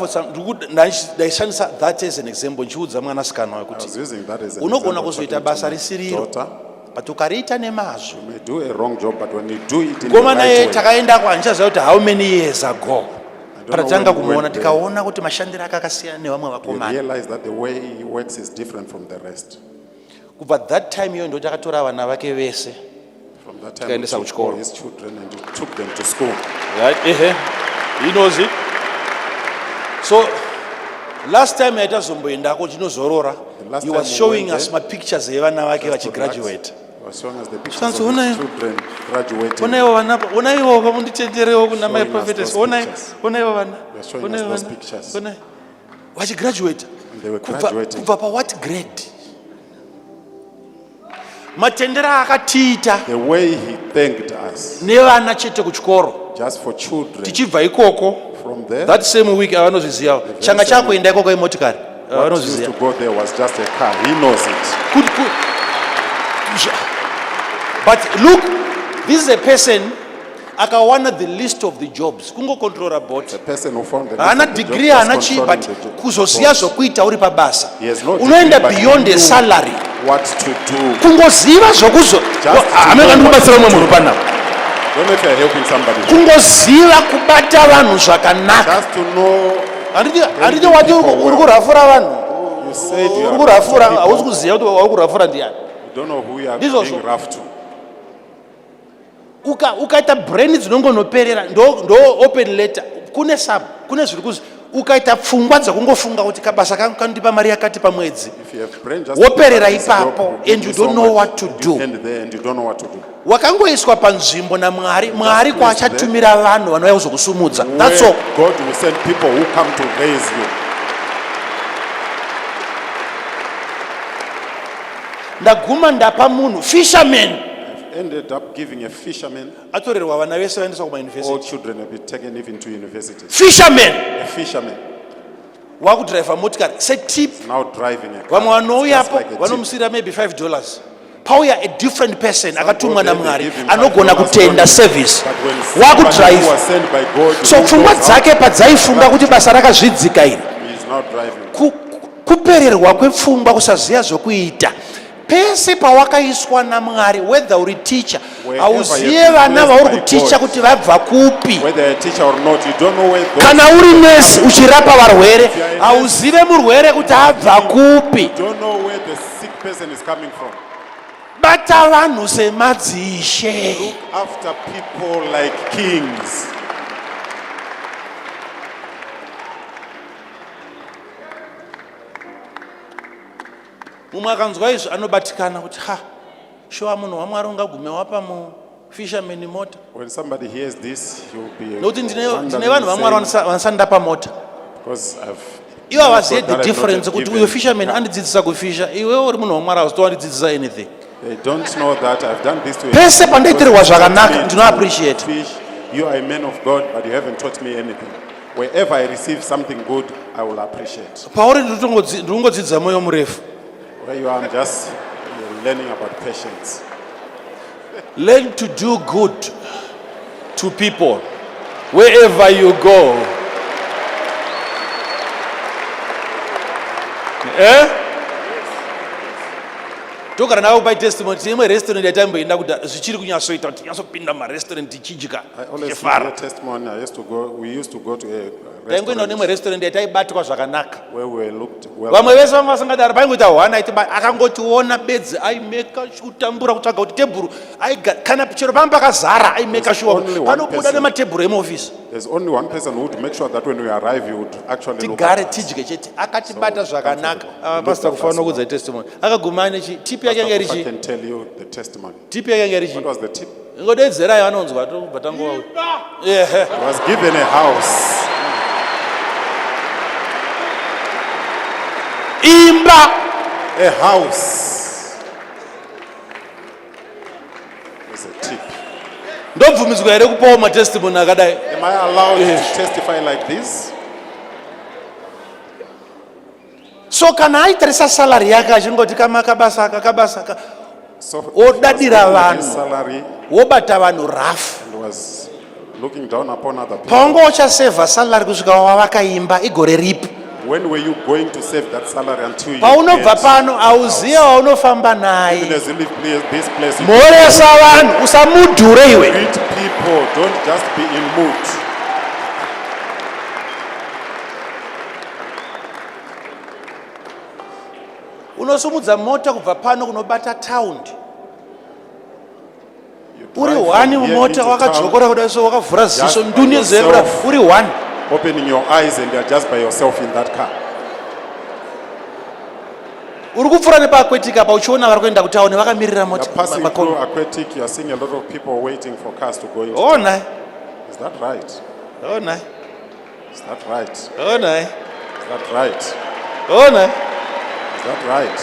ndaishandisa that as an example ndichiudza mwanasikana I wekuti was using that as an unogona example kuzoita talking to basa my risiriro daughter. but ukariita nemazvo You may do a wrong job, but when you do it in the ngoma naye right way, takaendako handichaziva kuti how many years ago know patanga when we kumuona went there. tikaona kuti mashandiro ake akasiyana nevamwe we vakomana realize that the way he works is different from the rest. kubva that time iyoyo ndo takatora vana vake vese From that time, he Tikaendesa took kuchikoro. all his children and he took them to school. right he knows it. So last time yaitazomboendako tinozorora The last he time was we showing went us there, mapictures evana vake Just for that, vachigraduate. he was showing us the pictures Shanzi, of ona his hiyo. children graduating. ona ivo vamunditenderewo kuna my Showing us prophetess those ona pictures. ona ivo vana They are showing ona us ivo those vana pictures. ona vachigraduate And they were graduating. kubva pawhat grade matendero akatiita The way he thanked us, nevana chete kuchikoro just for children, tichibva ikoko from there, that same week avanozvizivawo changa same chakuenda ikoko imotikari what used avanozviziva to go there was just a car. He knows it. but look this is a person akawana the list of the jobs kungocontrora bot The person who found the list haana of the degree job haana was chi controlling but the job. kuzoziva zvokuita uri pabasa He has no unoenda degree, but beyond he a knew salary what to do. kungoziva zvokuzo to hamene know kandimubatsira what mumwe to munhu do. panapa Don't know if you're helping somebody. kungoziva kubata vanhu zvakanaka Just to know, handiti wati uri kurhafura vanhu you said you uri are kurhafura people. hausi kuziva kuti uri kurhafura ndiani You don't know who you are Ndizvo being zvo. rough to. ukaita brain dzinongonoperera ndo open letter kune zviri kuzi ukaita pfungwa dzakungofunga kuti kabasa kangu kandipa mari yakati pamwedzi If you have brain just woperera this job ipapo will give and you you so don't know much. what to You do end there and you don't know what to do. wakangoiswa panzvimbo namwari mwari placed kwaachatumira vanhu vanouya kuzokusumudza that's Where all God will send people who come to raise you. ndaguma ndapa munhu fisherman Ended up giving a fisherman. atorerwa vana vese vaendeswa All kumayunivhesiti children have been taken even to universities. fisherman A fisherman wakudhiraivha motikari setip now driving a car. vamwe It's just vanouyapo like a tip. vanomusiyira maybe $5 pauya a different person akatumwa Go there, they namwari give him anogona $5 kutenda only. service But when somebody who wakudrive was sent by God, so who pfungwa goes out, dzake padzaifunga kuti basa rakazvidzika iri he is not driving. kupererwa kwepfungwa kusaziva zvokuita pese pawakaiswa naMwari, whether uri teacher, Wherever you auzive have been vana blessed vauri by kuticha God. kuti vabva kupi. Whether a teacher or not, you don't know where those Kana uri nesi uchirapa varwere, If you are a auzive murwere kuti abva kupi. you don't know where the sick person is coming from. Bata vanhu semadzishe. Look after people like kings. Mumwe akanzwa izvi anobatikana kuti ha, shuwa munhu waMwari ungagume wapa mufisherman mota. When somebody hears this, you'll be Nokuti ndine wondering, vanhu vaMwari saying, vanosandapa mota. because I've Ivo havazivi that the I'm not difference kuti given- uyo fisherman andidzidzisa kufisha, iwe uri munhu waMwari hauzitondidzidzisa anything. They don't know that I've done this to you. Pese pandaitirwa Because you taught zvakanaka, me ndino to appreciate. fish. You are a man of God, but you haven't taught me anything. Wherever I receive something good, I will appreciate. Pauri ndikungodzidza moyo murefu. Where you are, I'm just learning about patience. Learn to do good to people wherever you go. Togara nawo by testimony tine restaurant yatamboenda kuti zvichiri kunyatsoita kuti tinyasopinda marestaurant tichidya I always give tichifara. a testimony. We used to go to a Taingoenda nemwe restaurant restaurant yataibatwa zvakanaka. where we looked well. Vamwe vese vanga vasangadaro paingoita hwana akangotiona bedzi aimeka kutambura kutsvaga kuti tebhuru kana chero pamba pakazara aimeka sure only one panobuda person. nematebhuru emuofisi There's only one person who would make sure that when we arrive, you would actually look tigare at us. tidye chete akatibata zvakanaka. comfortable. Pastor Look at kufanira us kudza testimony akaguma nechi tipi yake yanga I irichi can tell you the testimony. tipi yake yanga irichi What was the tip? ingodedzerai vanonzwa tobva tangova yeah. I was given a house. Imba A house. There's a tip. ndobvumidzwa here kupawo matestimony akadai. Am I allowed to testify like this? So kana aitarisa salary yake achingoti kama kabasa aka So Odadira he was vanhu. getting his salary wobata vanhu rafu and was looking down upon other people. paunga uchasevha salary kusvika wavakaimba igore ripi. When were you going to save that salary until you Paunobva get pano auziva waunofamba even naye. as you leave this place? You Mhoresa vanhu usamudhure iwe. greet people. Don't just be in mood. Unosumudza mota kubva pano kunobata taundi. You Uri drive wani from here mumota into wakadzokora kudai so wakavhura ziso Just by nduni yezebra yourself. uri wani. opening your eyes and you're just by yourself in that car. Uri kupfuura nepaakwetika pa uchiona vari kuenda kutauni vakamirira You're mota passing through makombi. Aquatic, you're seeing a lot of people waiting for cars to go into. Ona, Is that right? ona, Is that right? ona, Is that right? ona. Is that right?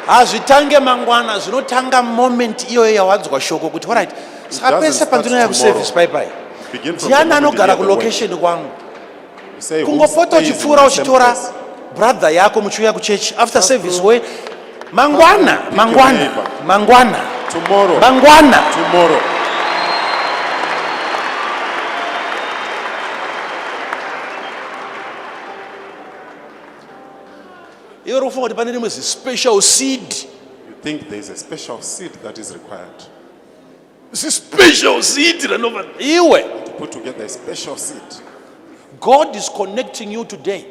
Hazvitange mangwana zvinotanga moment iyoyo yawanzwa shoko kuti alright saka doesn't pese start pandinoya kuservice tomorrow. paipai Begin from ndiani the moment you anogara hear the word. kulocation kwangu You say, who kungopota stays in uchipfuura the same uchitora place? brother yako muchiuya kuchechi after Pass service through. way mangwana Pick your mangwana neighbor. mangwana Tomorrow. mangwana Tomorrow. iwe uri kufunga kuti pane rimwe special seed You think there's a special seed that is required special seed ranova iwe to put together a special seed. God is connecting you today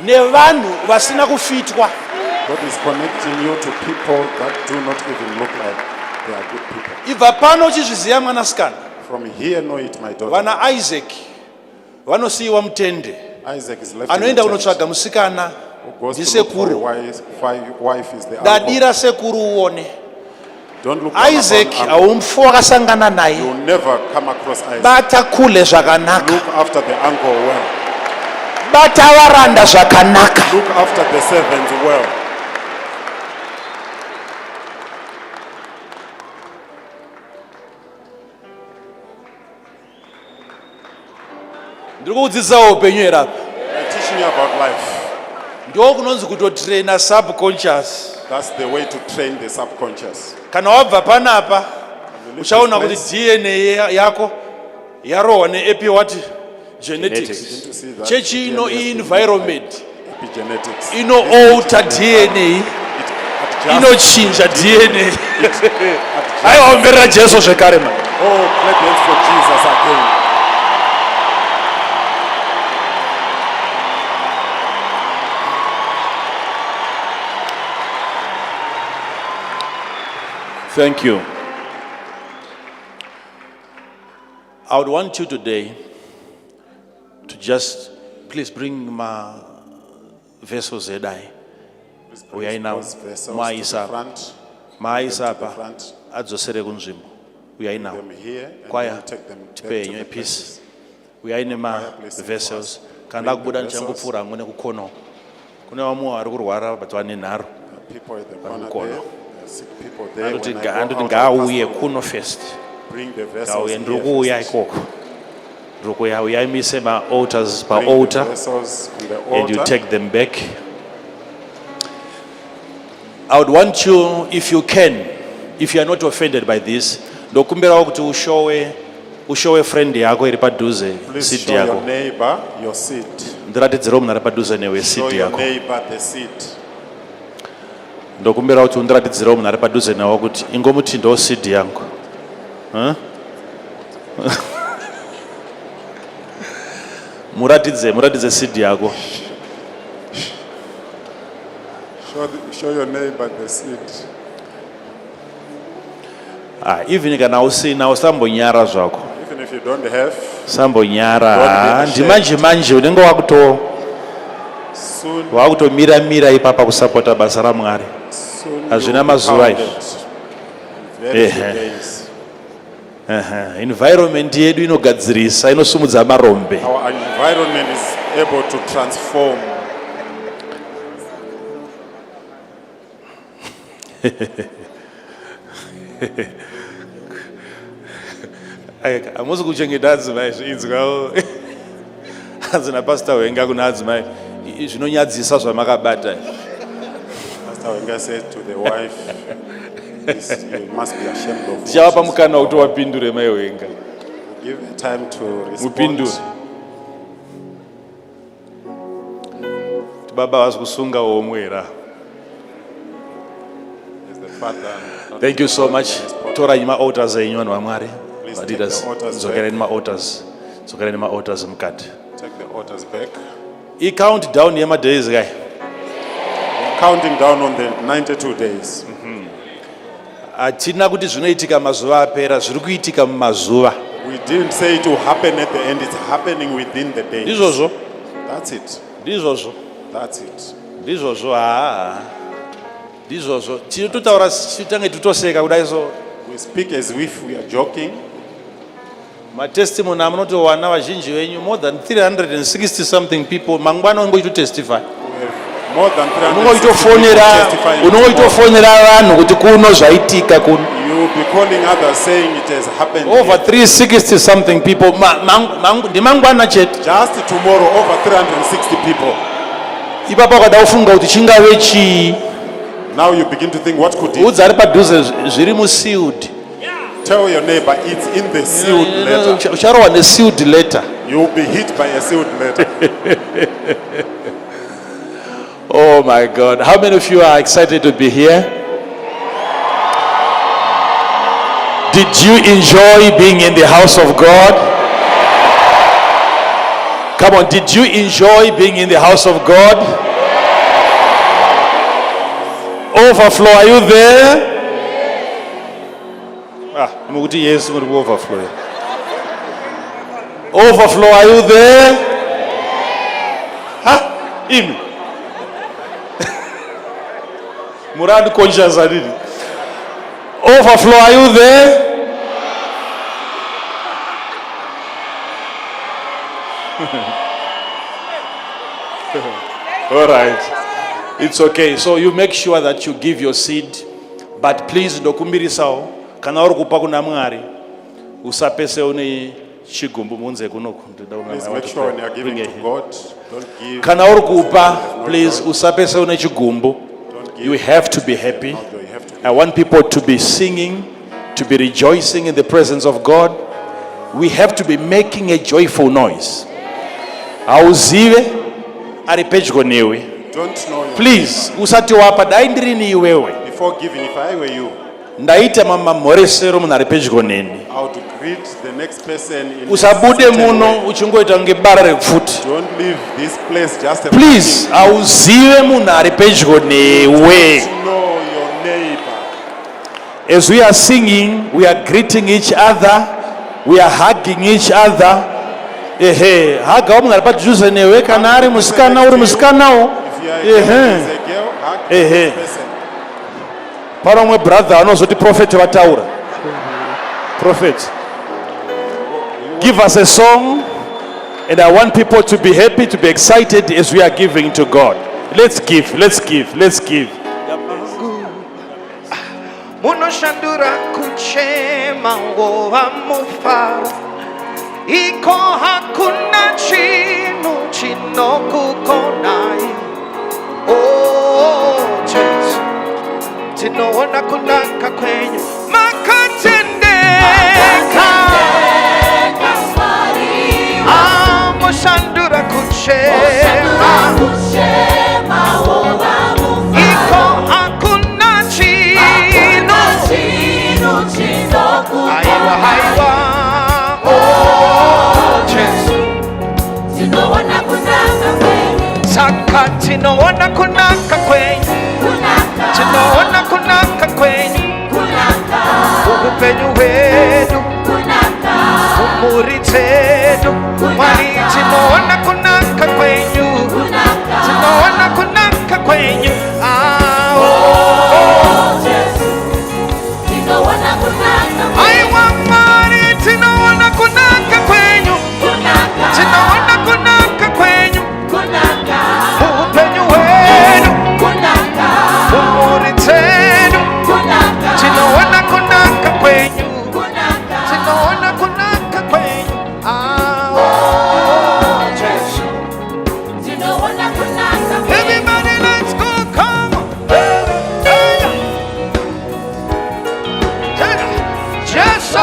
nevanhu vasina kufitwa. God is connecting you to people that do not even look like they are good people. Ibva pano uchizviziva mwanasikana From here, know it, my daughter. vana Isaac vanosiyiwa mutende Isaac is left in anoenda the tent. kunotsvaga musikana Who goes to look for a ndisekuru wife is the uncle. dadira sekuru uone Don't look down Isaac upon uncle. haumfu wakasangana naye You'll never come across Isaac. bata kule zvakanaka Look after the uncle well. bata varanda zvakanaka Look after the servants well. ndiri kukudzidzisawo upenyu here apa They're teaching you about life. ndo kunonzi kutotraina subconscious. That's the way to train the subconscious. Kana wabva panapa leave uchaona this kuti place, DNA yako yarohwa neepi what genetics begin to see that chechi DNA ino has been environment epigenetics. ino alter DNA It inochinja DNA. Aiomverera Jesu zvekare ma. Oh, clap hands for Jesus again. Thank you. I would want you today to just please bring my vessels edai. We are now maisa apa adzosere kunzvimbo. We are now choir tipe yenyu peace. We are in my vessels. Kanda kubuda ndichangopfuura ngone kukono. Kune vamwe vari kurwara but vane nharo. People at the corner there, sick people there. Andoti ngauye kuno first. Bring the vessels Ngauye here ndiri kuuya first. ikoko. Ndiri kuuya uyaimise ma-altars Bring the pa-altar vessels on the and you altar. take them back. I would want you, if you can, if you are not offended by this, ndokumbirawo kuti ushowe friend yako iri padhuze Please seat show your yako. neighbor your seat. Ndiratidzirewo munhu ari padhuze newe Show seat your yako. neighbor the seat. Ndokumbira kuti undiratidzirewo munhu ari padhuze nawo kuti ingomuti ndo seat yangu. Huh? Muratidze seat yako. Show your neighbor the seat. Even kana usina usambonyara zvako. Even if you don't have, Sambonyara. Don't be ashamed. Ndimanje unenge soon wakutomira ipapa kusapota basa raMwari. you Hazvina will be mazuva counted. Very few Ehe. days. Environment yedu inogadzirisa inosumudza marombe. Our environment is able to transform. Hamusi kuchengeta adzimai zvinzwawo. Hazina pastor wenga kuna adzimai zvinonyadzisa zvamakabata. Pastor Wenga said to the wife, you must be ashamed of Tichava what pamukana kuti wapindure mai wenga. Give her time to respond. Mupindure. Baba was kusunga omwera. As the father, not Thank you so much. respond. Tora nyima altars enyu vanhu vaMwari. Please take Leaders, the altars dzokereni back. ma-altars. Dzokereni ma-altars mukati. Take the orders back. I-count down yema-days kai. Counting down on the 92 days. Hatina kuti zvinoitika mazuva apera, zviri kuitika mumazuva. We didn't say it will happen at the end, it's happening within the days. Ndizvozvo. That's it. Ndizvozvo. That's it. Ndizvozvo. Ndizvozvo. Tinototaura titange tutoseka kudai so. We speak as if we are joking. Matestimony amunotowana vazhinji venyu more than 360 something people mangwana ungoitotestify. More than 360 people Unongoitofonera testifying. unongoitofonera vanhu kuti kuno zvaitika kuno. You will be calling others saying it has happened. Over here. 360 something people ndimangwana chete. Just tomorrow, over 360 people. Ipapa ukada kufunga kuti chingave chii. Now you begin to think, what could it? Udza ari padhuze zviri musealed. Tell your neighbor it's in the sealed letter. Ucharohwa nesealed letter. You will be hit by a sealed letter. Oh my God. How many of you are excited to be here? Did you enjoy being in the house of God? Come on, did you enjoy being in the house of God? Overflow, are you there? Yes, overflow. Overflow, are you there? Huh? Him. Murad conscious already. Overflow, are you there? All right. It's okay. So you make sure that you give your seed, but please dokumbirisawo kana uri kupa kuna Mwari usapese une chigumbu munze kunoku. Please make sure when you are giving to God, don't give. Kana uri kupa, please usapese une chigumbu. You have to be happy. You have to. I want people to be singing, to be rejoicing in the presence of God. We have to be making a joyful noise. Auzive ari pedyo newe. Don't know. Please, usati wapa dai ndiri ni iwewe. If before giving, if I were you, ndaita mama mhoresero munhu ari pedyo neni. I would greet the next person in Usabude muno uchingoita kunge bara repfuti. Don't leave this place just a Please, auzive munhu ari pedyo newe. know your neighbor. As we are singing, we are greeting each other, we are hugging each other. Ehe, haga munhu ari padhuze newe kana ari musikana uri musikanawo. If you are a girl, Ehe. is a girl, hug Ehe. this person. Para umwe brother anozoti prophet vataura. Prophet. Give us a song, and I want people to be happy, to be excited as we are giving to God. Let's give, let's give, let's give. Munoshandura kuchema ngova mufa iko hakuna chinu chinokukonai. Oh Jesus, tinoona kunaka kwenye makatendeka. Mushandura kuchema iko hakuna chinu. Aiwa aiwa. Oh Jesus, saka tinoona kunaka kwenye, tinoona kunaka kwenye upenyu wetu, umuri zetu, mwali tinoona kunaka kwenyu, tinoona kunaka kwenyu. Aiwa mwali tinoona kunaka kwenyu, tinoona kunaka kwenyu, upenyu wetu, umuri zetu, tinoona kunaka kwenyu, tinoona kunaka kwenyu. Everybody let's go, come on. Just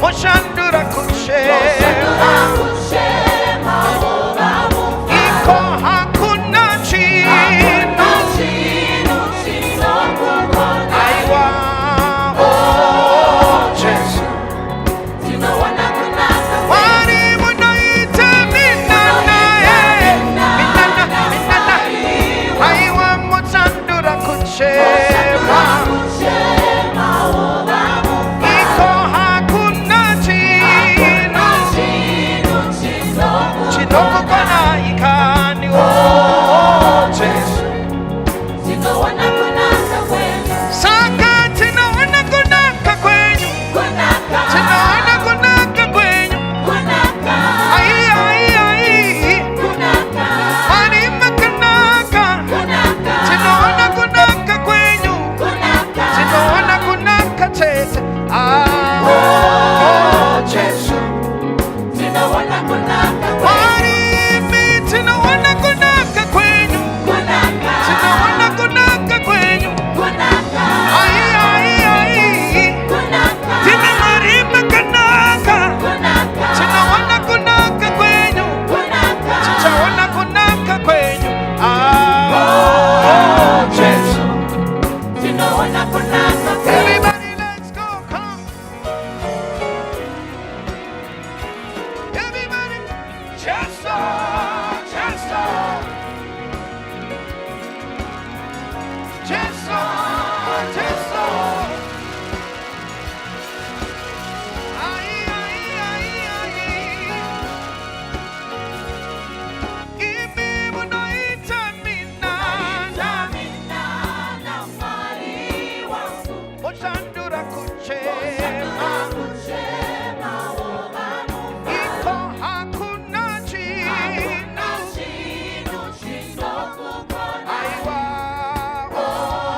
Moshandura kuchema iko hakuna chinu. Aiwa. Oh Jesus, wari munoita minana. Aiwa moshandura kuchema iko hakuna chinu. Chinokukona ikani. Oh Jesus, saka tinoona kunaka kwenyu, tinoona kunaka kwenyu. Ai ai ai, mari makanaka, tinoona kunaka kwenyu, tinoona kunaka tete. Oh Jesus, mari mi tinoona kunaka kwenyu, tinoona kunaka kwenyu. Ai ai ai, tina mari makanaka, tinoona kunaka kwenyu, titaona kunaka kwenyu. Oh Jesus, everybody let's go, come. Everybody, just so. Ai ai ai ai. Imi munoita minana. Moshandura kuchema iko hakuna chinu. Aiwa. Oh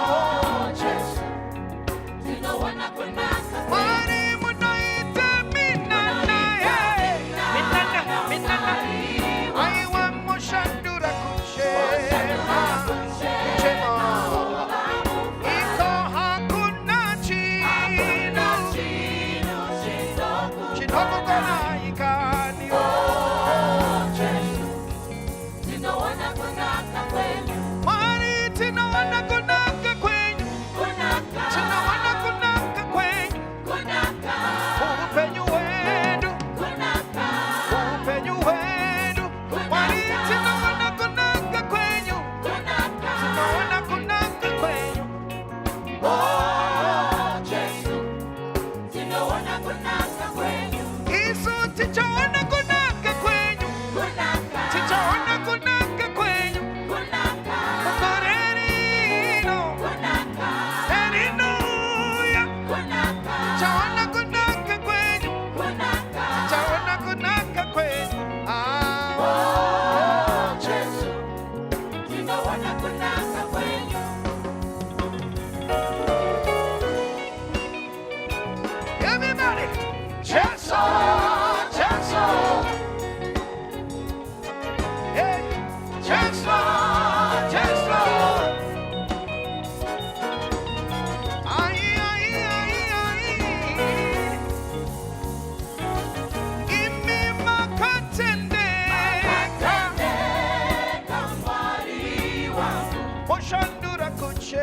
Iko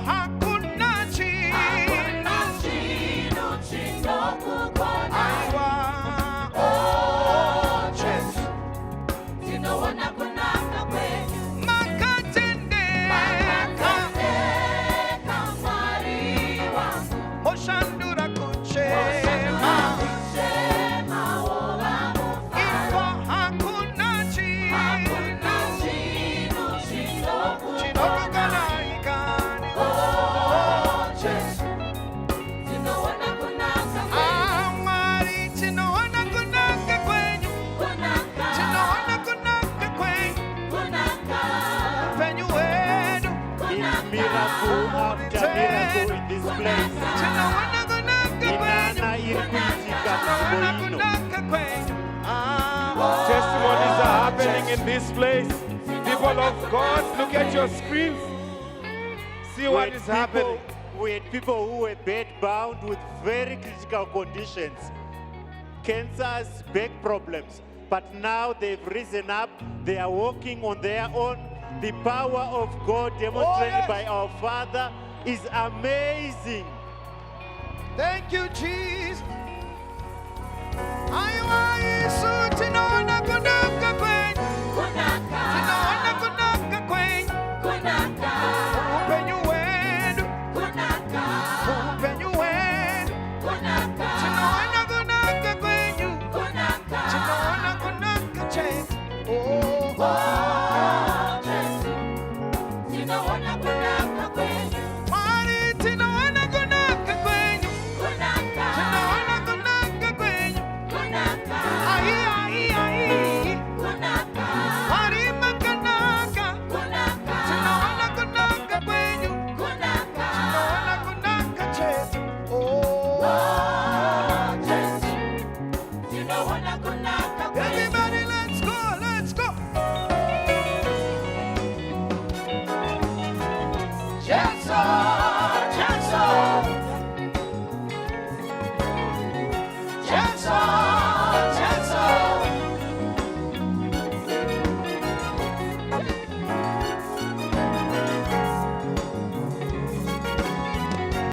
hakuna Moshandura kuchema Iko hakuna Chinokana ikani Amari chinoona kunaka kwenyu Chinoona kunaka kwenyu Penyu wenu It's miracle after miracle in this place. Chinoona kunaka Inana irikuitika kuboino. Testimonies are happening in this place. People of God, look at your screens. See what is happening. We had people who were bedbound with very critical conditions, cancers, back problems. But now they've risen up. They are walking on their own. The power of God demonstrated by our Father is amazing. Thank you, Jesus. I want you to know